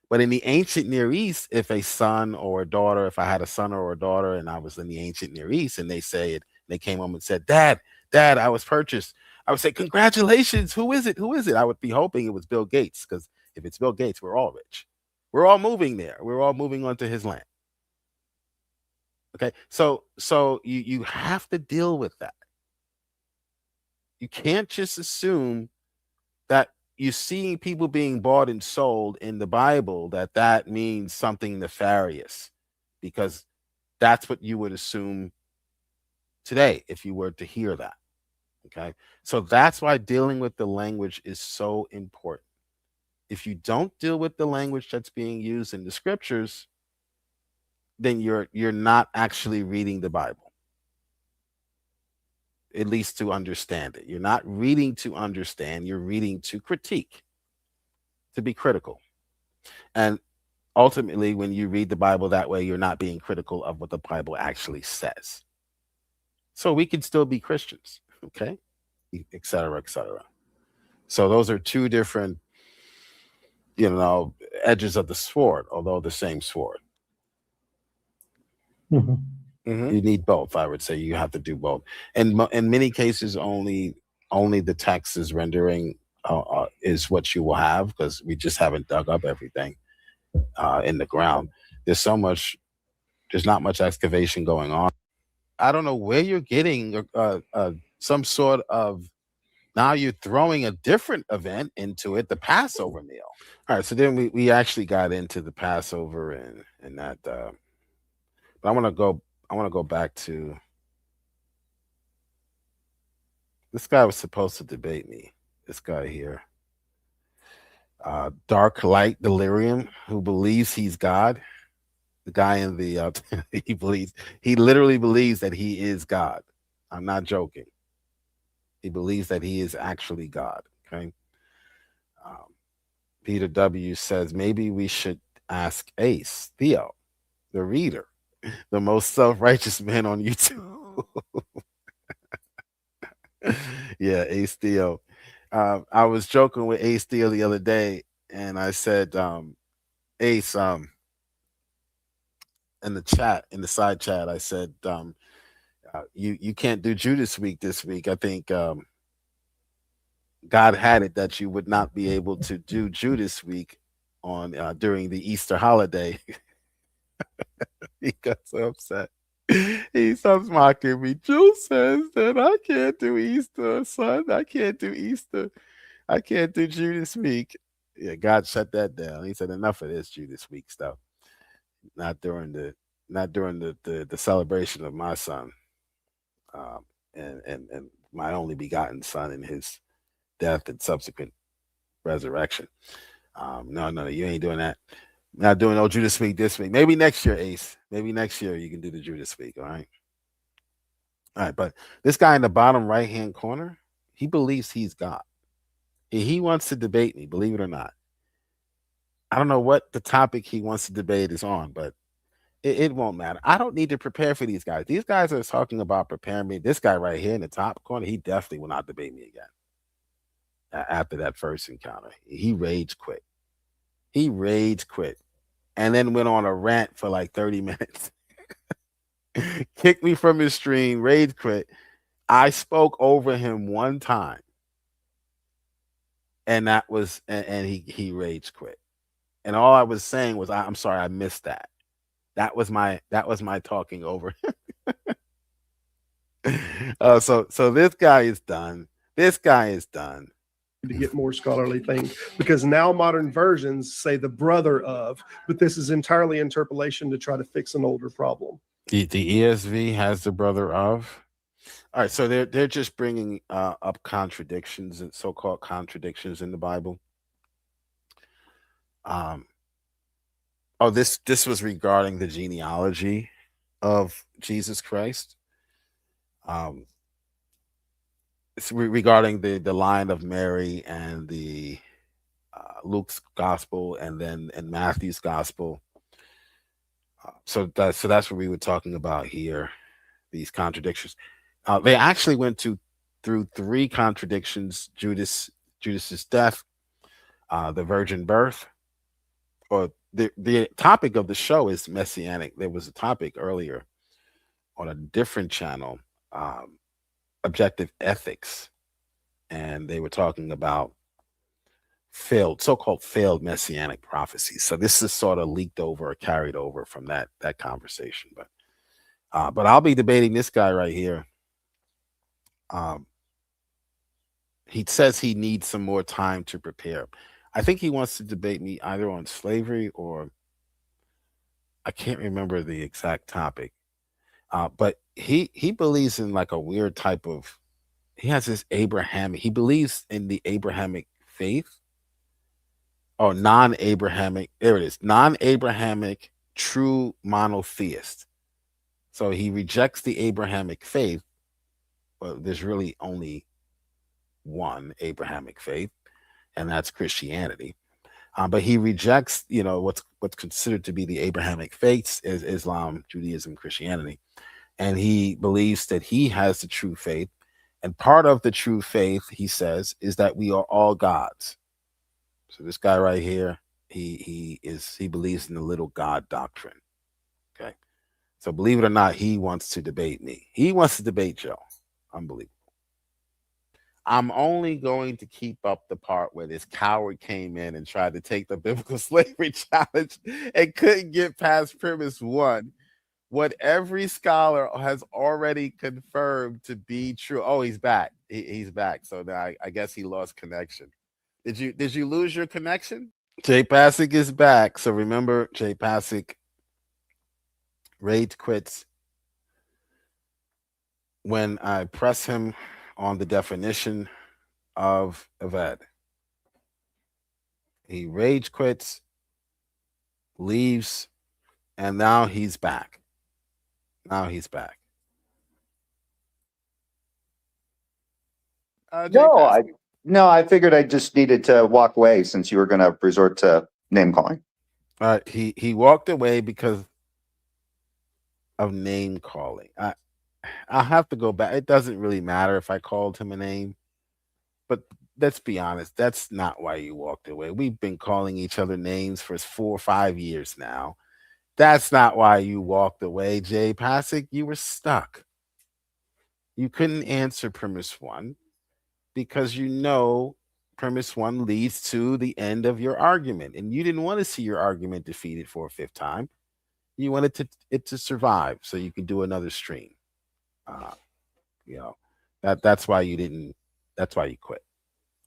[SPEAKER 8] But in the ancient Near East, if a son or a daughter, if I had a son or a daughter and I was in the ancient Near East and they say it, they came home and said, Dad, I was purchased. I would say, congratulations. Who is it? Who is it? I would be hoping it was Bill Gates, because if it's Bill Gates, we're all rich. We're all moving there. We're all moving onto his land. Okay. So you have to deal with that. You can't just assume that you're seeing people being bought and sold in the Bible, that means something nefarious, because that's what you would assume today if you were to hear that. Okay. So that's why dealing with the language is so important. If you don't deal with the language that's being used in the scriptures, then you're not actually reading the Bible, at least to understand it. You're not reading to understand, you're reading to critique, to be critical. And ultimately, when you read the Bible that way, you're not being critical of what the Bible actually says. So we can still be Christians, okay? Et cetera, et cetera. So those are two different, edges of the sword, although the same sword.
[SPEAKER 4] Mhm.
[SPEAKER 8] You need both. I would say you have to do both. And in many cases, only the text is rendering is what you will have, because we just haven't dug up everything in the ground. There's not much excavation going on. I don't know where you're getting some sort of. Now you're throwing a different event into it, the Passover meal. All right, so then we actually got into the Passover and that. But I want to go back to this guy was supposed to debate me. This guy here, Dark Light Delirium, who believes he's God. The guy in the he literally believes that he is God. I'm not joking. He believes that he is actually God. Okay. Peter W. says maybe we should ask Ace Theo, the reader, the most self-righteous man on YouTube. Yeah, Ace Theo. I was joking with Ace Theo the other day, and I said, Ace, in the side chat, I said, you can't do Judas Week this week. I think God had it that you would not be able to do Judas Week on during the Easter holiday. He got so upset. He stops mocking me. Jules says that I can't do Easter, son. I can't do Easter. I can't do Judas Week. Yeah, God shut that down. He said enough of this Judas Week stuff. Not during the celebration of my son, and my only begotten son in his death and subsequent resurrection. No, you ain't doing that. Not doing no Judas Week this week. Maybe next year, Ace. Maybe next year you can do the Judas Week. All right. But this guy in the bottom right-hand corner, he believes he's God. He wants to debate me, believe it or not. I don't know what the topic he wants to debate is on, but it won't matter. I don't need to prepare for these guys. These guys are talking about preparing me. This guy right here in the top corner, he definitely will not debate me again. After that first encounter, he rage quit. And then went on a rant for like 30 minutes. Kicked me from his stream, rage quit. I spoke over him one time. And that was, and he rage quit. And all I was saying was, I'm sorry, I missed that. That was my talking over him. So this guy is done.
[SPEAKER 9] To get more scholarly things, because now modern versions say the brother of, but this is entirely interpolation to try to fix an older problem.
[SPEAKER 8] The ESV has the brother of. All right, so they're just bringing up contradictions and so-called contradictions in the Bible. This was regarding the genealogy of Jesus Christ. It's regarding the line of Mary and the Luke's gospel, and then in Matthew's gospel. So that's what we were talking about here. these contradictions. They actually went through 3 contradictions: Judas's death, the virgin birth, or the topic of the show is messianic. There was a topic earlier on a different channel, objective ethics, and they were talking about so-called failed messianic prophecies. So this is sort of leaked over or carried over from that conversation. But I'll be debating this guy right here. He says he needs some more time to prepare. I think he wants to debate me either on slavery or I can't remember the exact topic. But he believes in like a weird type of, he has this Abrahamic, he believes in the Abrahamic faith, or non-Abrahamic, there it is, non-Abrahamic true monotheist. So he rejects the Abrahamic faith. Well, there's really only one Abrahamic faith, and that's Christianity. But he rejects, what's considered to be the Abrahamic faiths is Islam, Judaism, Christianity. And he believes that he has the true faith. And part of the true faith, he says, is that we are all gods. So this guy right here, he believes in the little God doctrine. Okay. So believe it or not, he wants to debate me. He wants to debate Joe. Unbelievable. I'm only going to keep up the part where this coward came in and tried to take the biblical slavery challenge and couldn't get past premise 1. What every scholar has already confirmed to be true. Oh, he's back. He's back. So now I guess he lost connection. Did you lose your connection? Jay Pasick is back. So remember, Jay Pasick rage quits when I press him on the definition of Aved. He rage quits, leaves, and now he's back. Now he's back.
[SPEAKER 6] I figured I just needed to walk away since you were going to resort to name calling.
[SPEAKER 8] He walked away because of name calling. I'll have to go back. It doesn't really matter if I called him a name, but let's be honest, that's not why you walked away. We've been calling each other names for 4 or 5 years now. That's not why you walked away, Jay Pasick. You were stuck. You couldn't answer premise 1 because premise 1 leads to the end of your argument, and you didn't want to see your argument defeated for a 5th time. You wanted it to survive so you could do another stream. That's why you didn't. That's why you quit.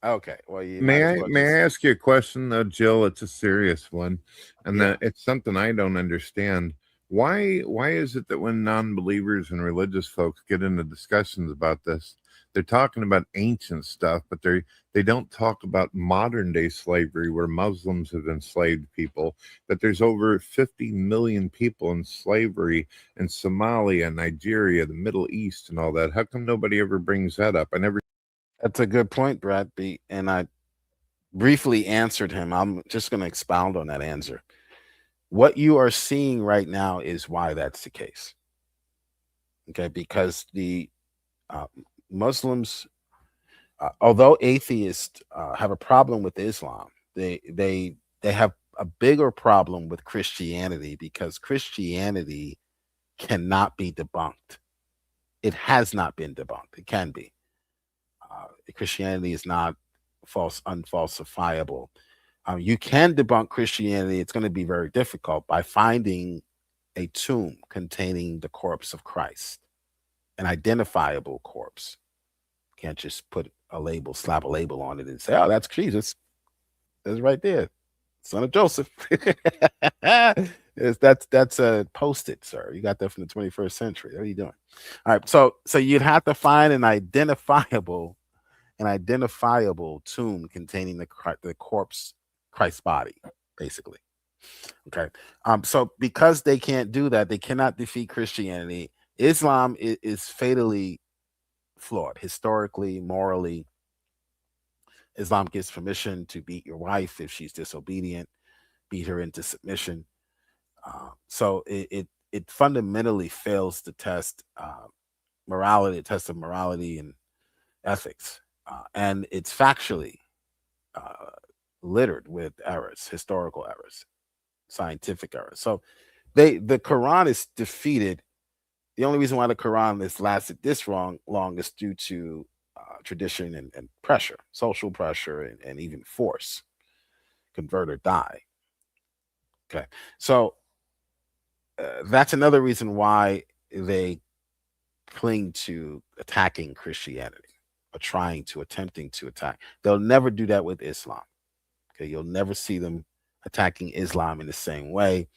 [SPEAKER 8] Okay. Well,
[SPEAKER 7] may I ask you a question though, Jill? It's a serious one, and it's something I don't understand. Why is it that when non-believers and religious folks get into discussions about this, they're talking about ancient stuff, but they don't talk about modern day slavery where Muslims have enslaved people, that there's over 50 million people in slavery in Somalia, Nigeria, the Middle East, and all that? How come nobody ever brings that up?
[SPEAKER 8] That's a good point, Brad B. And I briefly answered him. I'm just going to expound on that answer. What you are seeing right now is why that's the case. Okay, because the Muslims, although atheists have a problem with Islam, they have a bigger problem with Christianity because Christianity cannot be debunked. It has not been debunked. It can be. Christianity is not unfalsifiable. You can debunk Christianity. It's going to be very difficult by finding a tomb containing the corpse of Christ, an identifiable corpse. You can't just put a label, slap a label on it and say, oh, that's Jesus. That's right there. Son of Joseph. That's a post-it, sir. You got that from the 21st century. What are you doing? All right. So you'd have to find an identifiable tomb containing the corpse, Christ's body, basically. Okay. So because they can't do that, they cannot defeat Christianity. Islam is fatally flawed, historically, morally. Islam gives permission to beat your wife if she's disobedient, beat her into submission. So it fundamentally fails to test morality, a test of morality and ethics, and it's factually littered with errors, historical errors, scientific errors. So the Quran is defeated. The only reason why the Quran has lasted this long is due to tradition and pressure, social pressure, and even force. Convert or die. Okay, so that's another reason why they cling to attacking Christianity or attempting to attack. They'll never do that with Islam. Okay, you'll never see them attacking Islam in the same way.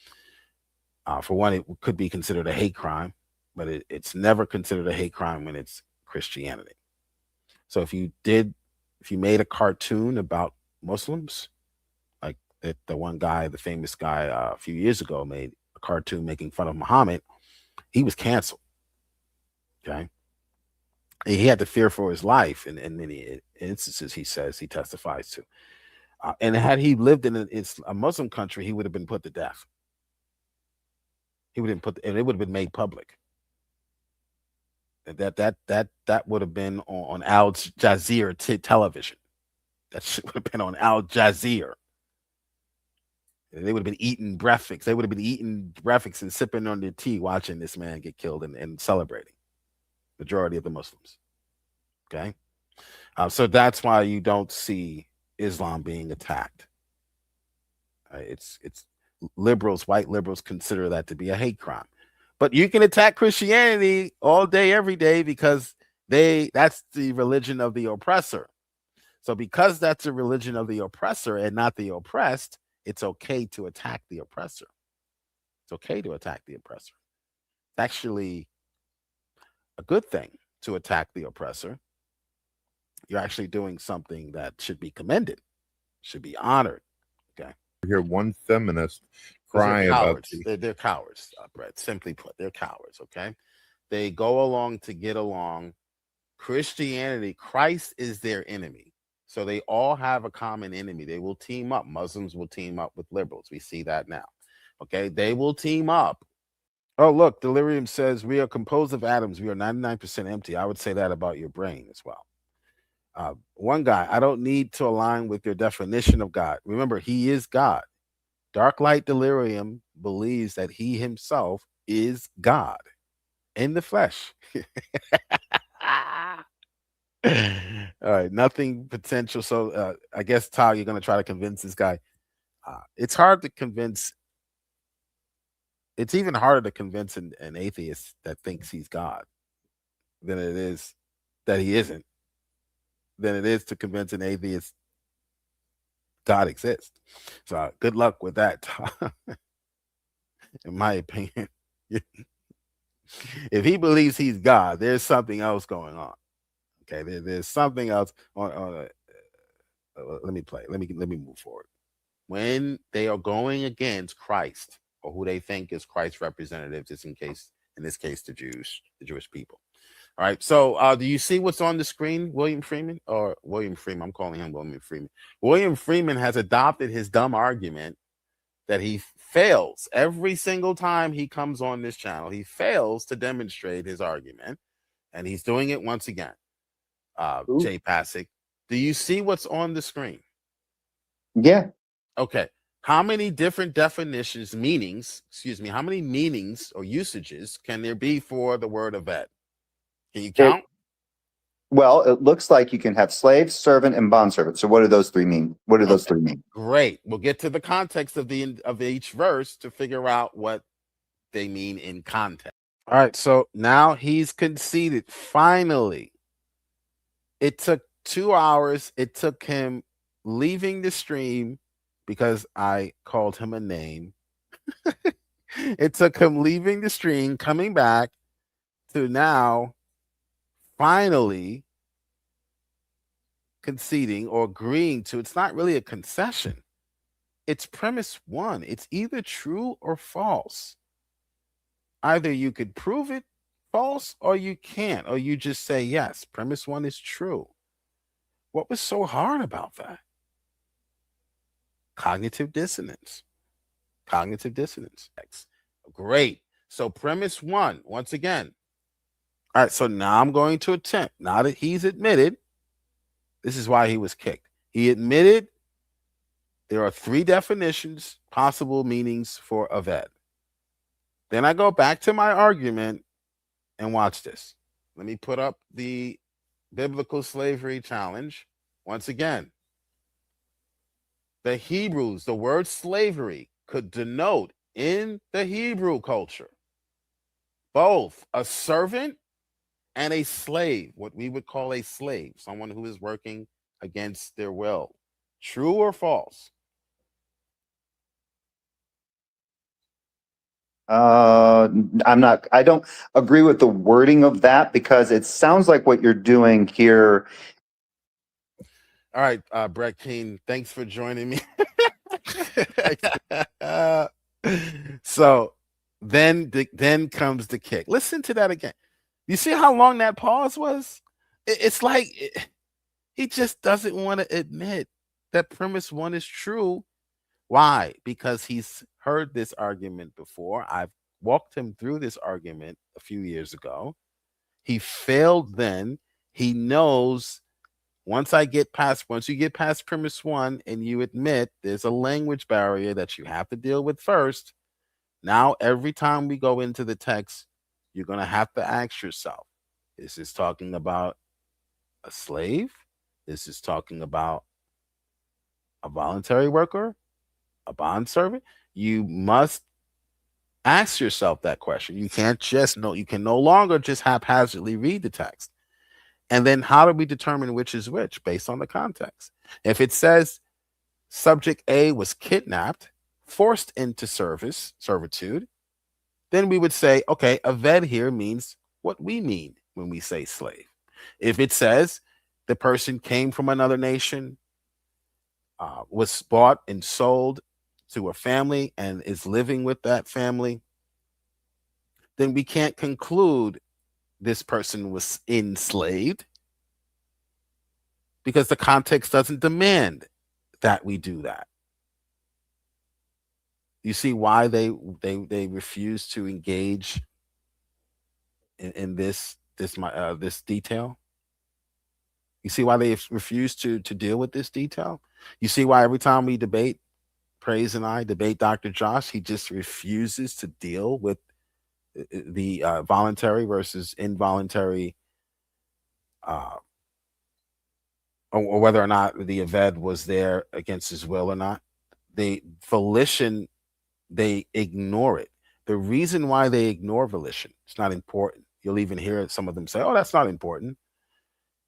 [SPEAKER 8] For one, it could be considered a hate crime, but it's never considered a hate crime when it's Christianity. So if you made a cartoon about Muslims, like the one guy, the famous guy a few years ago made a cartoon making fun of Muhammad, he was canceled. Okay. He had to fear for his life in many instances, he testifies to. And had he lived in a Muslim country, he would have been put to death. He would have been and it would have been made public. That would have been on Al Jazeera television. That shit would have been on Al Jazeera. They would have been eating breakfast. They would have been eating breakfast and sipping on their tea, watching this man get killed and celebrating. Majority of the Muslims. Okay, so that's why you don't see Islam being attacked. It's liberals, white liberals, consider that to be a hate crime. But you can attack Christianity all day, every day, because that's the religion of the oppressor. So because that's a religion of the oppressor and not the oppressed, it's okay to attack the oppressor. It's okay to attack the oppressor. It's actually a good thing to attack the oppressor. You're actually doing something that should be commended, should be honored. Okay.
[SPEAKER 7] I hear one feminist cry about
[SPEAKER 8] they're cowards, Brett. Simply put, they're cowards. Okay. They go along to get along. Christianity, Christ is their enemy. So they all have a common enemy. They will team up. Muslims will team up with liberals. We see that now. Okay. They will team up. Oh, look, Delirium says we are composed of atoms. We are 99% empty. I would say that about your brain as well. One guy, I don't need to align with your definition of God. Remember, he is God. Dark Light Delirium believes that he himself is God in the flesh. All right, nothing potential. So I guess, Todd, you're going to try to convince this guy. It's hard to convince. It's even harder to convince an atheist that thinks he's God than it is that he isn't, than it is to convince an atheist God exists. So good luck with that, in my opinion. If he believes he's God, there's something else going on. Okay, there's something else on let me move forward. When they are going against Christ or who they think is Christ's representatives, in this case, the Jewish people. All right. So do you see what's on the screen, William Freeman? I'm calling him William Freeman. William Freeman has adopted his dumb argument that he fails every single time he comes on this channel. He fails to demonstrate his argument, and he's doing it once again. Jay Pasick, do you see what's on the screen?
[SPEAKER 6] Yeah.
[SPEAKER 8] Okay. How many different meanings or usages can there be for the word Aved? Can you count?
[SPEAKER 6] Well, it looks like you can have slave, servant, and bondservant. So what do those three mean? What do those three mean?
[SPEAKER 8] Great. We'll get to the context of each verse to figure out what they mean in context. All right. So now he's conceded. Finally, it took 2 hours. It took him leaving the stream because I called him a name. It took him leaving the stream, coming back to now finally conceding or agreeing to. It's not really a concession. It's premise one. It's either true or false. Either you could prove it false or you can't, or you just say yes. Premise one is true. What was so hard about that? Cognitive dissonance. Great. So premise one, once again. All right, so now I'm going to attempt. Now that he's admitted, this is why he was kicked. He admitted there are 3 definitions, possible meanings for aved. Then I go back to my argument and watch this. Let me put up the biblical slavery challenge once again. The Hebrews, the word slavery could denote in the Hebrew culture both a servant and a slave, what we would call a slave, someone who is working against their will. True or false?
[SPEAKER 6] I don't agree with the wording of that because it sounds like what you're doing here.
[SPEAKER 8] All right, Brett Keane, thanks for joining me. So then comes the kick. Listen to that again. You see how long that pause was? It's like he just doesn't want to admit that premise one is true. Why? Because he's heard this argument before. I've walked him through this argument a few years ago. He failed then. He knows once you get past premise one and you admit there's a language barrier that you have to deal with first, now every time we go into the text, you're going to have to ask yourself, is this talking about a slave? Is this talking about a voluntary worker? A bondservant? You must ask yourself that question. You can't just know. You can no longer just haphazardly read the text. And then how do we determine which is which based on the context? If it says subject A was kidnapped, forced into servitude, then we would say, okay, aved here means what we mean when we say slave. If it says the person came from another nation, was bought and sold to a family and is living with that family, then we can't conclude this person was enslaved because the context doesn't demand that we do that. You see why they refuse to engage in this detail? You see why they refuse to deal with this detail? You see why every time we debate, Praise and I debate Dr. Josh, he just refuses to deal with the voluntary versus involuntary, or whether or not the aved was there against his will or not. The volition, they ignore it. The reason why they ignore volition, it's not important. You'll even hear some of them say, oh, that's not important.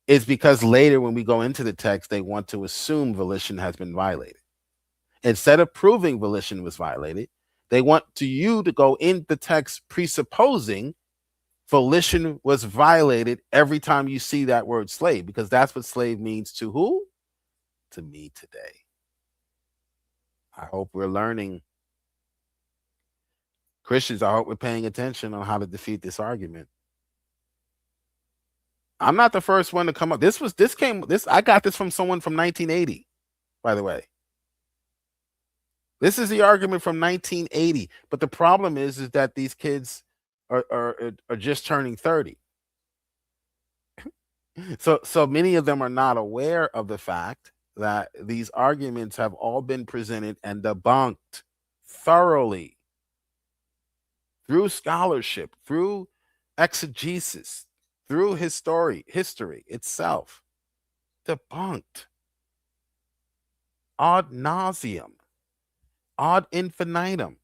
[SPEAKER 8] Is because later when we go into the text, they want to assume volition has been violated. Instead of proving volition was violated, they want you to go in the text presupposing volition was violated every time you see that word slave, because that's what slave means to who? To me today. I hope we're learning. Christians, I hope we're paying attention on how to defeat this argument. I'm not the first one to come up. I got this from someone from 1980, by the way. This is the argument from 1980. But the problem is that these kids are just turning 30. So many of them are not aware of the fact that these arguments have all been presented and debunked thoroughly through scholarship, through exegesis, through history itself. Debunked ad nauseum. Ad infinitum.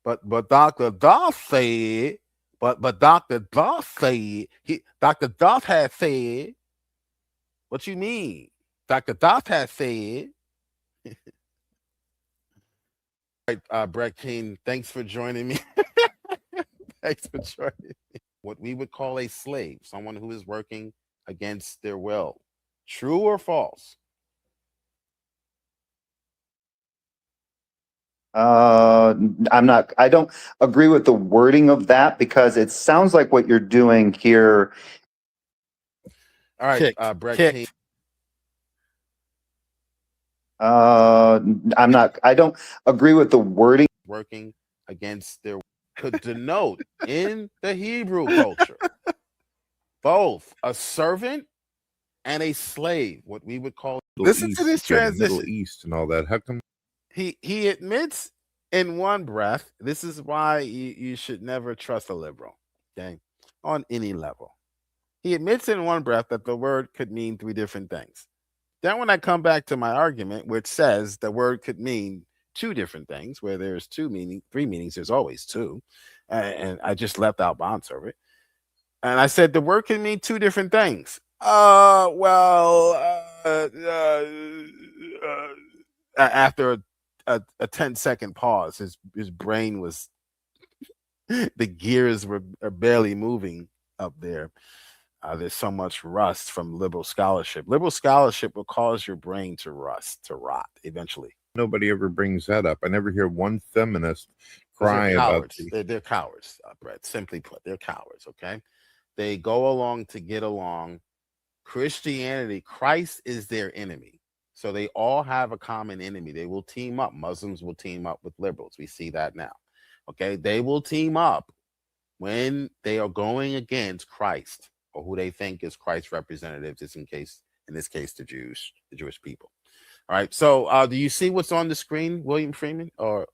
[SPEAKER 8] But Dr. Doth said, but Dr. Doth said, Dr. Doth has said, what you mean? Dr. Doth has said. All right, Brett Keane, thanks for joining me. Thanks for joining me. What we would call a slave, someone who is working against their will. True or false?
[SPEAKER 6] I don't agree with the wording of that because it sounds like what you're doing here.
[SPEAKER 8] All right, Brett Keane.
[SPEAKER 6] I don't agree with the wording.
[SPEAKER 8] Working against their could denote in the Hebrew culture both a servant and a slave, what we would call. Listen to this
[SPEAKER 7] Middle
[SPEAKER 8] transition.
[SPEAKER 7] East and all that. How come?
[SPEAKER 8] He admits in one breath, this is why you should never trust a liberal, okay, on any level. He admits in one breath that the word could mean three different things. Then when I come back to my argument, which says the word could mean two different things, where there's three meanings, there's always two, and I just left out bondservant, and I said the word can mean two different things. After a 10-second pause, his brain was the gears were barely moving up there. There's so much rust from liberal scholarship. Liberal scholarship will cause your brain to rot eventually.
[SPEAKER 7] Nobody ever brings that up. I never hear one feminist cry
[SPEAKER 8] They're
[SPEAKER 7] about
[SPEAKER 8] cowards. They're cowards, Brett. Simply put, they're cowards. Okay, they go along to get along. Christianity, Christ is their enemy. So they all have a common enemy. They will team up. Muslims will team up with liberals. We see that now. Okay, they will team up when they are going against Christ, or who they think is Christ's representatives, in this case, the Jewish people. All right. So do you see what's on the screen, William Freeman? I'm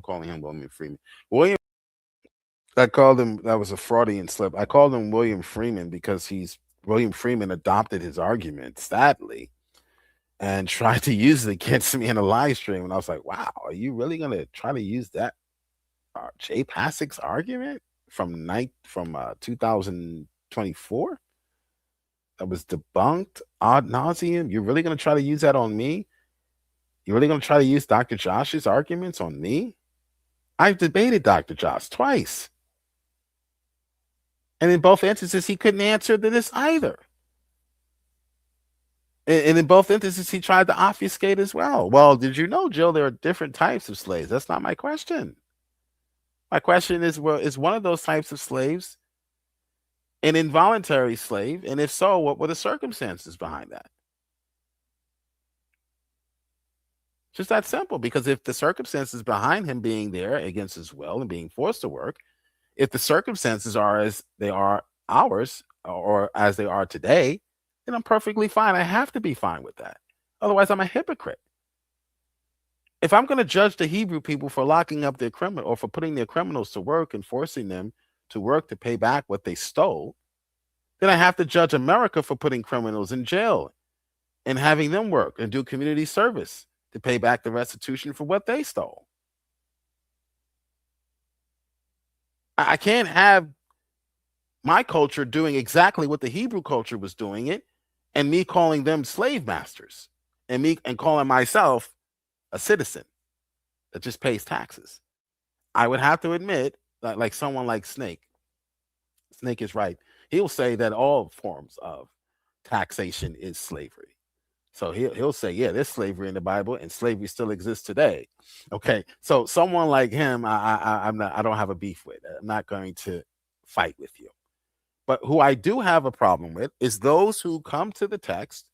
[SPEAKER 8] calling him William Freeman. I called him, that was a Freudian slip. I called him William Freeman because William Freeman adopted his argument, sadly, and tried to use it against me in a live stream. And I was like, wow, are you really going to try to use that Jay Passick's argument from 2024 that was debunked ad nauseum? You're really going to try to use that on me? You're really going to try to use Dr. Josh's arguments on me? I've debated Dr. Josh twice. And in both instances, he couldn't answer to this either. And in both instances, he tried to obfuscate as well. Well, did you know, Jill, there are different types of slaves? That's not my question. My question is, well, is one of those types of slaves an involuntary slave? And if so, what were the circumstances behind that? Just that simple. Because if the circumstances behind him being there against his will and being forced to work, if the circumstances are as they are ours or as they are today, then I'm perfectly fine. I have to be fine with that. Otherwise, I'm a hypocrite. If I'm going to judge the Hebrew people for locking up their criminal or for putting their criminals to work and forcing them to work to pay back what they stole, then I have to judge America for putting criminals in jail and having them work and do community service to pay back the restitution for what they stole. I can't have my culture doing exactly what the Hebrew culture was doing it and me calling them slave masters and calling myself a citizen that just pays taxes. I would have to admit that, like someone like Snake is right. He'll say that all forms of taxation is slavery. So he'll say, yeah, there's slavery in the Bible and slavery still exists today. Okay. So someone like him, I don't have a beef with. I'm not going to fight with you. But who I do have a problem with is those who come to the text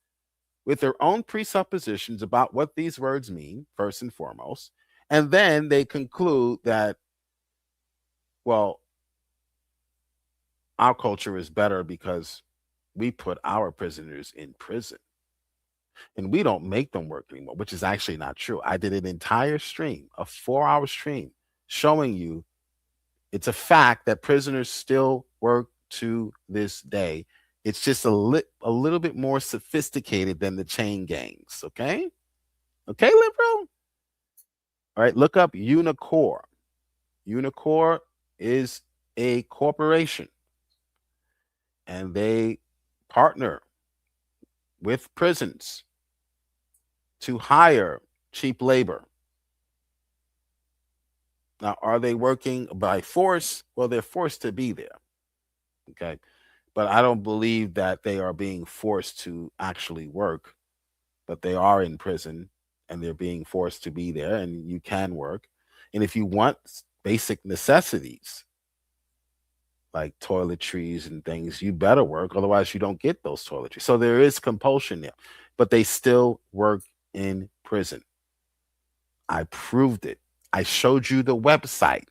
[SPEAKER 8] with their own presuppositions about what these words mean, first and foremost, and then they conclude that, well, our culture is better because we put our prisoners in prison and we don't make them work anymore, which is actually not true. I did an entire stream, a 4-hour stream, showing you it's a fact that prisoners still work to this day. It's just a little bit more sophisticated than the chain gangs. Okay, liberal. All right, look up Unicor. Unicor is a corporation, and they partner with prisons to hire cheap labor. Now, are they working by force? Well, they're forced to be there. Okay. But I don't believe that they are being forced to actually work, but they are in prison and they're being forced to be there, and you can work. And if you want basic necessities like toiletries and things, you better work. Otherwise, you don't get those toiletries. So there is compulsion there, but they still work in prison. I proved it. I showed you the website.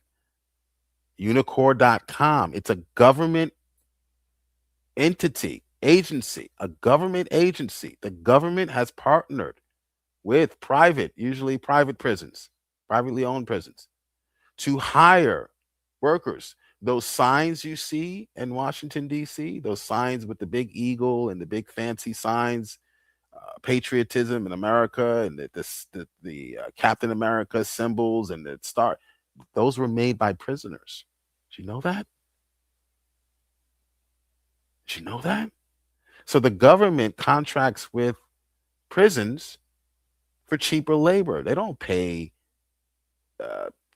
[SPEAKER 8] Unicore.com. It's a government entity, agency, a government agency. The government has partnered with usually private prisons, privately owned prisons, to hire workers. Those signs you see in Washington, D.C., those signs with the big eagle and the big fancy signs, patriotism in America, and the Captain America symbols and the star, those were made by prisoners. Did you know that? Did you know that? So the government contracts with prisons for cheaper labor. They don't pay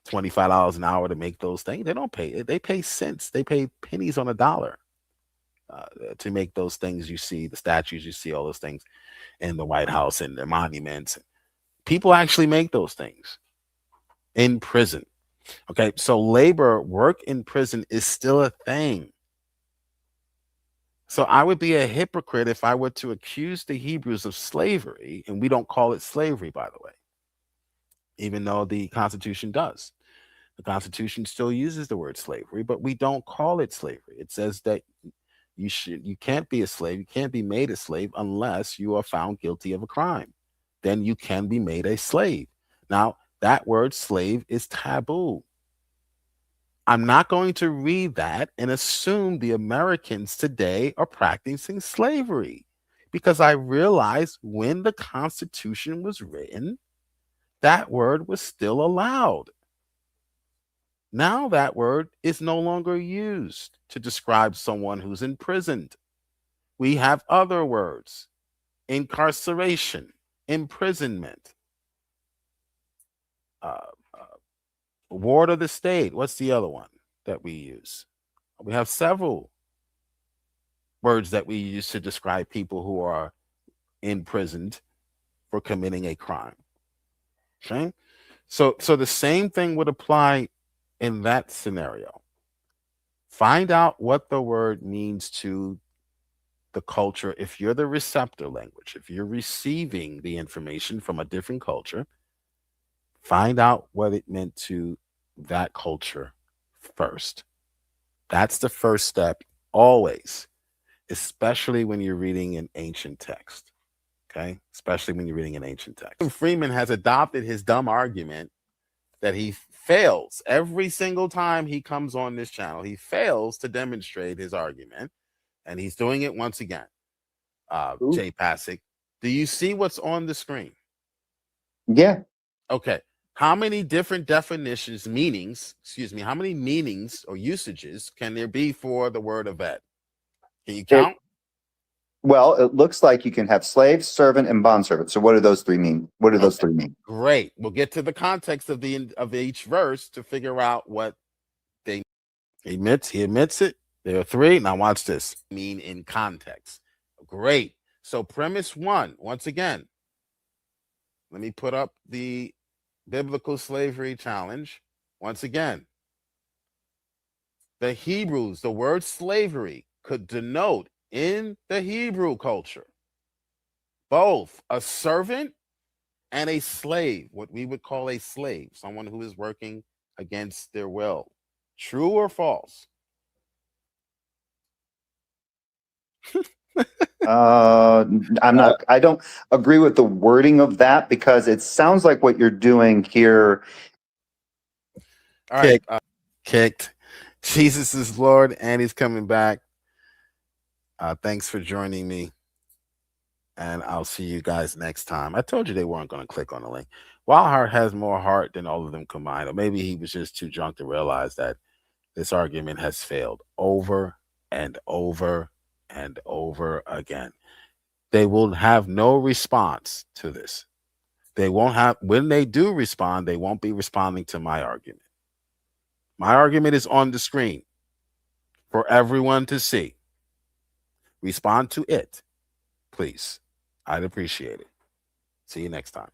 [SPEAKER 8] $25 an hour to make those things. They don't pay. They pay cents. They pay pennies on a dollar to make those things you see, the statues you see, all those things in the White House and the monuments. People actually make those things in prison. Okay, so work in prison is still a thing. So I would be a hypocrite if I were to accuse the Hebrews of slavery, and we don't call it slavery, by the way, even though the Constitution does. The Constitution still uses the word slavery, but we don't call it slavery. It says that you can't be a slave, you can't be made a slave unless you are found guilty of a crime. Then you can be made a slave. Now, that word slave is taboo. I'm not going to read that and assume the Americans today are practicing slavery, because I realize when the Constitution was written, that word was still allowed. Now that word is no longer used to describe someone who's imprisoned. We have other words: incarceration, imprisonment, ward of the state. What's the other one that we use? We have several words that we use to describe people who are imprisoned for committing a crime. Okay? So the same thing would apply in that scenario. Find out what the word means to the culture. If you're the receptor language, if you're receiving the information from a different culture, find out what it meant to that culture first. That's the first step, always, especially when you're reading an ancient text. Okay? Especially when you're reading an ancient text. Freeman has adopted his dumb argument that he fails every single time he comes on this channel. He fails to demonstrate his argument, and he's doing it once again. Jay Pasick, do you see what's on the screen?
[SPEAKER 6] Yeah.
[SPEAKER 8] Okay. How many different how many meanings or usages can there be for the word evet? Can you count?
[SPEAKER 6] Well, it looks like you can have slave, servant, and bondservant. So what do those three mean? What do those three mean?
[SPEAKER 8] Great. We'll get to the context of each verse to figure out what they mean. He admits it. There are three. Now watch this. Mean in context. Great. So premise one, once again, let me put up the biblical slavery challenge. Once again, the Hebrews, the word slavery could denote in the Hebrew culture both a servant and a slave, what we would call a slave, someone who is working against their will. True or false?
[SPEAKER 6] I don't agree with the wording of that, because it sounds like what you're doing here.
[SPEAKER 8] All right. Kicked. Jesus is Lord, and he's coming back. Thanks for joining me, and I'll see you guys next time. I told you they weren't going to click on the link. Wildheart has more heart than all of them combined, or maybe he was just too drunk to realize that this argument has failed over and over and over again. They will have no response to this. They won't have, when they do respond, they won't be responding to my argument. My argument is on the screen for everyone to see. Respond to it, please. I'd appreciate it. See you next time.